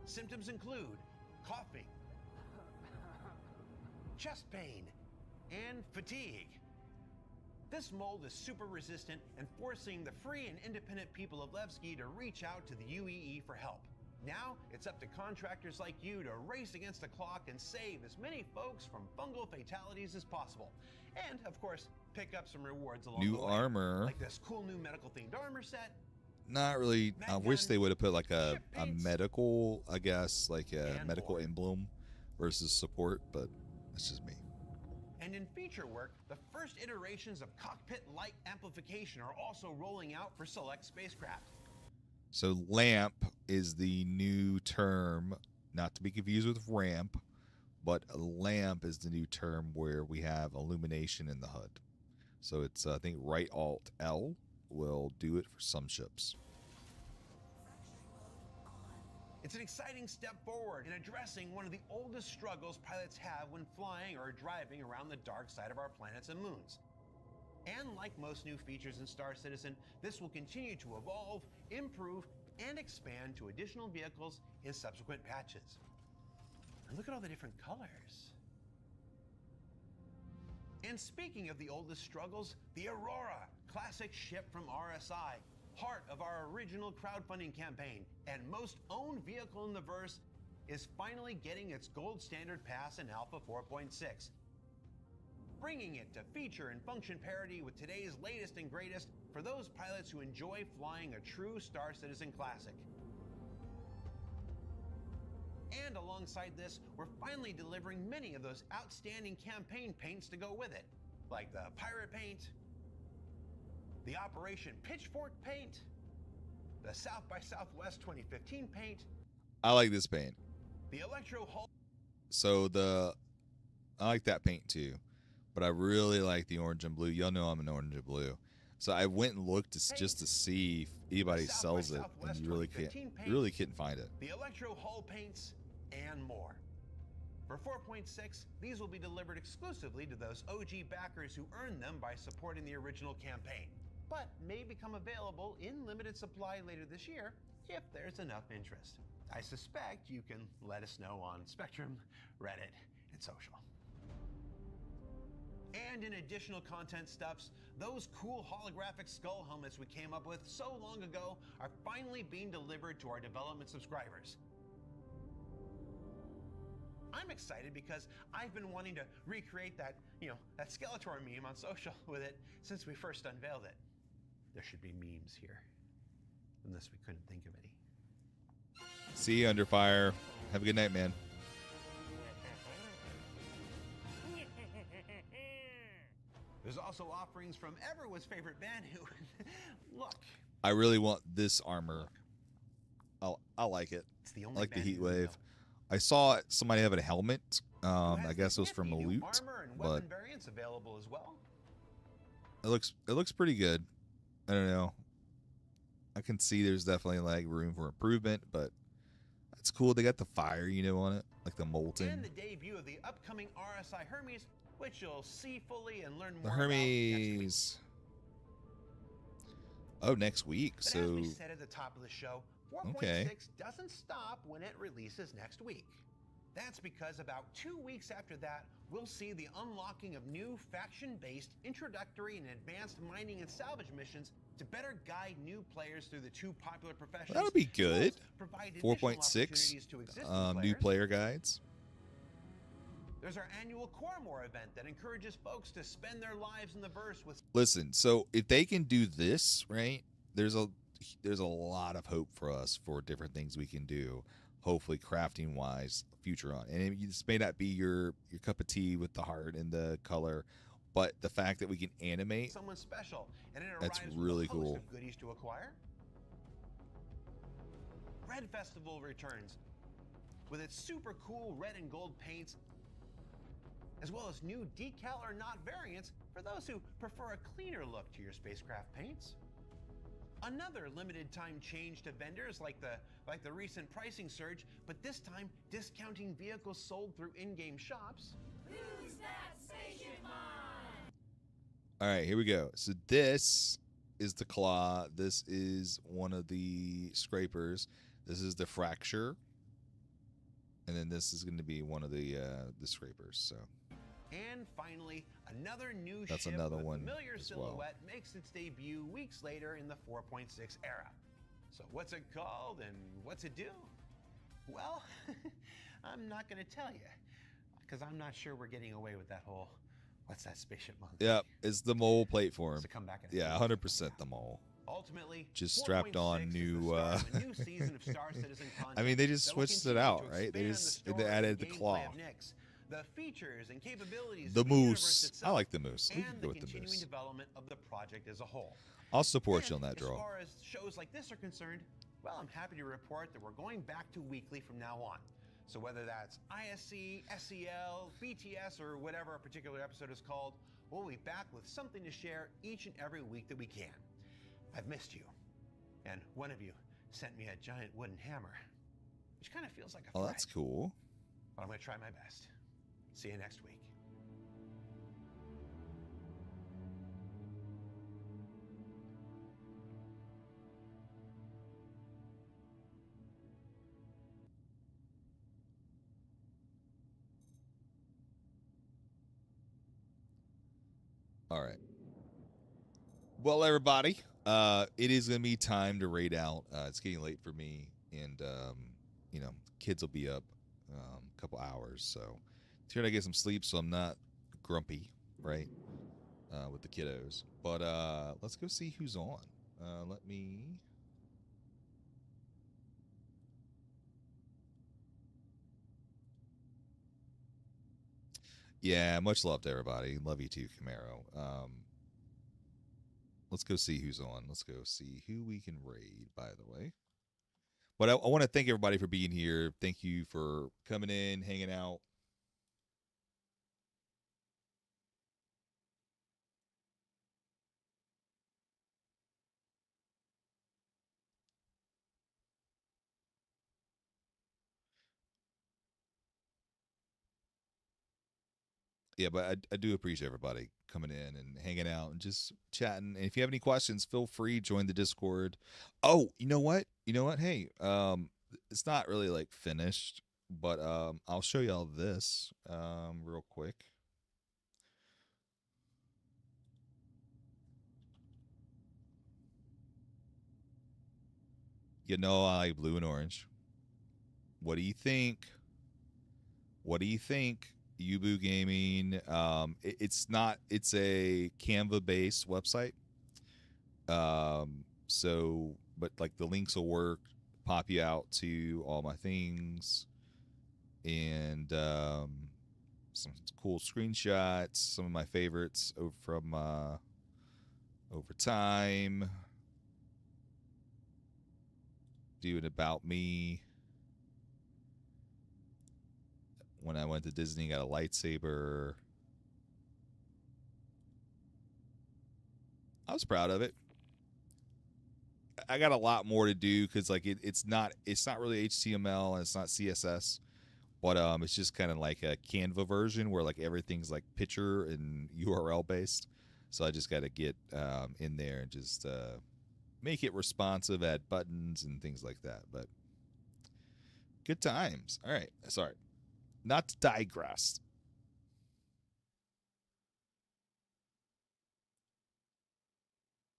Symptoms include coughing, chest pain, and fatigue. This mold is super resistant and forcing the free and independent people of Levski to reach out to the UEE for help. Now, it's up to contractors like you to race against the clock and save as many folks from fungal fatalities as possible. And, of course, pick up some rewards along the way. New armor. Like this cool new medical-themed armor set. Not really. I wish they would have put like a paints, medical, I guess, like a medical more. emblem versus support, but that's just me. And in feature work, the first iterations of cockpit light amplification are also rolling out for select spacecraft. So lamp is the new term, not to be confused with ramp, but lamp is the new term where we have illumination in the HUD. So it's, I think, right Alt L will do it for some ships. It's an exciting step forward in addressing one of the oldest struggles pilots have when flying or driving around the dark side of our planets and moons. And like most new features in Star Citizen, this will continue to evolve, improve, and expand to additional vehicles in subsequent patches. And look at all the different colors. And speaking of the oldest struggles, the Aurora, classic ship from RSI, heart of our original crowdfunding campaign and most owned vehicle in the verse, is finally getting its gold standard pass in Alpha 4.6, bringing it to feature and function parity with today's latest and greatest for those pilots who enjoy flying a true Star Citizen classic. And alongside this, we're finally delivering many of those outstanding campaign paints to go with it, like the Pirate Paint, the Operation Pitchfork paint, the South by Southwest 2015 paint. I like this paint. The Electro Hull. So I like that paint too, but I really like the orange and blue. Y'all know I'm an orange and blue. So I went and looked just to see if anybody sells it, and you really couldn't find it. The Electro Hull paints and more. For 4.6, these will be delivered exclusively to those OG backers who earned them by supporting the original campaign, but may become available in limited supply later this year if there's enough interest. I suspect you can let us know on Spectrum, Reddit, and social. And in additional content stuffs, those cool holographic skull helmets we came up with so long ago are finally being delivered to our development subscribers. I'm excited because I've been wanting to recreate that, that Skeletor meme on social with it since we first unveiled it. There should be memes here, unless we couldn't think of any. See you, Under Fire. Have a good night, man. There's also offerings from everyone's favorite band who, look. I really want this armor. I like it. It's the only I like the band heat who wave. know. I saw somebody have a helmet. Who I has guess it was the from a nifty new loot, armor and but weapon variants available as well. it looks pretty good. I don't know. I can see there's definitely like room for improvement, but it's cool. They got the fire, on it, like the molten. And the debut of the upcoming RSI Hermes, which you'll see fully and learn The more about next week. Hermes. Oh, next week. But as So we said at the top of the show, 4.6 Okay. doesn't stop when it releases next week. That's because about 2 weeks after that, we'll see the unlocking of new faction-based introductory and advanced mining and salvage missions to better guide new players through the two popular professions. that'll be as well as good. provide additional 4.6 opportunities to existing new players. player guides. There's our annual Coremore event that encourages folks to spend their lives in the verse with. Listen, so if they can do this, right, there's a lot of hope for us for different things we can do, hopefully crafting wise future on. And this may not be your cup of tea with the heart and the color, but the fact that we can animate, Someone special, and it That's arrives really with a host cool. of goodies to acquire. Red Festival returns with its super cool red and gold paints, as well as new decal or not variants for those who prefer a cleaner look to your spacecraft paints. Another limited time change to vendors like the recent pricing surge, but this time discounting vehicles sold through in-game shops. Who's that spaceship mine? all right, here we go. So this is the claw. This is one of the scrapers. This is the fracture. And then this is going to be one of the scrapers. So And finally, another new That's ship another with one familiar as well. silhouette makes its debut weeks later in the 4.6 era. So what's it called and what's it do? Well, I'm not going to tell you, because I'm not sure we're getting away with that whole, what's that spaceship month? yeah, it's the mole platform. So come back in a Yeah, few 100% the mole. Ultimately, Just strapped on 4.6 is new, the start of a new season of Star Citizen content I mean, they just that will switched it continue out, to right? They expand just the story added and the gameplay claw. of Nyx, the features and capabilities The of the universe moose. I itself, like the moose. We can and go the with the continuing moose. development of the project as a whole. I'll support you on And that draw. As far as shows like this are concerned, well, I'm happy to report that we're going back to weekly from now on. So whether that's ISC, SEL, BTS, or whatever a particular episode is called, we'll be back with something to share each and every week that we can. I've missed you. And one of you sent me a giant wooden hammer, which kind of feels like a Oh, threat. that's cool. But I'm going to try my best. See you next week. All right. Well, everybody, it is going to be time to raid out. It's getting late for me, and kids will be up a couple hours, so it's here to get some sleep, so I'm not grumpy, right, with the kiddos. But let's go see who's on. Let me. Yeah, much love to everybody. Love you too, Camaro. Let's go see who's on. Let's go see who we can raid, by the way. But I want to thank everybody for being here. Thank you for coming in, hanging out. yeah, but I do appreciate everybody coming in and hanging out and just chatting. And if you have any questions, feel free join the Discord. Oh, you know what? You know what? Hey, it's not really like finished, but I'll show y'all this real quick. You know I like blue and orange. What do you think? What do you think? Ubu Gaming. It's not. It's a Canva based website. So, but like the links will work, pop you out to all my things, and some cool screenshots. Some of my favorites from over time. Do an about me. When I went to Disney, got a lightsaber. I was proud of it. I got a lot more to do because like it's not really HTML and it's not CSS, but it's just kind of like a Canva version where like everything's like picture and URL based. So I just got to get in there and just make it responsive, add buttons and things like that. But good times. All right, sorry, not to digress.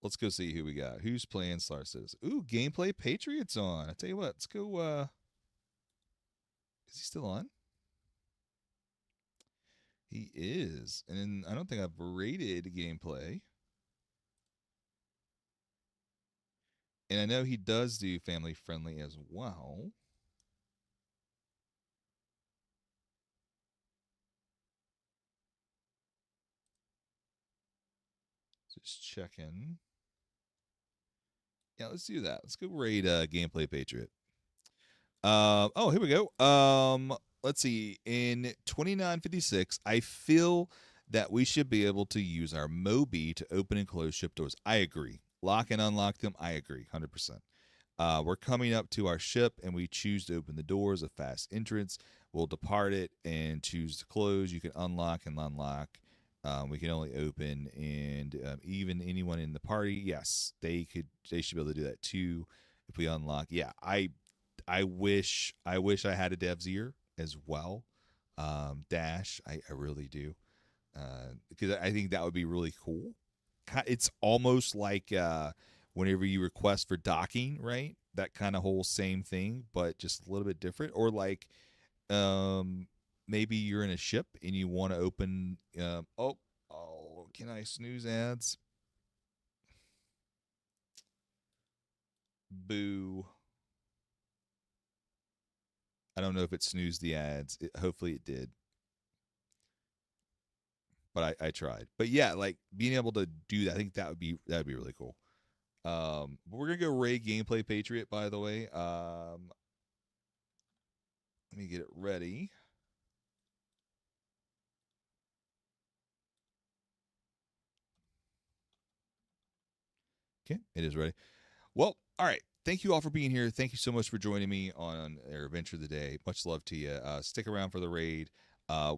Let's go see who we got. Who's playing Star Citizen? Ooh, Gameplay Patriots on. I tell you what, let's go. Is he still on? He is. And I don't think I've rated gameplay. And I know he does do family friendly as well. Just checking. Yeah, let's do that. Let's go raid Gameplay Patriot. Oh, here we go. Let's see. In 2956, I feel that we should be able to use our Mobi to open and close ship doors. I agree. Lock and unlock them. I agree. 100%. We're coming up to our ship and we choose to open the doors, a fast entrance. We'll depart it and choose to close. You can unlock and unlock. We can only open, and even anyone in the party, yes, they should be able to do that too. If we unlock, yeah, I wish I had a dev's ear as well. Dash, I really do, because I think that would be really cool. It's almost like whenever you request for docking, right? That kind of whole same thing, but just a little bit different. Or like, maybe you're in a ship and you want to open. Oh, can I snooze ads? Boo. I don't know if it snoozed the ads. Hopefully it did. But I tried. But yeah, like being able to do that, I think that'd be really cool. But we're gonna go raid Gameplay Patriot, by the way. Let me get it ready. Okay, it is ready. Well, all right. Thank you all for being here. Thank you so much for joining me on our adventure of the day. Much love to you. Stick around for the raid.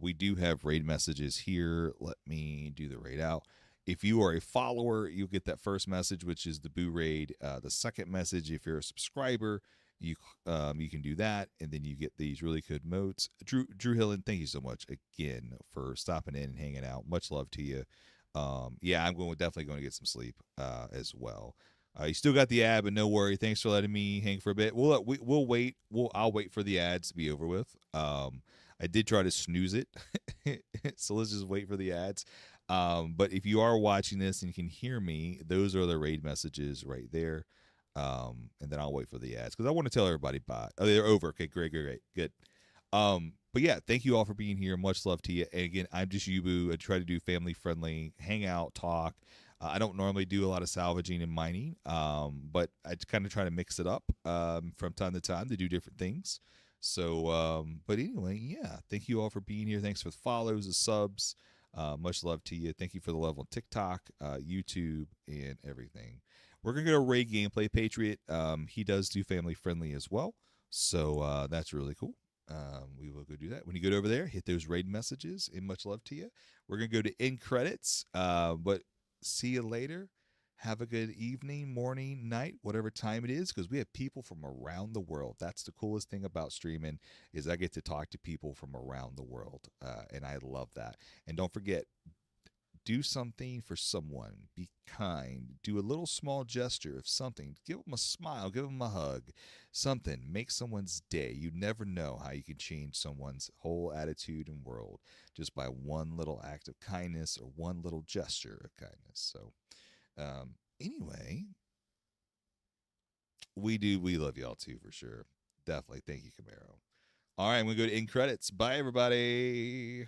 We do have raid messages here. Let me do the raid out. If you are a follower, you'll get that first message, which is the Boo Raid. The second message, if you're a subscriber, you can do that, and then you get these really good modes. Drew Hillen, thank you so much again for stopping in and hanging out. Much love to you. Yeah, I'm definitely going to get some sleep as well. You still got the ad, but no worry. Thanks for letting me hang for a bit. We'll wait. I'll wait for the ads to be over with. I did try to snooze it, so let's just wait for the ads. But if you are watching this and you can hear me, those are the raid messages right there. And then I'll wait for the ads because I want to tell everybody bye. Oh, they're over. Okay, great, good. But yeah, thank you all for being here. Much love to you. And again, I'm just Yubu. I try to do family friendly, hang out, talk. I don't normally do a lot of salvaging and mining, but I kind of try to mix it up from time to time to do different things. So, but anyway, yeah, thank you all for being here. Thanks for the follows, the subs. Much love to you. Thank you for the love on TikTok, YouTube, and everything. We're going to go to Ray Gameplay Patriot. He does do family friendly as well. So that's really cool. We will go do that. When you get over there, hit those raid messages, and much love to you. We're going to go to end credits, but see you later. Have a good evening, morning, night, whatever time it is, because we have people from around the world. That's the coolest thing about streaming is I get to talk to people from around the world, and I love that. And don't forget, do something for someone. Be kind. Do a little small gesture of something. Give them a smile. Give them a hug. Something. Make someone's day. You never know how you can change someone's whole attitude and world just by one little act of kindness or one little gesture of kindness. So, anyway, we love y'all too for sure. Definitely. Thank you, Camaro. All right, I'm going to go to end credits. Bye, everybody.